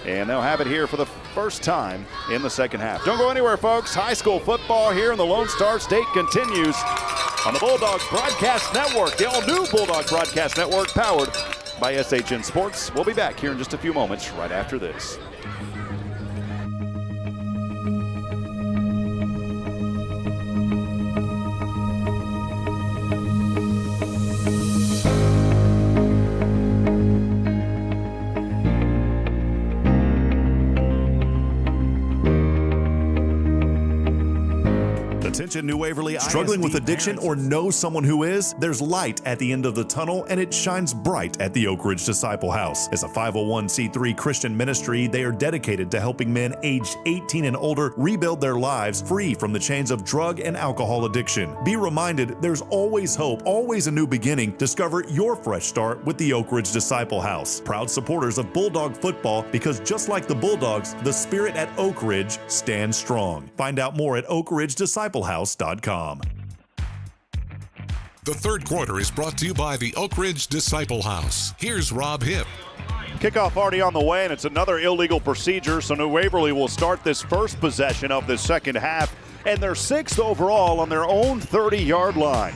And they'll have it here for the first time in the second half. Don't go anywhere, folks. High school football here in the Lone Star State continues on the Bulldogs Broadcast Network, the all-new Bulldog Broadcast Network powered by SHN Sports. We'll be back here in just a few moments right after this. Attention New Waverly, struggling with addiction or know someone who is? There's light at the end of the tunnel, and it shines bright at the Oak Ridge Disciple House. As a 501c3 Christian ministry, they are dedicated to helping men aged 18 and older rebuild their lives free from the chains of drug and alcohol addiction. Be reminded, there's always hope, always a new beginning. Discover your fresh start with the Oak Ridge Disciple House. Proud supporters of Bulldog football, because just like the Bulldogs, the spirit at Oak Ridge stands strong. Find out more at oakridgedisciplehouse.com. The third quarter is brought to you by the Oak Ridge Disciple House. Here's Rob Hipp. Kickoff already on the way, and it's another illegal procedure, so New Waverly will start this first possession of the second half, and they're 6th overall on their own 30-yard line.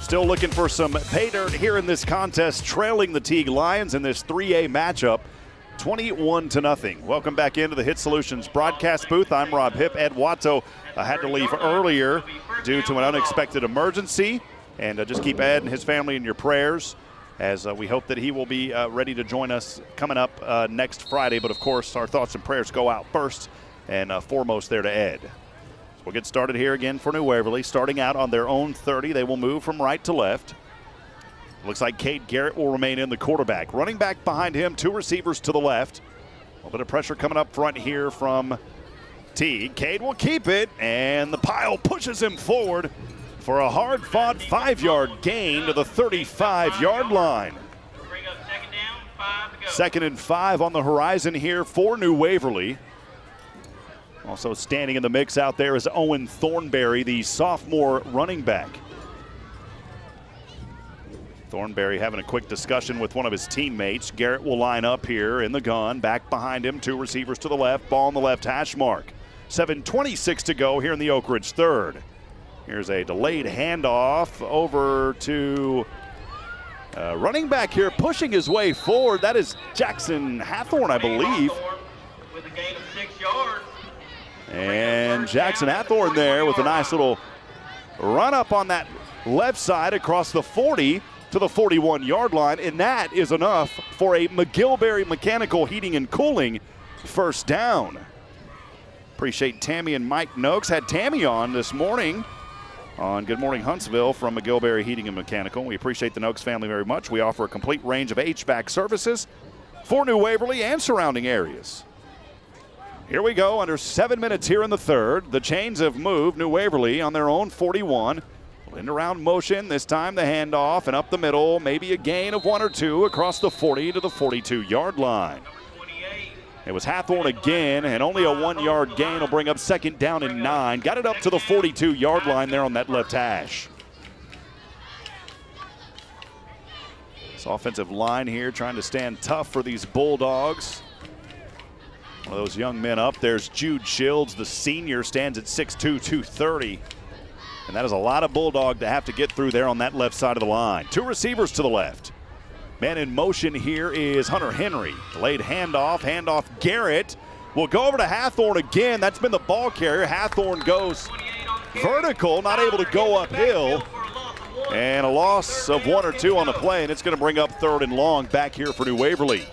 Still looking for some pay dirt here in this contest, trailing the Teague Lions in this 3A matchup, 21-0. Welcome back into the Hit Solutions broadcast booth. I'm Rob Hipp. Ed Watto had to leave earlier due to an unexpected emergency. And just keep Ed and his family in your prayers as we hope that he will be ready to join us coming up next Friday. But, of course, our thoughts and prayers go out first and foremost there to Ed. So we'll get started here again for New Waverly. Starting out on their own 30, they will move from right to left. Looks like Cade Garrett will remain in the quarterback. Running back behind him, 2 receivers to the left. A little bit of pressure coming up front here from Teague. Cade will keep it, and the pile pushes him forward for a hard-fought 5-yard gain to the 35-yard line. Bring up 2nd down, 5 to go. 2nd and 5 on the horizon here for New Waverly. Also standing in the mix out there is Owen Thornberry, the sophomore running back. Thornberry having a quick discussion with one of his teammates. Garrett will line up here in the gun. Back behind him, 2 receivers to the left. Ball on the left hash mark. 7:26 to go here in the Oak Ridge third. Here's a delayed handoff over to running back here, pushing his way forward. That is Jackson Hathorn, I believe. With a gain of 6 yards. And Jackson Hathorn there with a nice little run up on that left side across the 40 to the 41-yard line, and that is enough for a McGillberry Mechanical Heating and Cooling first down. Appreciate Tammy and Mike Noakes. Had Tammy on this morning on Good Morning Huntsville from McGillberry Heating and Mechanical. We appreciate the Noakes family very much. We offer a complete range of HVAC services for New Waverly and surrounding areas. Here we go, under 7 minutes here in the third. The chains have moved. New Waverly on their own 41. End around motion, this time the handoff and up the middle, maybe a gain of 1 or 2 across the 40 to the 42-yard line. It was Hathorn again, and only a 1-yard gain will bring up 2nd down and 9. Got it up to the 42-yard line there on that left hash. This offensive line here trying to stand tough for these Bulldogs. One of those young men up. There's Jude Shields, the senior, stands at 6'2", 230. And that is a lot of Bulldog to have to get through there on that left side of the line. 2 receivers to the left. Man in motion here is Hunter Henry. Delayed handoff Garrett. Will go over to Hathorn again. That's been the ball carrier. Hathorn goes vertical, not able to go uphill. And a loss of 1 or 2 on the play, and it's going to bring up 3rd and long back here for New Waverly.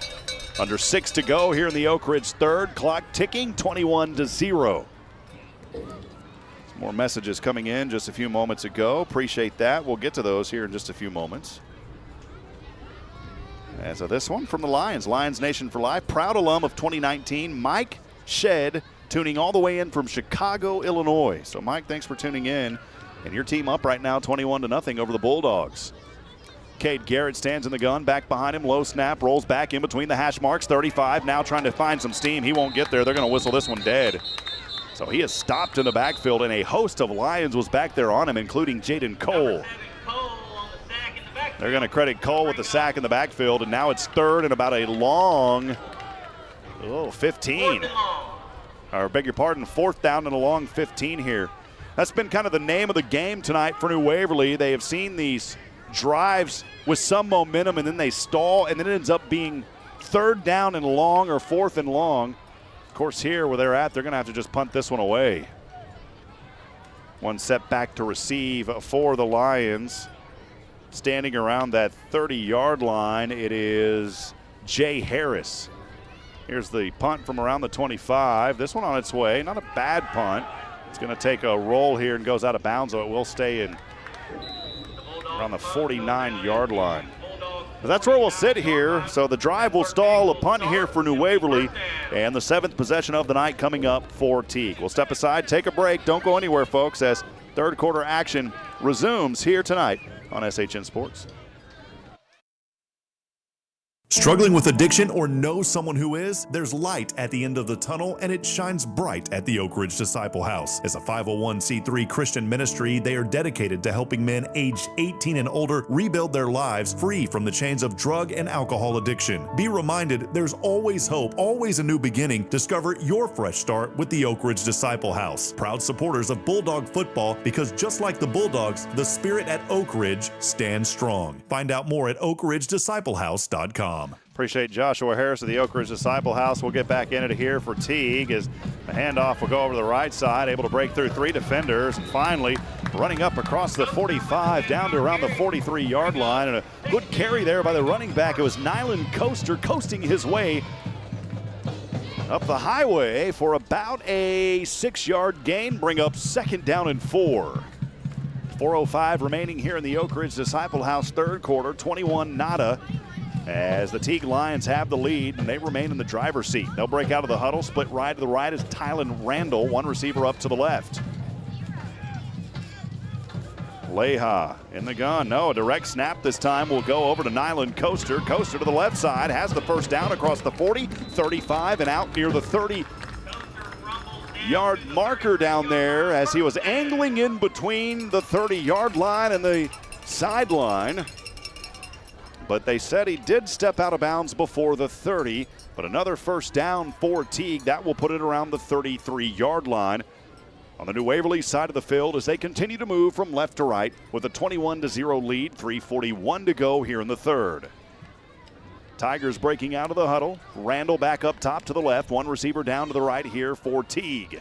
Under 6 to go here in the Oak Ridge third. Clock ticking, 21-0. Some more messages coming in just a few moments ago. Appreciate that. We'll get to those here in just a few moments. And so this one from the Lions. Lions Nation for Life. Proud alum of 2019, Mike Shed, tuning all the way in from Chicago, Illinois. So, Mike, thanks for tuning in. And your team up right now 21-0 over the Bulldogs. Cade Garrett stands in the gun, back behind him, low snap, rolls back in between the hash marks, 35, now trying to find some steam. He won't get there. They're going to whistle this one dead. So he is stopped in the backfield, and a host of Lions was back there on him, including Jaden Cole. They're going to credit Cole with the sack in the backfield, and now it's 3rd and about a long, 15. Or beg your pardon, 4th down and a long 15 here. That's been kind of the name of the game tonight for New Waverly. They have seen these drives with some momentum, and then they stall, and then it ends up being 3rd down and long or 4th and long. Of course, here where they're at, they're going to have to just punt this one away. One set back to receive for the Lions. Standing around that 30-yard line, it is Jay Harris. Here's the punt from around the 25. This one on its way. Not a bad punt. It's going to take a roll here and goes out of bounds, so it will stay in around the 49-yard line. But that's where we'll sit here. So the drive will stall, a punt here for New Waverly, and the 7th possession of the night coming up for Teague. We'll step aside, take a break. Don't go anywhere, folks, as third quarter action resumes here tonight on SHN Sports. Struggling with addiction or know someone who is? There's light at the end of the tunnel, and it shines bright at the Oak Ridge Disciple House. As a 501c3 Christian ministry, they are dedicated to helping men aged 18 and older rebuild their lives free from the chains of drug and alcohol addiction. Be reminded, there's always hope, always a new beginning. Discover your fresh start with the Oak Ridge Disciple House. Proud supporters of Bulldog football, because just like the Bulldogs, the spirit at Oak Ridge stands strong. Find out more at oakridgedisciplehouse.com. Appreciate Joshua Harris of the Oak Ridge Disciple House. We'll get back in it here for Teague as the handoff will go over to the right side, able to break through 3 defenders, and finally running up across the 45 down to around the 43-yard line, and a good carry there by the running back. It was Nyland Coaster coasting his way up the highway for about a 6-yard gain, bring up 2nd down and 4. 4:05 remaining here in the Oak Ridge Disciple House third quarter, 21-0. As the Teague Lions have the lead, and they remain in the driver's seat. They'll break out of the huddle. Split right to the right is Tylen Randall, one receiver up to the left. Leha in the gun. No, a direct snap this time will go over to Nyland Coaster. Coaster to the left side, has the first down across the 40, 35, and out near the 30-yard marker down there as he was angling in between the 30-yard line and the sideline. But they said he did step out of bounds before the 30, but another first down for Teague. That will put it around the 33-yard line on the New Waverly side of the field as they continue to move from left to right with a 21-0 lead, 3:41 to go here in the third. Tigers breaking out of the huddle. Randall back up top to the left, one receiver down to the right here for Teague.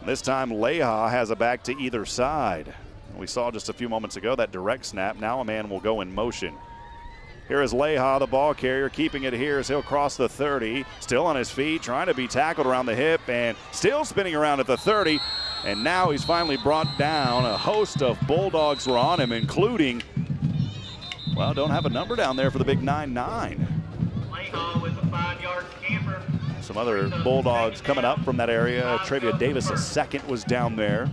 This time Leha has a back to either side. We saw just a few moments ago that direct snap. Now a man will go in motion. Here is Leha, the ball carrier, keeping it here as he'll cross the 30. Still on his feet, trying to be tackled around the hip, and still spinning around at the 30. And now he's finally brought down. A host of Bulldogs were on him, including, well, don't have a number down there for the big 9-9. Leha with a 5-yard scamper. Some other Bulldogs coming up from that area. Trevia Davis, a second, was down there.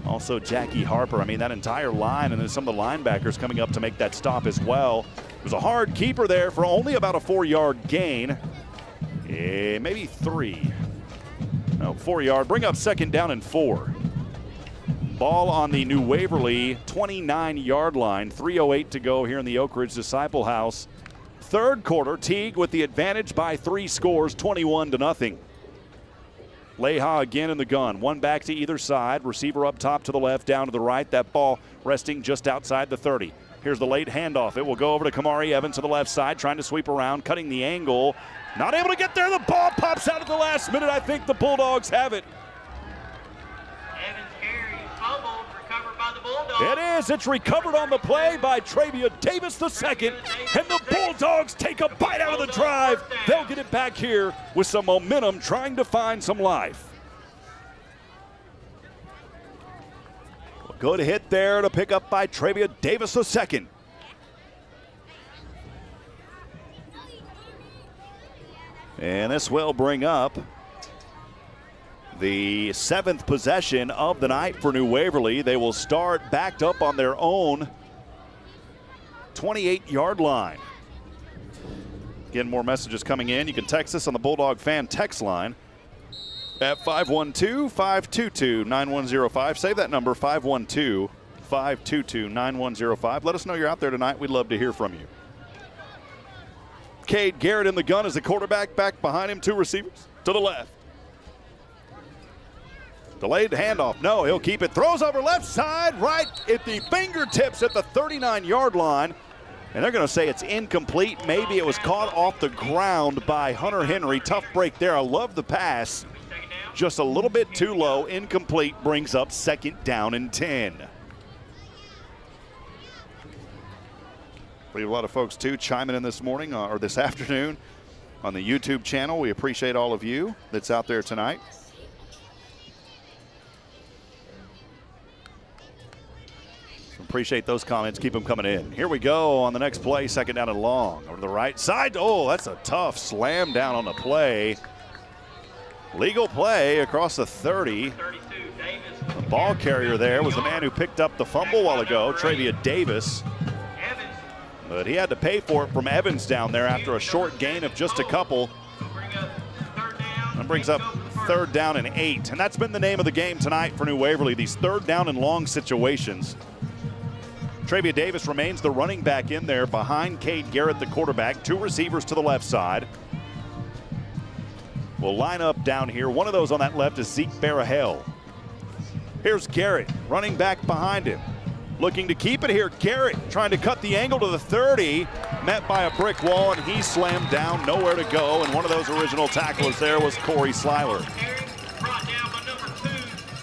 Also Jackie Harper. I mean, that entire line, and then some of the linebackers coming up to make that stop as well. It was a hard keeper there for only about a 4-yard gain. Maybe 3. No, 4-yard. Bring up 2nd down and 4. Ball on the New Waverly 29-yard line. 3:08 to go here in the Oak Ridge Disciple House. Third quarter, Teague with the advantage by 3 scores, 21-0. Leha again in the gun. One back to either side. Receiver up top to the left, down to the right. That ball resting just outside the 30. Here's the late handoff. It will go over to Kamari Evans to the left side, trying to sweep around, cutting the angle. Not able to get there. The ball pops out at the last minute. I think the Bulldogs have it. Evans carries, fumbled, recovered by the Bulldogs. It is. It's recovered on the play by Travia Davis II, and the Bulldogs take a bite out of the drive. They'll get it back here with some momentum, trying to find some life. Good hit there to pick up by Travia Davis II. And this will bring up the 7th possession of the night for New Waverly. They will start backed up on their own 28-yard line. Again, more messages coming in. You can text us on the Bulldog fan text line at 512-522-9105. Save that number, 512-522-9105. Let us know you're out there tonight. We'd love to hear from you. Cade Garrett in the gun as the quarterback. Back behind him, 2 receivers to the left. Delayed handoff. No, he'll keep it. Throws over left side, right at the fingertips at the 39-yard line. And they're going to say it's incomplete. Maybe it was caught off the ground by Hunter Henry. Tough break there. I love the pass. Just a little bit too low. Incomplete brings up 2nd down and 10. We have a lot of folks, too, chiming in this morning or this afternoon on the YouTube channel. We appreciate all of you that's out there tonight. Appreciate those comments. Keep them coming in. Here we go on the next play. 2nd down and long. Over to the right side. Oh, that's a tough slam down on the play. Legal play across the 30. The ball carrier there was the man who picked up the fumble a while ago, Travia Davis. But he had to pay for it from Evans down there after a short gain of just a couple. That brings up 3rd down and 8. And that's been the name of the game tonight for New Waverly, these 3rd down and long situations. Travia Davis remains the running back in there behind Cade Garrett, the quarterback. 2 receivers to the left side. We'll line up down here. One of those on that left is Zeke Barahel. Here's Garrett running back behind him. Looking to keep it here. Garrett trying to cut the angle to the 30. Met by a brick wall, and he slammed down. Nowhere to go. And one of those original tacklers there was Corey Slyler.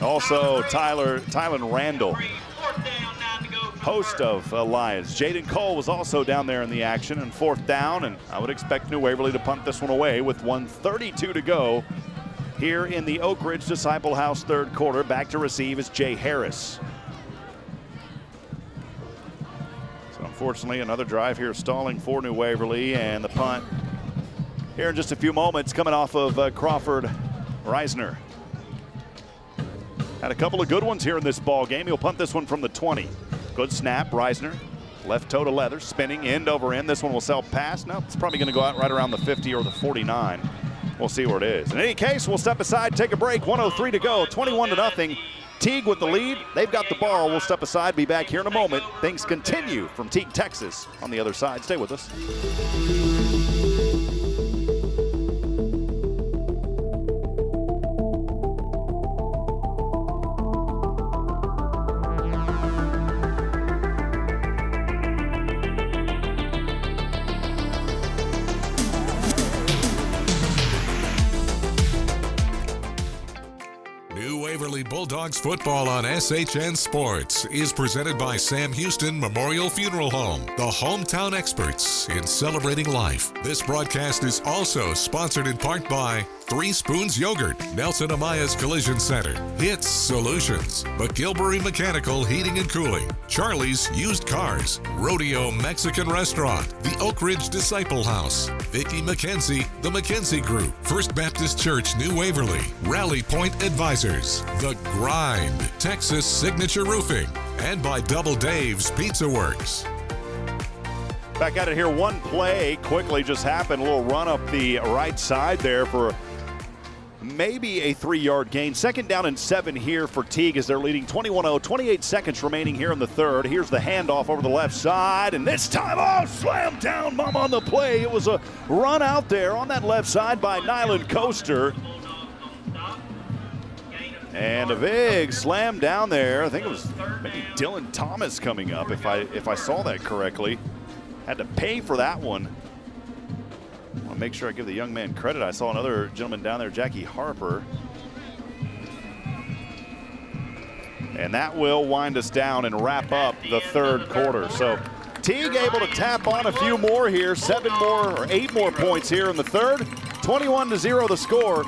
Also, Tylen Randall. Host of Lions. Jaden Cole was also down there in the action, and 4th down, and I would expect New Waverly to punt this one away with 1:32 to go here in the Oak Ridge Disciple House 3rd quarter. Back to receive is Jay Harris. So unfortunately, another drive here stalling for New Waverly, and the punt here in just a few moments coming off of Crawford Reisner. Had a couple of good ones here in this ball game. He'll punt this one from the 20. Good snap, Reisner. Left toe to leather, spinning end over end. This one will sail past. No, it's probably going to go out right around the 50 or the 49. We'll see where it is. In any case, we'll step aside, take a break. 1:03 to go, 21-0. Teague with the lead. They've got the ball. We'll step aside, be back here in a moment. Things continue from Teague, Texas. On the other side, stay with us. Waverly Bulldogs football on SHN Sports is presented by Sam Houston Memorial Funeral Home, the hometown experts in celebrating life. This broadcast is also sponsored in part by 3 Spoons Yogurt, Nelson Amaya's Collision Center, Hitt Solutions, McGilbury Mechanical Heating and Cooling, Charlie's Used Cars, Rodeo Mexican Restaurant, the Oak Ridge Disciple House, Vicki McKenzie, the McKenzie Group, First Baptist Church New Waverly, Rally Point Advisors, The Grind, Texas Signature Roofing, and by Double Dave's Pizza Works. Back at it here. One play quickly just happened. A little run up the right side there for maybe a 3-yard gain. 2nd down and 7 here for Teague as they're leading 21-0. 28 seconds remaining here in the 3rd. Here's the handoff over the left side, and this time, slam down, mom on the play. It was a run out there on that left side by Nyland Coaster. And a big slam down there. I think it was maybe Dylan Thomas coming up, if I saw that correctly. Had to pay for that one. I want to make sure I give the young man credit. I saw another gentleman down there, Jackie Harper. And that will wind us down and wrap up the third quarter. So Teague able to tap on a few more here, 8 more points here in the third. 21-0 the score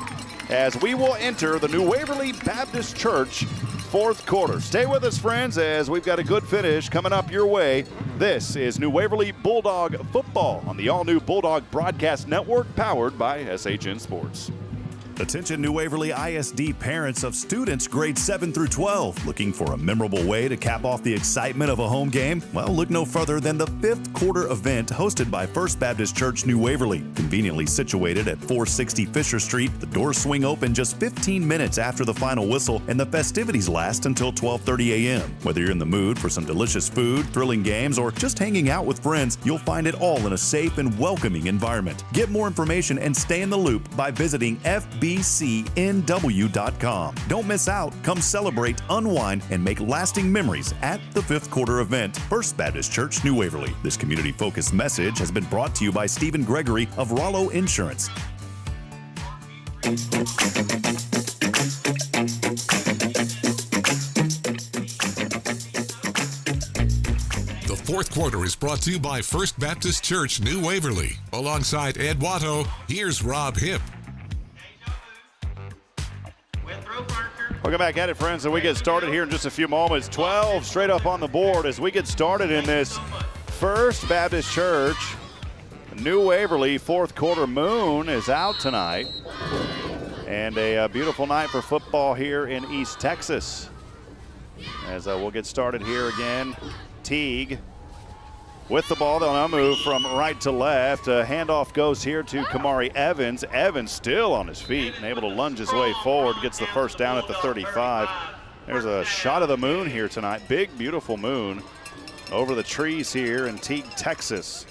as we will enter the New Waverly Baptist Church fourth quarter. Stay with us, friends, as we've got a good finish coming up your way. This is New Waverly Bulldog football on the all-new Bulldog Broadcast Network, powered by SHN Sports. Attention New Waverly ISD parents of students grades 7 through 12. Looking for a memorable way to cap off the excitement of a home game? Well, look no further than the fifth quarter event hosted by First Baptist Church New Waverly. Conveniently situated at 460 Fisher Street, the doors swing open just 15 minutes after the final whistle, and the festivities last until 12:30 a.m. Whether you're in the mood for some delicious food, thrilling games, or just hanging out with friends, you'll find it all in a safe and welcoming environment. Get more information and stay in the loop by visiting FBCNW.com. Don't miss out. Come celebrate, unwind, and make lasting memories at the fifth quarter event. First Baptist Church, New Waverly. This community-focused message has been brought to you by Stephen Gregory of Rollo Insurance. The fourth quarter is brought to you by First Baptist Church, New Waverly. Alongside Ed Watto, here's Rob Hipp. Welcome back at it, friends, and we get started here in just a few moments. 12 straight up on the board as we get started in this First Baptist Church. New Waverly fourth quarter moon is out tonight. And a beautiful night for football here in East Texas. As we'll get started here again. Teague with the ball. They'll now move from right to left. Handoff goes here to Kamari Evans. Evans still on his feet and able to lunge his way forward. Gets the first down at the 35. There's a shot of the moon here tonight. Big, beautiful moon over the trees here in Teague, Texas.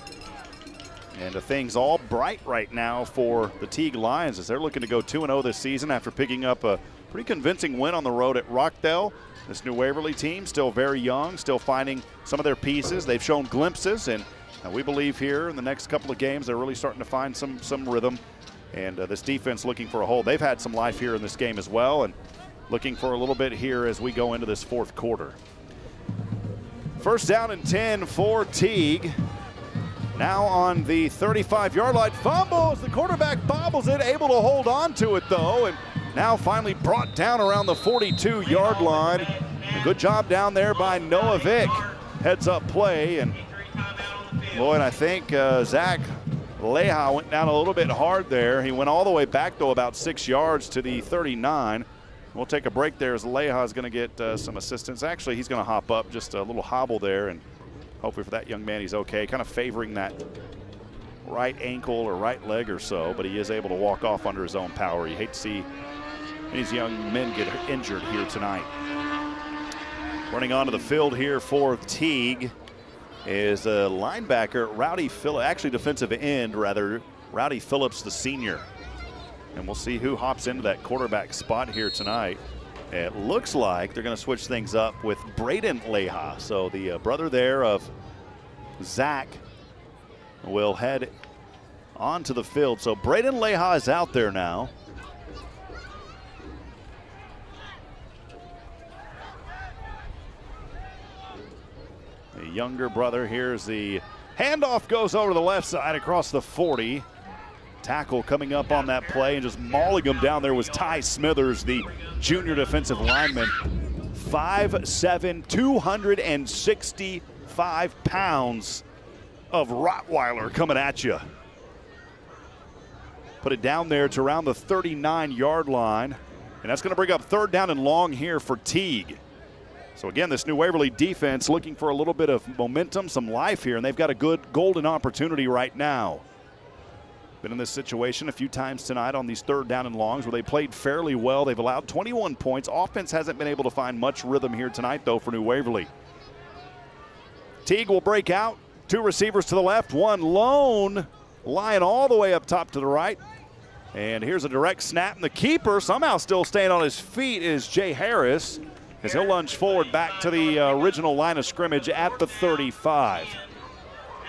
And things all bright right now for the Teague Lions as they're looking to go 2-0 this season after picking up a pretty convincing win on the road at Rockdale. This New Waverly team still very young, still finding some of their pieces. They've shown glimpses, and we believe here in the next couple of games they're really starting to find some rhythm. And this defense looking for a hold. They've had some life here in this game as well, and looking for a little bit here as we go into this fourth quarter. First down and 10 for Teague. Now on the 35-yard line, fumbles. The quarterback bobbles it, able to hold on to it though, and now finally brought down around the 42-yard line. A good job down there by Noah Vick. Heads up play, and Lloyd, I think Zach Leha went down a little bit hard there. He went all the way back though about 6 yards to the 39. We'll take a break there as Leha is going to get some assistance. Actually, he's going to hop up, just a little hobble there, and hopefully for that young man he's okay. Kind of favoring that right ankle or right leg or so, but he is able to walk off under his own power. You hate to see these young men get injured here tonight. Running onto the field here for Teague is a linebacker, Rowdy Phillips, actually defensive end rather, Rowdy Phillips the senior. And we'll see who hops into that quarterback spot here tonight. It looks like they're going to switch things up with Braden Leha. So the brother there of Zach will head onto the field. So Braden Leha is out there now. The younger brother, here's the handoff, goes over to the left side across the 40. Tackle coming up on that play and just mauling him down there was Ty Smithers, the junior defensive lineman. 5'7", 265 pounds of Rottweiler coming at you. Put it down there to around the 39-yard line. And that's going to bring up third down and long here for Teague. So again, this New Waverly defense looking for a little bit of momentum, some life here, and they've got a good golden opportunity right now. Been in this situation a few times tonight on these third down and longs where they played fairly well. They've allowed 21 points. Offense hasn't been able to find much rhythm here tonight, though, for New Waverly. Teague will break out. Two receivers to the left, one lone, lying all the way up top to the right. And here's a direct snap, and the keeper somehow still staying on his feet is Jay Harris, as he'll lunge forward back to the original line of scrimmage at the 35.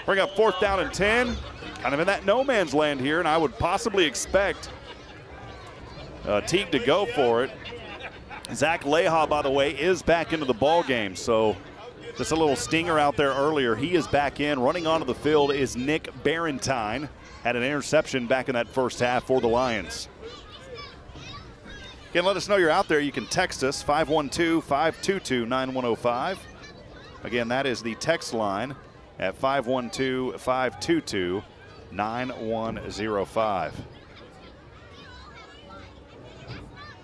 Bring up fourth down and 10. Kind of in that no man's land here, and I would possibly expect Teague to go for it. Zach Leha, by the way, is back into the ball game. So just a little stinger out there earlier. He is back in. Running onto the field is Nick Barentine. Had an interception back in that first half for the Lions. Again, let us know you're out there. You can text us, 512-522-9105. Again, that is the text line at 512-522-9105.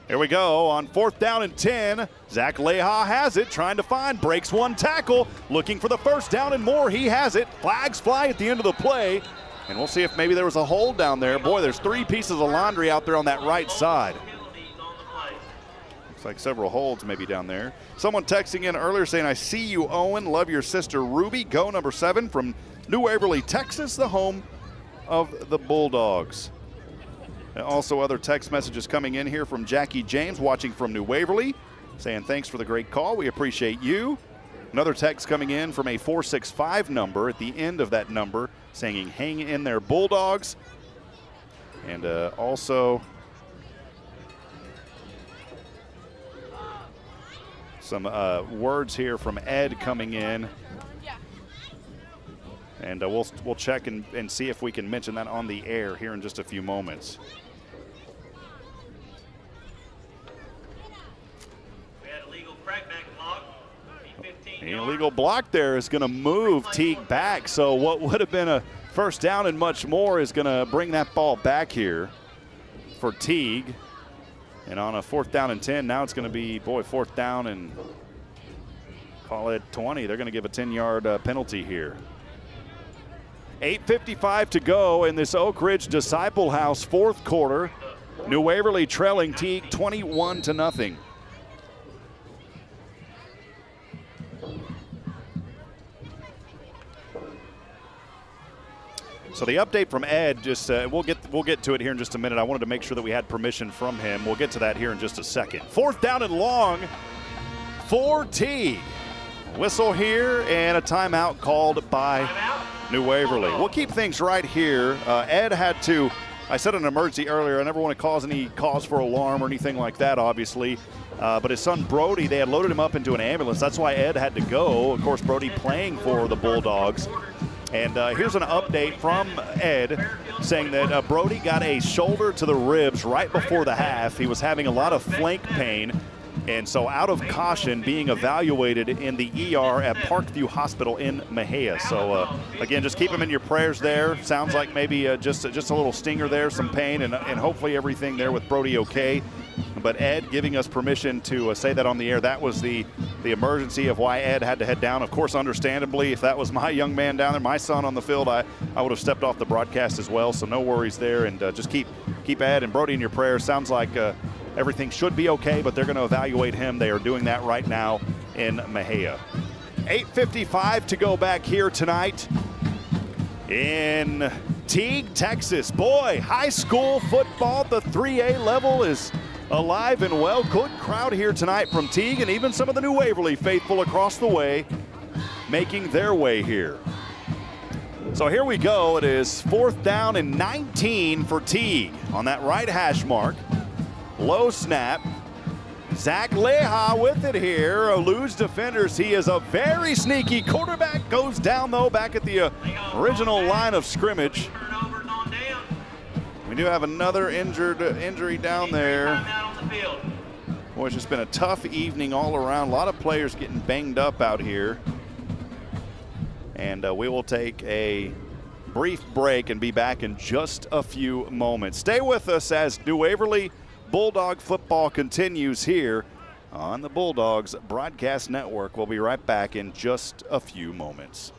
Here we go on 4th down and 10. Zach Leha has it, trying to find, breaks one tackle, looking for the first down and more. He has it. Flags fly at the end of the play, and we'll see if maybe there was a hold down there. Boy, there's 3 pieces of laundry out there on that right side. Looks like several holds maybe down there. Someone texting in earlier saying, I see you, Owen. Love your sister, Ruby. Go number 7 from New Waverly, Texas, the home of the Bulldogs. And also other text messages coming in here from Jackie James, watching from New Waverly, saying thanks for the great call. We appreciate you. Another text coming in from a 465 number at the end of that number, saying hang in there, Bulldogs. And also some words here from Ed coming in. And we'll check and see if we can mention that on the air here in just a few moments. The illegal block there is going to move Teague back. So what would have been a first down and much more is going to bring that ball back here for Teague. And on a 4th down and 10, now it's going to be, 4th down and call it 20. They're going to give a 10-yard penalty here. 8:55 to go in this Oak Ridge Disciple House 4th quarter. New Waverly trailing Teague 21-0. So the update from Ed, just we'll get to it here in just a minute. I wanted to make sure that we had permission from him. We'll get to that here in just a second. 4th down and long for Teague. Whistle here and a timeout called by New Waverly. We'll keep things right here. Ed had to, I said an emergency earlier. I never want to cause any cause for alarm or anything like that, obviously. But his son Brody, they had loaded him up into an ambulance. That's why Ed had to go. Of course, Brody playing for the Bulldogs. And here's an update from Ed saying that Brody got a shoulder to the ribs right before the half. He was having a lot of flank pain, and so out of caution being evaluated in the ER at Parkview Hospital in Mejia. So again, just keep him in your prayers there. Sounds like maybe just a little stinger there, some pain, and hopefully everything there with Brody okay. But Ed giving us permission to say that on the air. That was the emergency of why Ed had to head down. Of course, understandably, if that was my young man down there, my son on the field, I would have stepped off the broadcast as well. So no worries there. And just keep Ed and Brody in your prayers. Sounds like everything should be okay, but they're going to evaluate him. They are doing that right now in Mejia. 8:55 to go back here tonight in Teague, Texas. Boy, high school football at the 3A level is alive and well. Good crowd here tonight from Teague, and even some of the New Waverly faithful across the way making their way here. So here we go. It is 4th down and 19 for Teague on that right hash mark. Low snap. Zach Leha with it here. Eludes defenders. He is a very sneaky quarterback. Goes down, though, back at the original line of scrimmage. We do have another injury down there. Boy, it's just been a tough evening all around. A lot of players getting banged up out here. And we will take a brief break and be back in just a few moments. Stay with us as New Waverly Bulldog football continues here on the Bulldogs Broadcast Network. We'll be right back in just a few moments.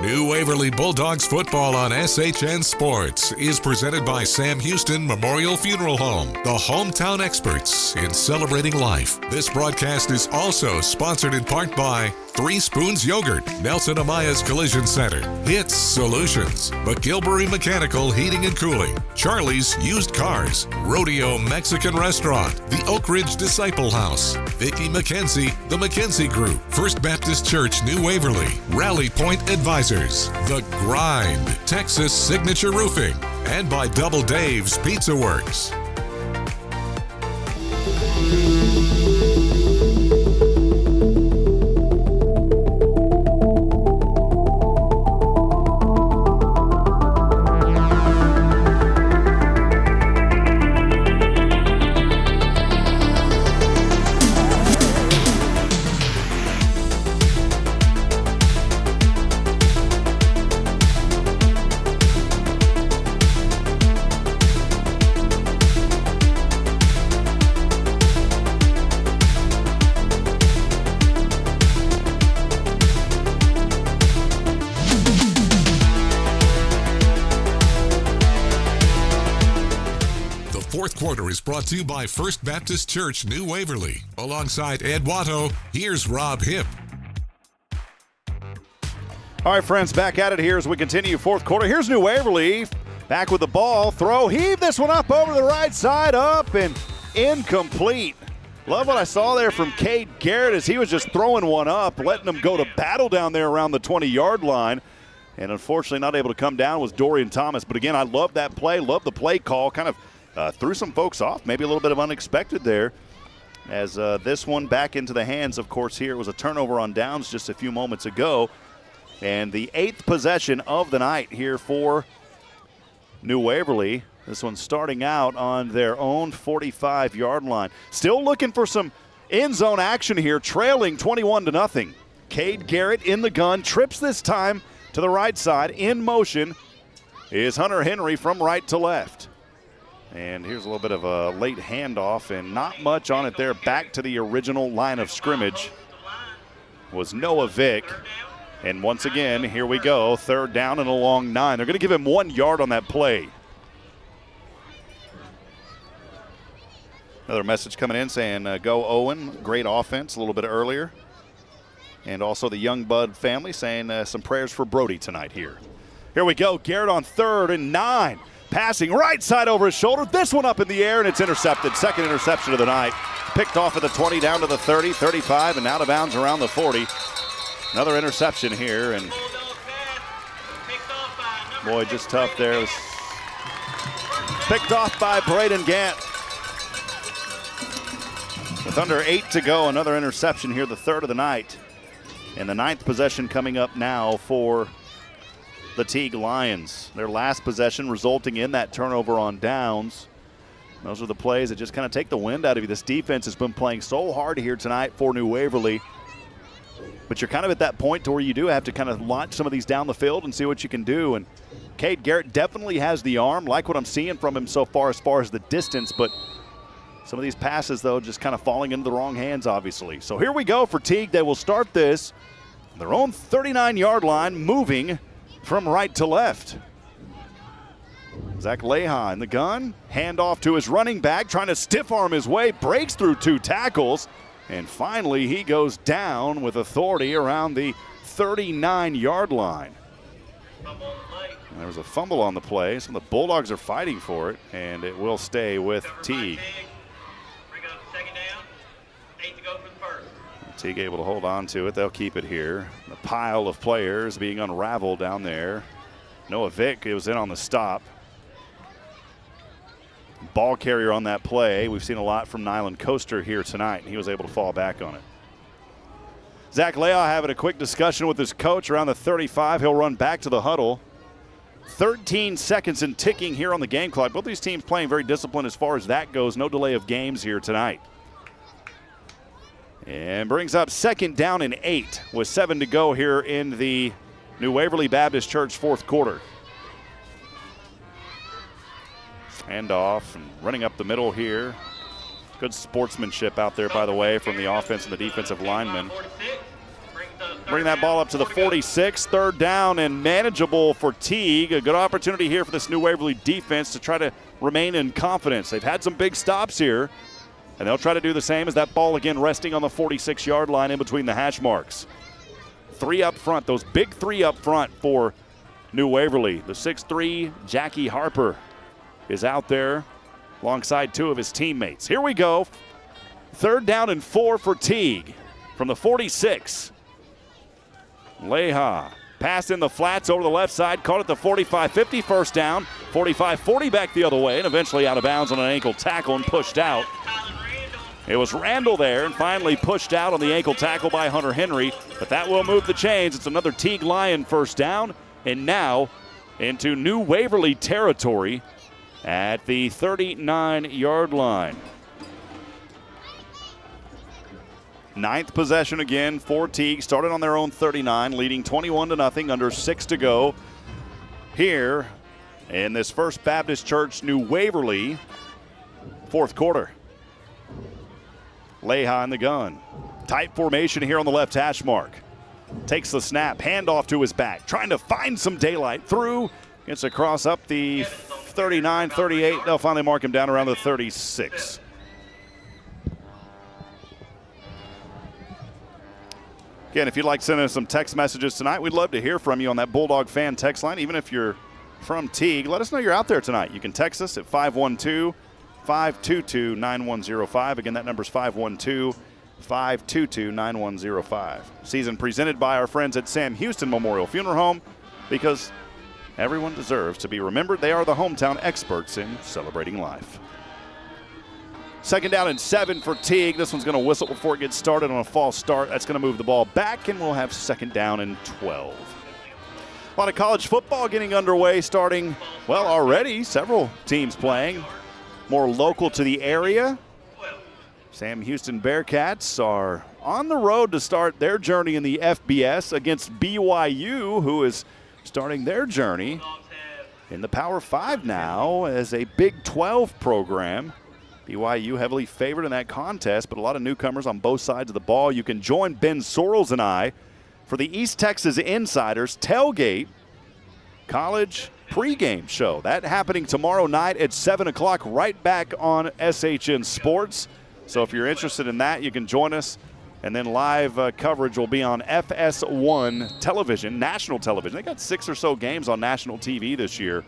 New Waverly Bulldogs football on SHN Sports is presented by Sam Houston Memorial Funeral Home, the hometown experts in celebrating life. This broadcast is also sponsored in part by 3 Spoons Yogurt, Nelson Amaya's Collision Center, Hitt Solutions, McGilbury Mechanical Heating and Cooling, Charlie's Used Cars, Rodeo Mexican Restaurant, the Oak Ridge Disciple House, Vicki McKenzie, the McKenzie Group, First Baptist Church New Waverly, Rally Point Advisors, The Grind, Texas Signature Roofing, and by Double Dave's Pizza Works. Quarter is brought to you by First Baptist Church New Waverly. Alongside Ed Watto, here's Rob Hipp. All right, friends, back at it here as we continue fourth quarter. Here's New Waverly back with the ball. Throw, heave this one up over the right side, up and incomplete. Love what I saw there from Cade Garrett as he was just throwing one up, letting them go to battle down there around the 20-yard line. And unfortunately not able to come down was Dorian Thomas. But again, I love that play, love the play call, kind of threw some folks off, maybe a little bit of unexpected there. As this one back into the hands, of course, here. It was a turnover on downs just a few moments ago. And the 8th possession of the night here for New Waverly. This one starting out on their own 45-yard line. Still looking for some end zone action here, trailing 21-0. Cade Garrett in the gun, trips this time to the right side. In motion is Hunter Henry from right to left. And here's a little bit of a late handoff, and not much on it there. Back to the original line of scrimmage was Noah Vick. And once again, here we go, 3rd down and a long 9. They're going to give him 1 yard on that play. Another message coming in saying, go Owen, great offense a little bit earlier. And also the Young Bud family saying some prayers for Brody tonight here. Here we go, Garrett on 3rd and 9. Passing right side over his shoulder. This one up in the air, and it's intercepted. 2nd interception of the night. Picked off at the 20, down to the 30, 35, and out of bounds around the 40. Another interception here, and boy, just tough there. It was picked off by Braden Gant. With under 8 to go, another interception here, the 3rd of the night. And the 9th possession coming up now for the Teague Lions. Their last possession resulting in that turnover on downs. Those are the plays that just kind of take the wind out of you. This defense has been playing so hard here tonight for New Waverly. But you're kind of at that point to where you do have to kind of launch some of these down the field and see what you can do. And Cade Garrett definitely has the arm. Like what I'm seeing from him so far as the distance. But some of these passes, though, just kind of falling into the wrong hands, obviously. So here we go for Teague. They will start this on their own 39-yard line, moving from right to left. Zach Leha in the gun. Hand off to his running back, trying to stiff arm his way. Breaks through 2 tackles. And finally, he goes down with authority around the 39-yard line. And there was a fumble on the play. Some of the Bulldogs are fighting for it, and it will stay with Teague. Teague able to hold on to it. They'll keep it here. The pile of players being unraveled down there. Noah Vick, it was in on the stop. Ball carrier on that play. We've seen a lot from Nyland Coaster here tonight, and he was able to fall back on it. Zach Leah having a quick discussion with his coach around the 35. He'll run back to the huddle. 13 seconds and ticking here on the game clock. Both these teams playing very disciplined as far as that goes. No delay of games here tonight. And brings up 2nd down and 8 with 7 to go here in the New Waverly Baptist Church 4th quarter. Handoff and running up the middle here. Good sportsmanship out there, by the way, from the offense and the defensive linemen. bring that ball up to the 46. Third down and manageable for Teague. A good opportunity here for this New Waverly defense to try to remain in confidence. They've had some big stops here, and they'll try to do the same as that ball again resting on the 46-yard line in between the hash marks. Three up front, those big three up front for New Waverly. The 6'3", Jackie Harper is out there alongside two of his teammates. Here we go. Third down and 4 for Teague from the 46. Leha passed in the flats over the left side, caught at the 45-50, first down. 45-40 back the other way, and eventually out of bounds on an ankle tackle and pushed out. It was Randall there and finally pushed out on the ankle tackle by Hunter Henry, but that will move the chains. It's another Teague Lion first down, and now into New Waverly territory at the 39-yard line. Ninth possession again for Teague. Started on their own 39, leading 21-0, under 6 to go here in this First Baptist Church New Waverly fourth quarter. Leha in the gun. Tight formation here on the left hash mark. Takes the snap, handoff to his back, trying to find some daylight through. Gets across up the 39, 38. They'll finally mark him down around the 36. Again, if you'd like to send us some text messages tonight, we'd love to hear from you on that Bulldog fan text line. Even if you're from Teague, let us know you're out there tonight. You can text us at 512-522-9105. Again, that number's 512-522-9105. Season presented by our friends at Sam Houston Memorial Funeral Home, because everyone deserves to be remembered. They are the hometown experts in celebrating life. Second down and 7 for Teague. This one's going to whistle before it gets started on a false start. That's going to move the ball back, and we'll have second down and 12. A lot of college football getting underway, starting, well, already several teams playing. More local to the area. Sam Houston Bearcats are on the road to start their journey in the FBS against BYU, who is starting their journey in the Power 5 now as a Big 12 program. BYU heavily favored in that contest, but a lot of newcomers on both sides of the ball. You can join Ben Sorrells and I for the East Texas Insiders Tailgate College pregame show. That happening tomorrow night at 7 o'clock, right back on SHN Sports. So if you're interested in that, you can join us. And then live coverage will be on FS1 television, national television. They got 6 or so games on national TV this year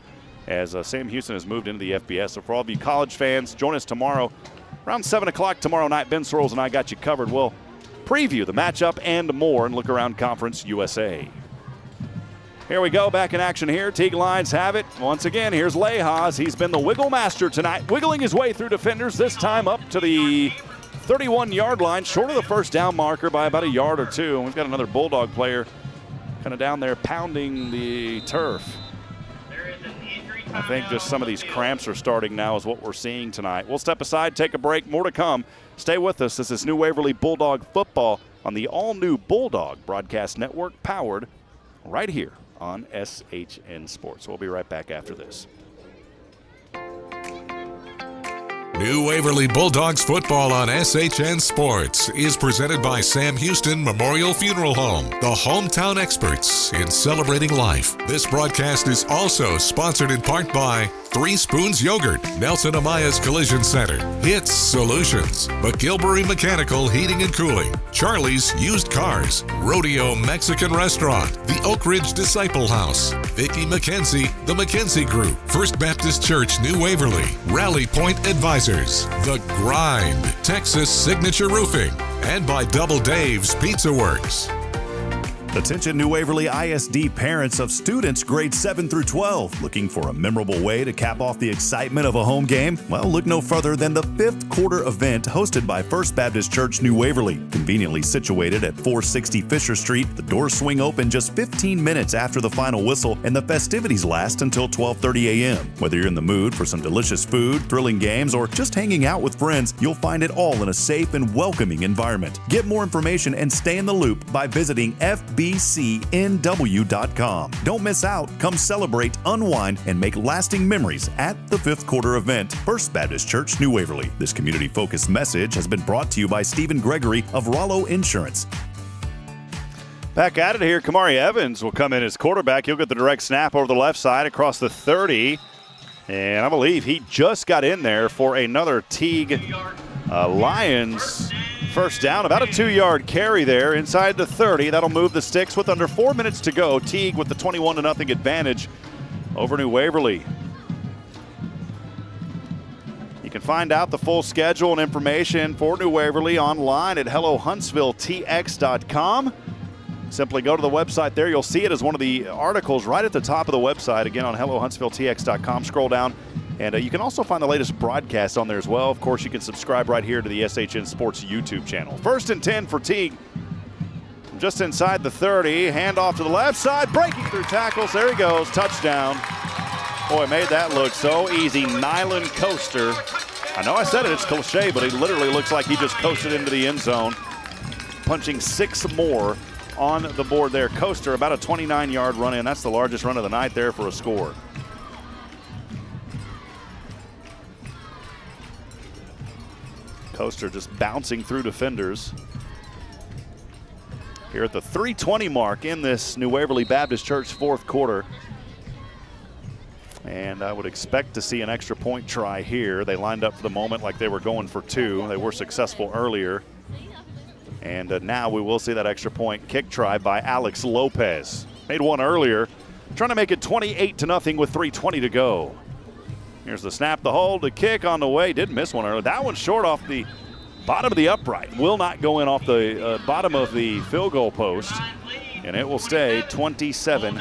as Sam Houston has moved into the FBS. So for all of you college fans, join us tomorrow around 7 o'clock tomorrow night. Ben Sorrells and I got you covered. We'll preview the matchup and more and look around Conference USA. Here we go, back in action here. Teague Lions have it. Once again, here's Leha. He's been the wiggle master tonight, wiggling his way through defenders, this time up to the 31-yard line, short of the first down marker by about a yard or two. And we've got another Bulldog player kind of down there pounding the turf. I think just some of these cramps are starting now is what we're seeing tonight. We'll step aside, take a break, more to come. Stay with us. This is New Waverly Bulldog football on the all-new Bulldog Broadcast Network, powered right here on SHN Sports. We'll be right back after this. New Waverly Bulldogs football on SHN Sports is presented by Sam Houston Memorial Funeral Home, the hometown experts in celebrating life. This broadcast is also sponsored in part by 3 Spoons Yogurt, Nelson Amaya's Collision Center, Hits Solutions, McGilbury Mechanical Heating and Cooling, Charlie's Used Cars, Rodeo Mexican Restaurant, the Oak Ridge Disciple House, Vicki McKenzie, the McKenzie Group, First Baptist Church New Waverly, Rally Point Advisors, The Grind, Texas Signature Roofing, and by Double Dave's Pizza Works. Attention New Waverly ISD parents of students grades 7 through 12. Looking for a memorable way to cap off the excitement of a home game? Well, look no further than the 5th quarter event hosted by First Baptist Church New Waverly. Conveniently situated at 460 Fisher Street, the doors swing open just 15 minutes after the final whistle, and the festivities last until 12:30 a.m. Whether you're in the mood for some delicious food, thrilling games, or just hanging out with friends, you'll find it all in a safe and welcoming environment. Get more information and stay in the loop by visiting FBCNW.com. Don't miss out. Come celebrate, unwind, and make lasting memories at the 5th quarter event. First Baptist Church, New Waverly. This community-focused message has been brought to you by Stephen Gregory of Rollo Insurance. Back at it here, Kamari Evans will come in as quarterback. He'll get the direct snap over the left side across the 30. And I believe he just got in there for another Teague Lions first down. About a 2-yard carry there inside the 30. That'll move the sticks with under 4 minutes to go. Teague with the 21-0 advantage over New Waverly. You can find out the full schedule and information for New Waverly online at hellohuntsvilletx.com. Simply go to the website there. You'll see it as one of the articles right at the top of the website, again on hellohuntsvilletx.com. Scroll down, and you can also find the latest broadcast on there as well. Of course, you can subscribe right here to the SHN Sports YouTube channel. 1st and 10 for Teague. Just inside the 30, handoff to the left side, breaking through tackles. There he goes, touchdown. Boy, made that look so easy. Nylon coaster. I know I said it, it's cliche, but he literally looks like he just coasted into the end zone, punching 6 more on the board there. Coaster, about a 29-yard run in. That's the largest run of the night there for a score. Coaster just bouncing through defenders. Here at the 3:20 mark in this New Waverly Baptist Church 4th quarter. And I would expect to see an extra point try here. They lined up for the moment like they were going for 2. They were successful earlier. And now we will see that extra point kick try by Alex Lopez. Made one earlier, trying to make it 28-0 with 3:20 to go. Here's the snap, the hold, the kick on the way. Did miss one earlier. That one's short off the bottom of the upright. Will not go in off the bottom of the field goal post. And it will stay 27-0.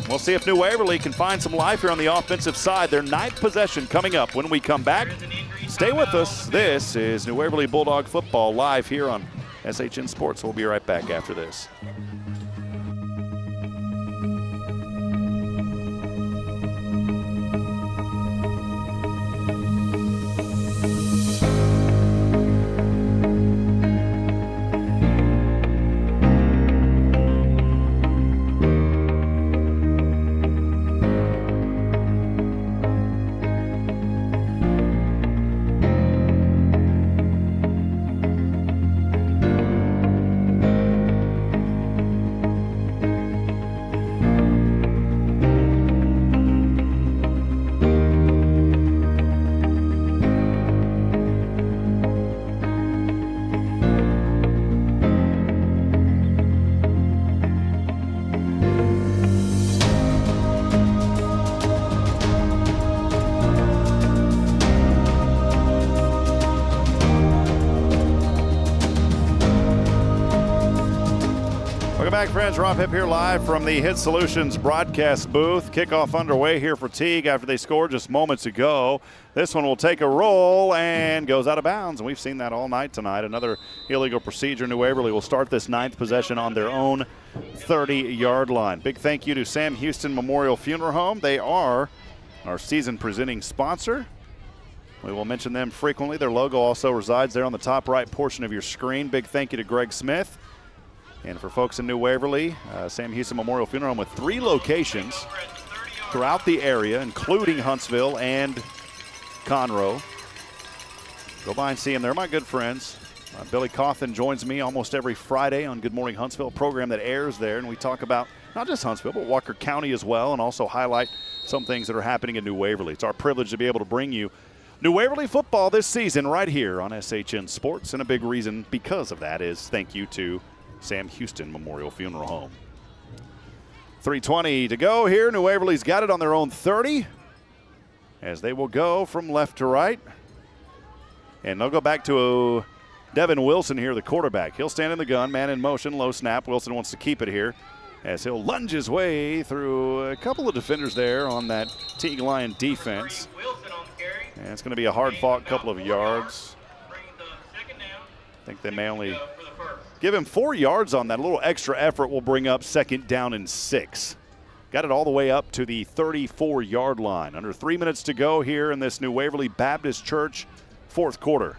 We'll see if New Waverly can find some life here on the offensive side. Their 9th possession coming up when we come back. Stay with us. This is New Waverly Bulldog football live here on SHN Sports. We'll be right back after this. Welcome back, friends. Rob Hipp here live from the Hit Solutions broadcast booth. Kickoff underway here for Teague after they scored just moments ago. This one will take a roll and goes out of bounds, and we've seen that all night tonight. Another illegal procedure. New Waverly will start this 9th possession on their own 30-yard line. Big thank you to Sam Houston Memorial Funeral Home. They are our season presenting sponsor. We will mention them frequently. Their logo also resides there on the top right portion of your screen. Big thank you to Greg Smith. And for folks in New Waverly, Sam Houston Memorial Funeral Home with 3 locations throughout the area, including Huntsville and Conroe. Go by and see them. They're my good friends. Billy Cawthon joins me almost every Friday on Good Morning Huntsville, a program that airs there, and we talk about not just Huntsville, but Walker County as well, and also highlight some things that are happening in New Waverly. It's our privilege to be able to bring you New Waverly football this season right here on SHN Sports, and a big reason because of that is thank you to Sam Houston Memorial Funeral Home. 3:20 to go here. New Waverly's got it on their own 30 as they will go from left to right. And they'll go back to Devin Wilson here, the quarterback. He'll stand in the gun, man in motion, low snap. Wilson wants to keep it here as he'll lunge his way through a couple of defenders there on that Teague Lion defense. And it's going to be a hard-fought couple of yards. I think they may only give him 4 yards on that. A little extra effort will bring up 2nd down and 6. Got it all the way up to the 34-yard line. Under 3 minutes to go here in this New Waverly Baptist Church 4th quarter.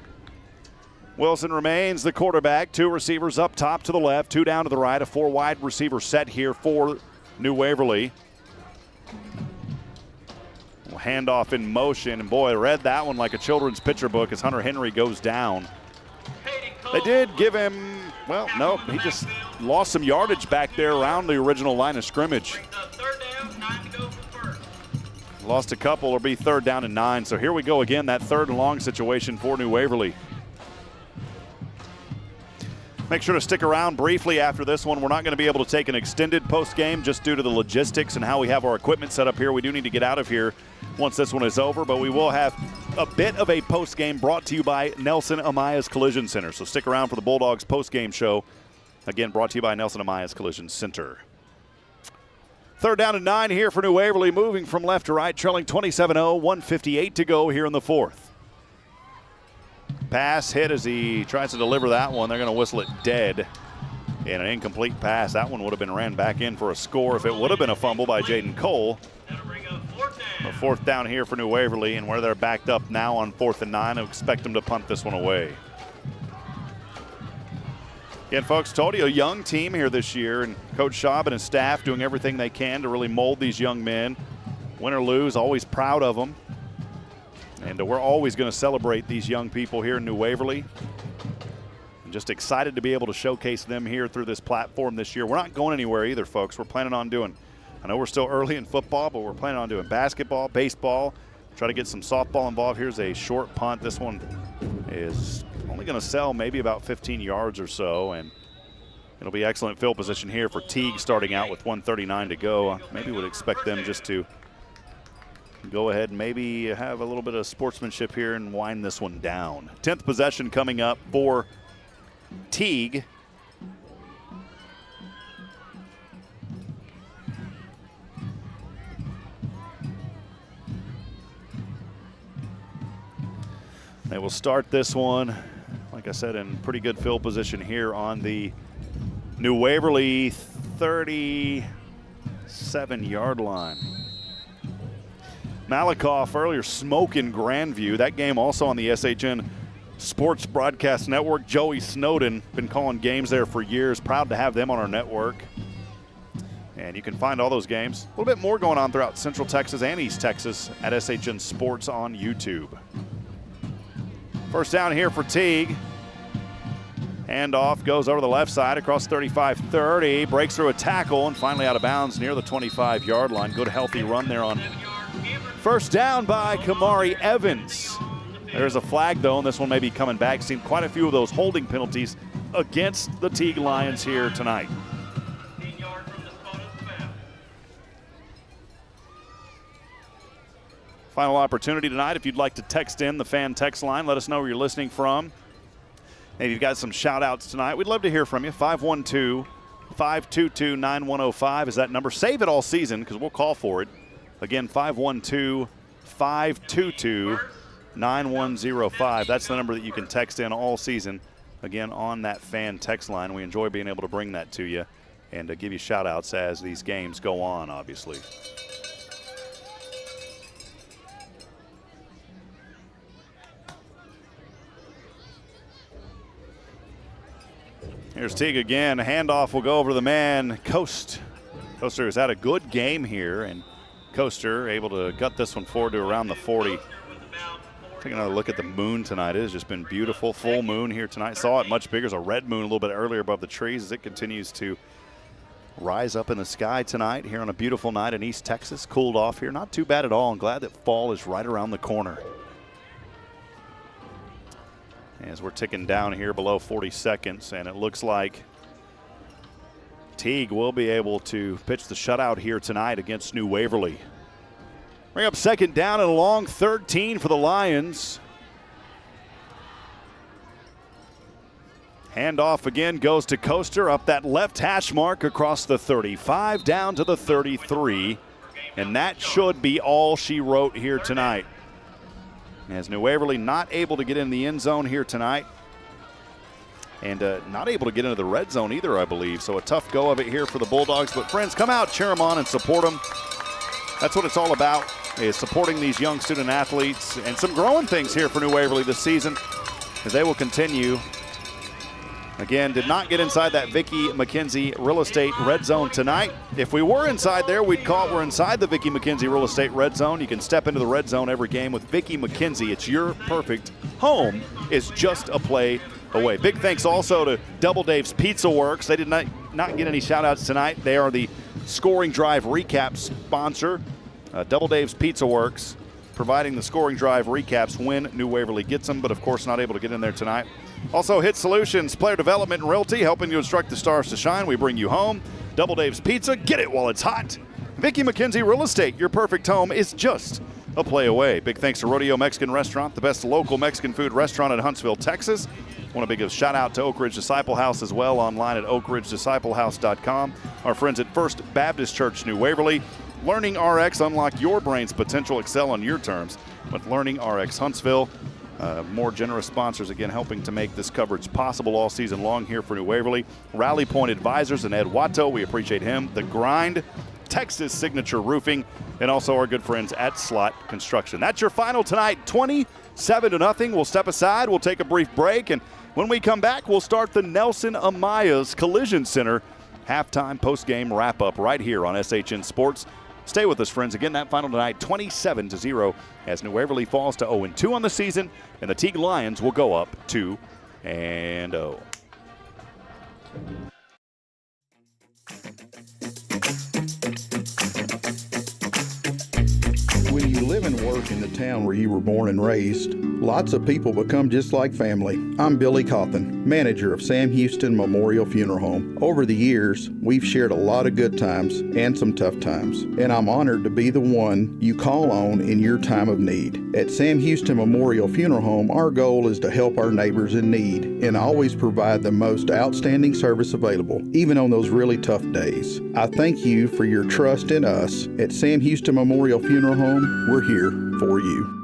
Wilson remains the quarterback. 2 receivers up top to the left, 2 down to the right. A 4-wide receiver set here for New Waverly. Handoff in motion, and boy, read that one like a children's picture book as Hunter Henry goes down. They did give him Well, no, he just lost some yardage back there around the original line of scrimmage. Lost a couple, it'll be 3rd down and 9. So here we go again, that 3rd and long situation for New Waverly. Make sure to stick around briefly after this one. We're not going to be able to take an extended post-game just due to the logistics and how we have our equipment set up here. We do need to get out of here once this one is over, but we will have a bit of a post-game brought to you by Nelson Amaya's Collision Center. So stick around for the Bulldogs post-game show. Again, brought to you by Nelson Amaya's Collision Center. 3rd down and 9 here for New Waverly, moving from left to right, trailing 27-0, 1:58 to go here in the 4th. Pass hit as he tries to deliver that one. They're going to whistle it dead. And an incomplete pass. That one would have been ran back in for a score if it would have been a fumble by Jaden Cole. A 4th down here for New Waverly, and where they're backed up now on 4th and 9, I expect them to punt this one away. Again, folks, told you, a young team here this year, and Coach Schaub and his staff doing everything they can to really mold these young men. Win or lose, always proud of them. And we're always going to celebrate these young people here in New Waverly. And just excited to be able to showcase them here through this platform this year. We're not going anywhere either, folks. We're planning on doing, I know we're still early in football, but we're planning on doing basketball, baseball, try to get some softball involved. Here's a short punt. This one is only going to sell maybe about 15 yards or so, and it'll be excellent field position here for Teague starting out with 1:39 to go. Maybe would expect them just to go ahead and maybe have a little bit of sportsmanship here and wind this one down. 10th possession coming up for Teague. They will start this one, like I said, in pretty good field position here on the New Waverly 37-yard line. Malakoff earlier smoking Grandview. That game also on the SHN Sports Broadcast Network. Joey Snowden, been calling games there for years. Proud to have them on our network. And you can find all those games. A little bit more going on throughout Central Texas and East Texas at SHN Sports on YouTube. 1st down here for Teague. Handoff goes over the left side across 35-30. Breaks through a tackle and finally out of bounds near the 25-yard line. Good healthy run there on 1st down by Kamari Evans. There's a flag though, and this one may be coming back. Seen quite a few of those holding penalties against the Teague Lions here tonight. Final opportunity tonight. If you'd like to text in the fan text line, let us know where you're listening from. Maybe you've got some shout outs tonight. We'd love to hear from you. 512-522-9105 is that number. Save it all season because we'll call for it. Again, 512-522-9105. That's the number that you can text in all season. Again, on that fan text line. We enjoy being able to bring that to you and give you shout outs as these games go on, obviously. Here's Teague again. Handoff will go over to the man, Coaster. Coaster has had a good game here, and Coaster able to gut this one forward to around the 40. Taking another look at the moon tonight. It has just been beautiful. Full moon here tonight. Saw it much bigger as a red moon a little bit earlier above the trees as it continues to rise up in the sky tonight here on a beautiful night in East Texas. Cooled off here. Not too bad at all. I'm glad that fall is right around the corner. As we're ticking down here below 40 seconds, and it looks like Teague will be able to pitch the shutout here tonight against New Waverly. Bring up 2nd down and a long 13 for the Lions. Handoff again goes to Coaster up that left hash mark across the 35 down to the 33. And that should be all she wrote here tonight. As New Waverly not able to get in the end zone here tonight. And not able to get into the red zone either, I believe. So a tough go of it here for the Bulldogs. But friends, come out, cheer them on, and support them. That's what it's all about, is supporting these young student athletes. And some growing things here for New Waverly this season as they will continue. Again, did not get inside that Vicki McKenzie Real Estate red zone tonight. If we were inside there, we'd call it we're inside the Vicki McKenzie Real Estate red zone. You can step into the red zone every game with Vicki McKenzie. It's your perfect home. It's just a play away. Big thanks also to Double Dave's Pizza Works. They did not get any shout-outs tonight. They are the Scoring Drive recap sponsor. Double Dave's Pizza Works providing the Scoring Drive recaps when New Waverly gets them, but of course not able to get in there tonight. Also, Hitt Solutions, Player Development and Realty, helping you instruct the stars to shine. We bring you home. Double Dave's Pizza, get it while it's hot. Vicky McKenzie Real Estate, your perfect home is just a play away. Big thanks to Rodeo Mexican Restaurant, the best local Mexican food restaurant in Huntsville, Texas. Want to big shout out to Oak Ridge Disciple House as well, online at oakridgedisciplehouse.com. Our friends at First Baptist Church, New Waverly. Learning RX, unlock your brain's potential, excel on your terms with Learning RX Huntsville. More generous sponsors, again, helping to make this coverage possible all season long here for New Waverly. Rally Point Advisors and Ed Watto, we appreciate him. The Grind, Texas Signature Roofing, and also our good friends at Slot Construction. That's your final tonight, 27-0. We'll step aside, we'll take a brief break, and when we come back, we'll start the Nelson Amayas Collision Center halftime post-game wrap-up right here on SHN Sports. Stay with us, friends. Again, that final tonight, 27-0, as New Waverly falls to 0-2 on the season, and the Teague Lions will go up 2-0. When you live and work in the town where you were born and raised, lots of people become just like family. I'm Billy Cawthon, manager of Sam Houston Memorial Funeral Home. Over the years, we've shared a lot of good times and some tough times, and I'm honored to be the one you call on in your time of need. At Sam Houston Memorial Funeral Home, our goal is to help our neighbors in need and always provide the most outstanding service available, even on those really tough days. I thank you for your trust in us. At Sam Houston Memorial Funeral Home, we're here for you.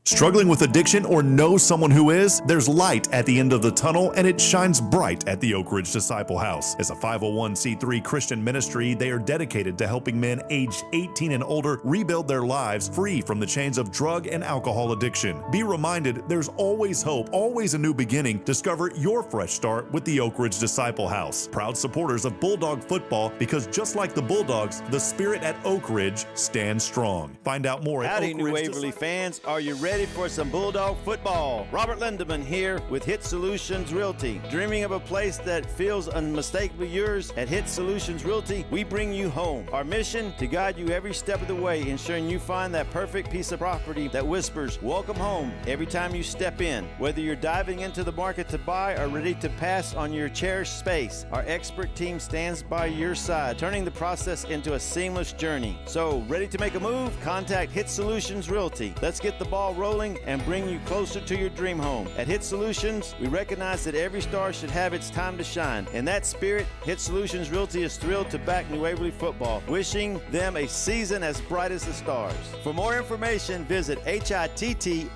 Struggling with addiction or know someone who is? There's light at the end of the tunnel, and it shines bright at the Oak Ridge Disciple House. As a 501c3 Christian ministry, they are dedicated to helping men aged 18 and older rebuild their lives free from the chains of drug and alcohol addiction. Be reminded, there's always hope, always a new beginning. Discover your fresh start with the Oak Ridge Disciple House. Proud supporters of Bulldog football, because just like the Bulldogs, the spirit at Oak Ridge stands strong. Find out more at Howdy, Oak New Ridge Waverly fans. Are you ready for some Bulldog football? Robert Lindeman here with Hitt Solutions Realty. Dreaming of a place that feels unmistakably yours? At Hitt Solutions Realty, we bring you home. Our mission, to guide you every step of the way, ensuring you find that perfect piece of property that whispers, welcome home, every time you step in. Whether you're diving into the market to buy or ready to pass on your cherished space, our expert team stands by your side, turning the process into a seamless journey. So, ready to make a move? Contact Hitt Solutions Realty. Let's get the ball rolling and bring you closer to your dream home. At Hitt Solutions, we recognize that every star should have its time to shine. In that spirit, Hitt Solutions Realty is thrilled to back New Waverly football, wishing them a season as bright as the stars. For more information, visit HITTSS.com.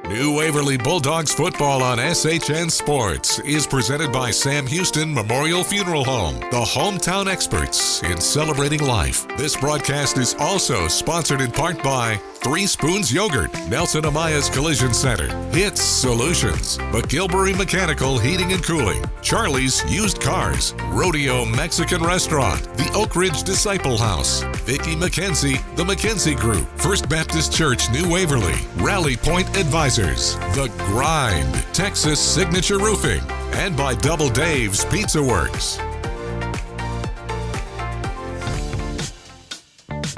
New Waverly Bulldogs football on SHN Sports is presented by Sam Houston Memorial Funeral Home, the hometown experts in celebrating life. This broadcast is also sponsored in part by Three Spoons Yogurt, Nelson Amaya's Collision Center, Hitt Solutions, McGilbury Mechanical Heating and Cooling, Charlie's Used Cars, Rodeo Mexican Restaurant, the Oak Ridge Disciple House, Vicky McKenzie, the McKenzie Group, First Baptist Church New Waverly, Rally Point Advisors, The Grind, Texas Signature Roofing, and by Double Dave's Pizza Works.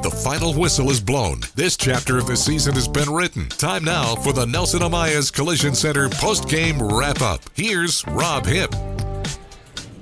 The final whistle is blown. This chapter of the season has been written. Time now for the Nelson Amaya's Collision Center post-game wrap-up. Here's Rob Hipp.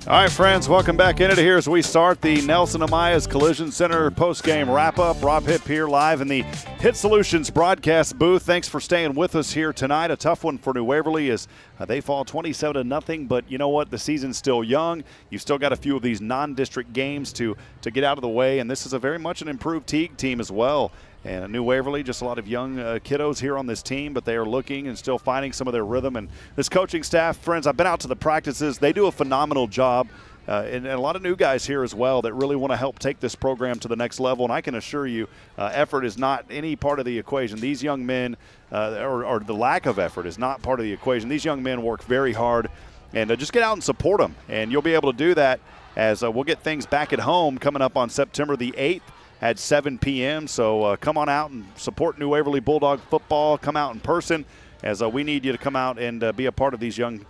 All right, friends, welcome back into here as we start the Nelson Amaya's Collision Center post-game wrap-up. Rob Hipp here live in the Hitt Solutions broadcast booth. Thanks for staying with us here tonight. A tough one for New Waverly as they fall 27-0, but you know what? The season's still young. You've still got a few of these non-district games to get out of the way, and this is a very much an improved Teague team as well. And New Waverly, just a lot of young kiddos here on this team, but they are looking and still finding some of their rhythm. And this coaching staff, friends, I've been out to the practices. They do a phenomenal job. And a lot of new guys here as well that really want to help take this program to the next level. And I can assure you, effort is not any part of the equation. These young men, or the lack of effort is not part of the equation. These young men work very hard. And just get out and support them. And you'll be able to do that as we'll get things back at home coming up on September the 8th. at 7 p.m. So come on out and support New Waverly Bulldog football. Come out in person, as we need you to come out and be a part of these young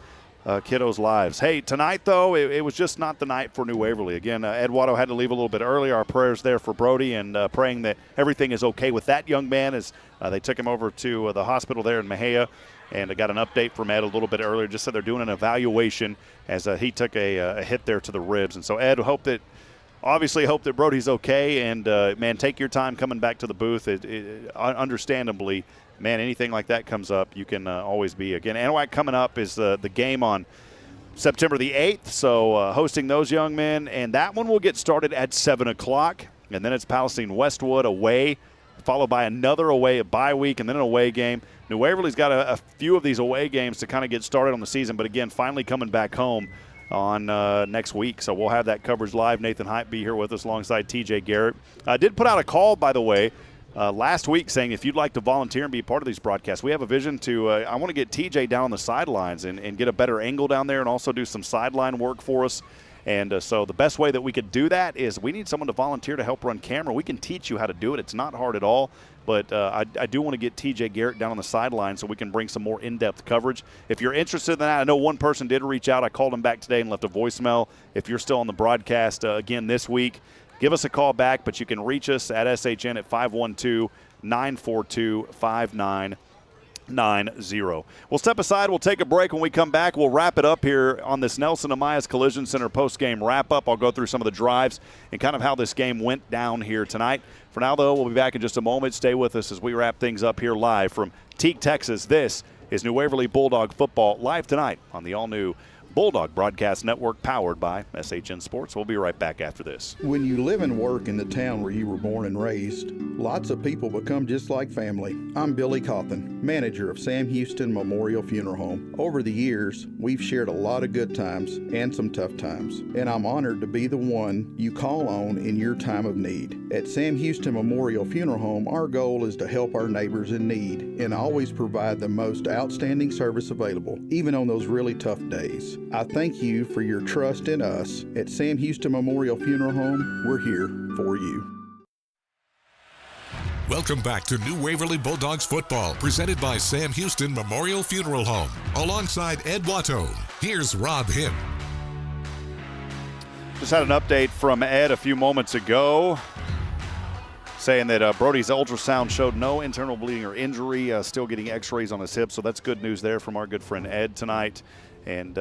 kiddos' lives. Hey, tonight, though, it was just not the night for New Waverly. Again, Ed Watto had to leave a little bit early. Our prayers there for Brody, and praying that everything is okay with that young man as they took him over to the hospital there in Mejia. And I got an update from Ed a little bit earlier. Just said they're doing an evaluation as he took a hit there to the ribs. And so, Ed, obviously hope that Brody's okay. And, man, take your time coming back to the booth. Understandably, man, anything like that comes up, you can always be. Again, Anahuac coming up is the game on September the 8th. So hosting those young men. And that one will get started at 7 o'clock. And then it's Palestine Westwood away, followed by another away bye week and then an away game. New Waverly's got a few of these away games to kind of get started on the season, but again, finally coming back home on next week. So we'll have that coverage live. Nathan Hight be here with us alongside TJ Garrett. I did put out a call, by the way, last week saying if you'd like to volunteer and be a part of these broadcasts, we have a vision to I want to get TJ down on the sidelines and get a better angle down there and also do some sideline work for us. And so the best way that we could do that is we need someone to volunteer to help run camera. We can teach you how to do it. It's not hard at all. But I do want to get TJ Garrett down on the sideline so we can bring some more in-depth coverage. If you're interested in that, I know one person did reach out. I called him back today and left a voicemail. If you're still on the broadcast again this week, give us a call back. But you can reach us at SHN at 512-942-5990. We'll step aside. We'll take a break. When we come back, we'll wrap it up here on this Nelson Amayas Collision Center post-game wrap-up. I'll go through some of the drives and kind of how this game went down here tonight. For now, though, we'll be back in just a moment. Stay with us as we wrap things up here live from Teague, Texas. This is New Waverly Bulldog football live tonight on the all-new Bulldog Broadcast Network, powered by SHN Sports. We'll be right back after this. When you live and work in the town where you were born and raised, lots of people become just like family. I'm Billy Cawthon, manager of Sam Houston Memorial Funeral Home. Over the years, we've shared a lot of good times and some tough times, and I'm honored to be the one you call on in your time of need. At Sam Houston Memorial Funeral Home, our goal is to help our neighbors in need and always provide the most outstanding service available, even on those really tough days. I thank you for your trust in us. At Sam Houston Memorial Funeral Home, we're here for you. Welcome back to New Waverly Bulldogs football, presented by Sam Houston Memorial Funeral Home. Alongside Ed Watto, here's Rob Hipp. Just had an update from Ed a few moments ago, saying that Brody's ultrasound showed no internal bleeding or injury, still getting x-rays on his hip. So that's good news there from our good friend Ed tonight. And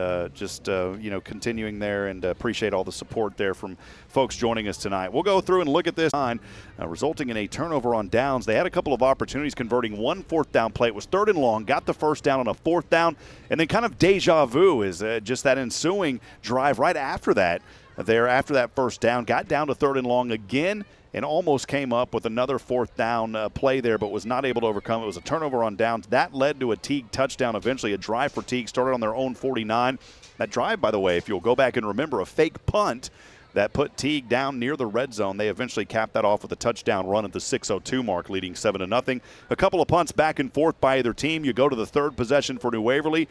continuing there, and appreciate all the support there from folks joining us tonight. We'll go through and look at this line, resulting in a turnover on downs. They had a couple of opportunities converting one fourth down play. It was 3rd and long, got the first down on a 4th down, and then kind of deja vu is just that ensuing drive right after that. After that first down, got down to 3rd and long again, and almost came up with another 4th down play there, but was not able to overcome. It was a turnover on downs. That led to a Teague touchdown eventually. A drive for Teague started on their own 49. That drive, by the way, if you'll go back and remember, a fake punt that put Teague down near the red zone. They eventually capped that off with a touchdown run at the 6:02 mark, leading 7-0. A couple of punts back and forth by either team. You go to the 3rd possession for New Waverly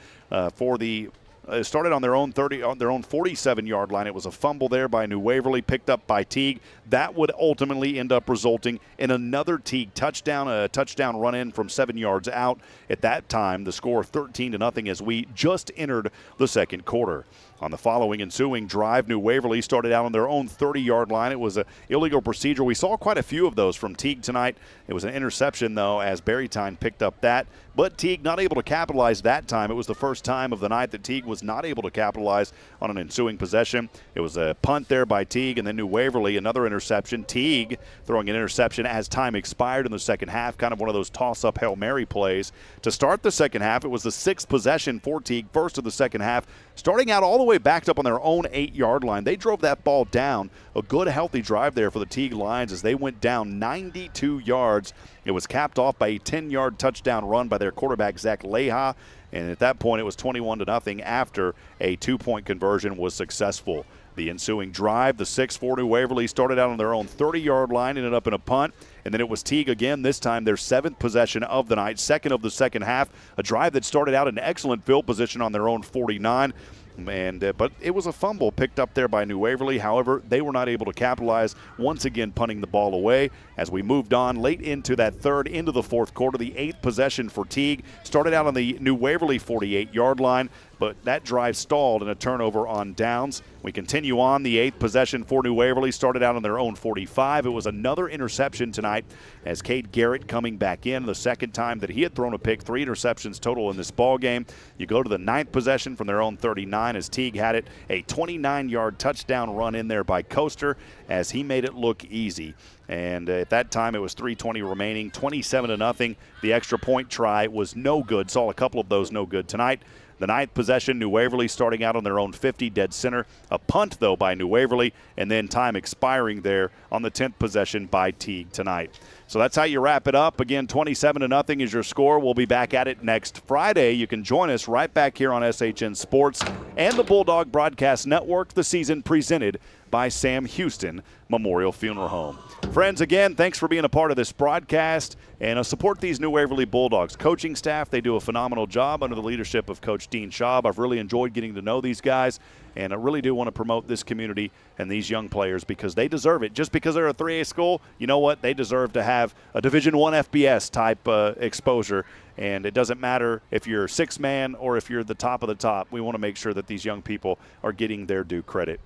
started on their own 47-yard line. It was a fumble there by New Waverly, picked up by Teague. That would ultimately end up resulting in another Teague touchdown, a touchdown run-in from 7 yards out. At that time, the score 13-0 as we just entered the second quarter. On the following ensuing drive, New Waverly started out on their own 30-yard line. It was an illegal procedure. We saw quite a few of those from Teague tonight. It was an interception, though, as Berrytine picked up that. But Teague not able to capitalize that time. It was the first time of the night that Teague was not able to capitalize on an ensuing possession. It was a punt there by Teague, and then New Waverly, another interception. Teague throwing an interception as time expired in the second half, kind of one of those toss-up Hail Mary plays. To start the second half, it was the 6th possession for Teague, first of the second half, starting out all the way backed up on their own 8-yard line. They drove that ball down. A good, healthy drive there for the Teague Lions as they went down 92 yards. It was capped off by a 10-yard touchdown run by their quarterback, Zach Leha. And at that point, it was 21-0 after a 2-point conversion was successful. The ensuing drive, the 6-4 New Waverly, started out on their own 30-yard line, ended up in a punt. And then it was Teague again, this time their 7th possession of the night, second of the second half. A drive that started out in excellent field position on their own 49. But it was a fumble picked up there by New Waverly. However, they were not able to capitalize, once again punting the ball away. As we moved on late into that third, into the fourth quarter, the 8th possession for Teague started out on the New Waverly 48-yard line, but that drive stalled in a turnover on downs. We continue on. The 8th possession for New Waverly started out on their own 45. It was another interception tonight as Cade Garrett coming back in, the second time that he had thrown a pick, 3 interceptions total in this ball game. You go to the 9th possession from their own 39 as Teague had it, a 29-yard touchdown run in there by Coaster as he made it look easy. And at that time, it was 3:20 remaining, 27-0. The extra point try was no good. Saw a couple of those no good tonight. The 9th possession, New Waverly starting out on their own 50, dead center. A punt, though, by New Waverly, and then time expiring there on the 10th possession by Teague tonight. So that's how you wrap it up. Again, 27-0 is your score. We'll be back at it next Friday. You can join us right back here on SHN Sports and the Bulldog Broadcast Network, the season presented by Sam Houston Memorial Funeral Home. Friends, again, thanks for being a part of this broadcast, and support these New Waverly Bulldogs. Coaching staff, they do a phenomenal job under the leadership of Coach Dean Schaub. I've really enjoyed getting to know these guys, and I really do want to promote this community and these young players because they deserve it. Just because they're a 3A school, you know what? They deserve to have a Division I FBS type exposure. And it doesn't matter if you're 6-man or if you're the top of the top. We want to make sure that these young people are getting their due credit.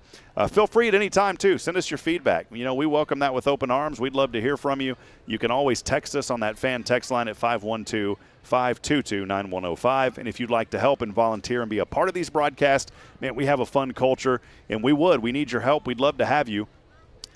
Feel free at any time, too. Send us your feedback. You know, we welcome that with open arms. We'd love to hear from you. You can always text us on that fan text line at 512-522-9105. And if you'd like to help and volunteer and be a part of these broadcasts, man, we have a fun culture, and we need your help. We'd love to have you.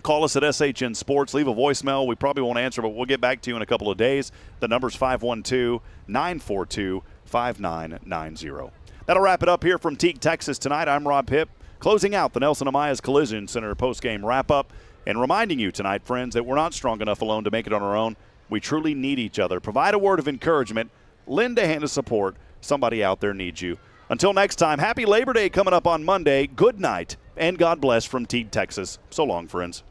Call us at SHN Sports. Leave a voicemail. We probably won't answer, but we'll get back to you in a couple of days. The number's 512-942-5990. That'll wrap it up here from Teague, Texas tonight. I'm Rob Hipp, closing out the Nelson Ameyas Collision Center postgame wrap-up and reminding you tonight, friends, that we're not strong enough alone to make it on our own. We truly need each other. Provide a word of encouragement. Lend a hand of support. Somebody out there needs you. Until next time, happy Labor Day coming up on Monday. Good night, and God bless from Teague, Texas. So long, friends.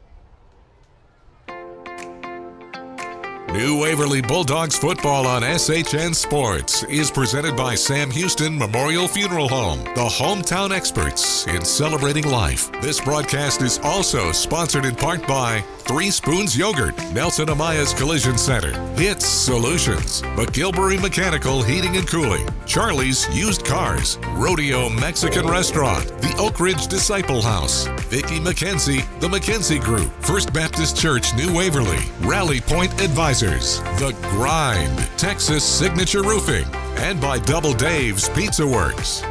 New Waverly Bulldogs football on SHN Sports is presented by Sam Houston Memorial Funeral Home, the hometown experts in celebrating life. This broadcast is also sponsored in part by 3 Spoons Yogurt, Nelson Ameyas Collision Center, Hitt Solutions, McGilbury Mechanical Heating and Cooling, Charlie's Used Cars, Rodeo Mexican Restaurant, the Oak Ridge Disciple House, Vicki McKenzie, the McKenzie Group, First Baptist Church New Waverly, Rally Point Advisors, The Grind, Texas Signature Roofing, and by Double Dave's Pizza Works.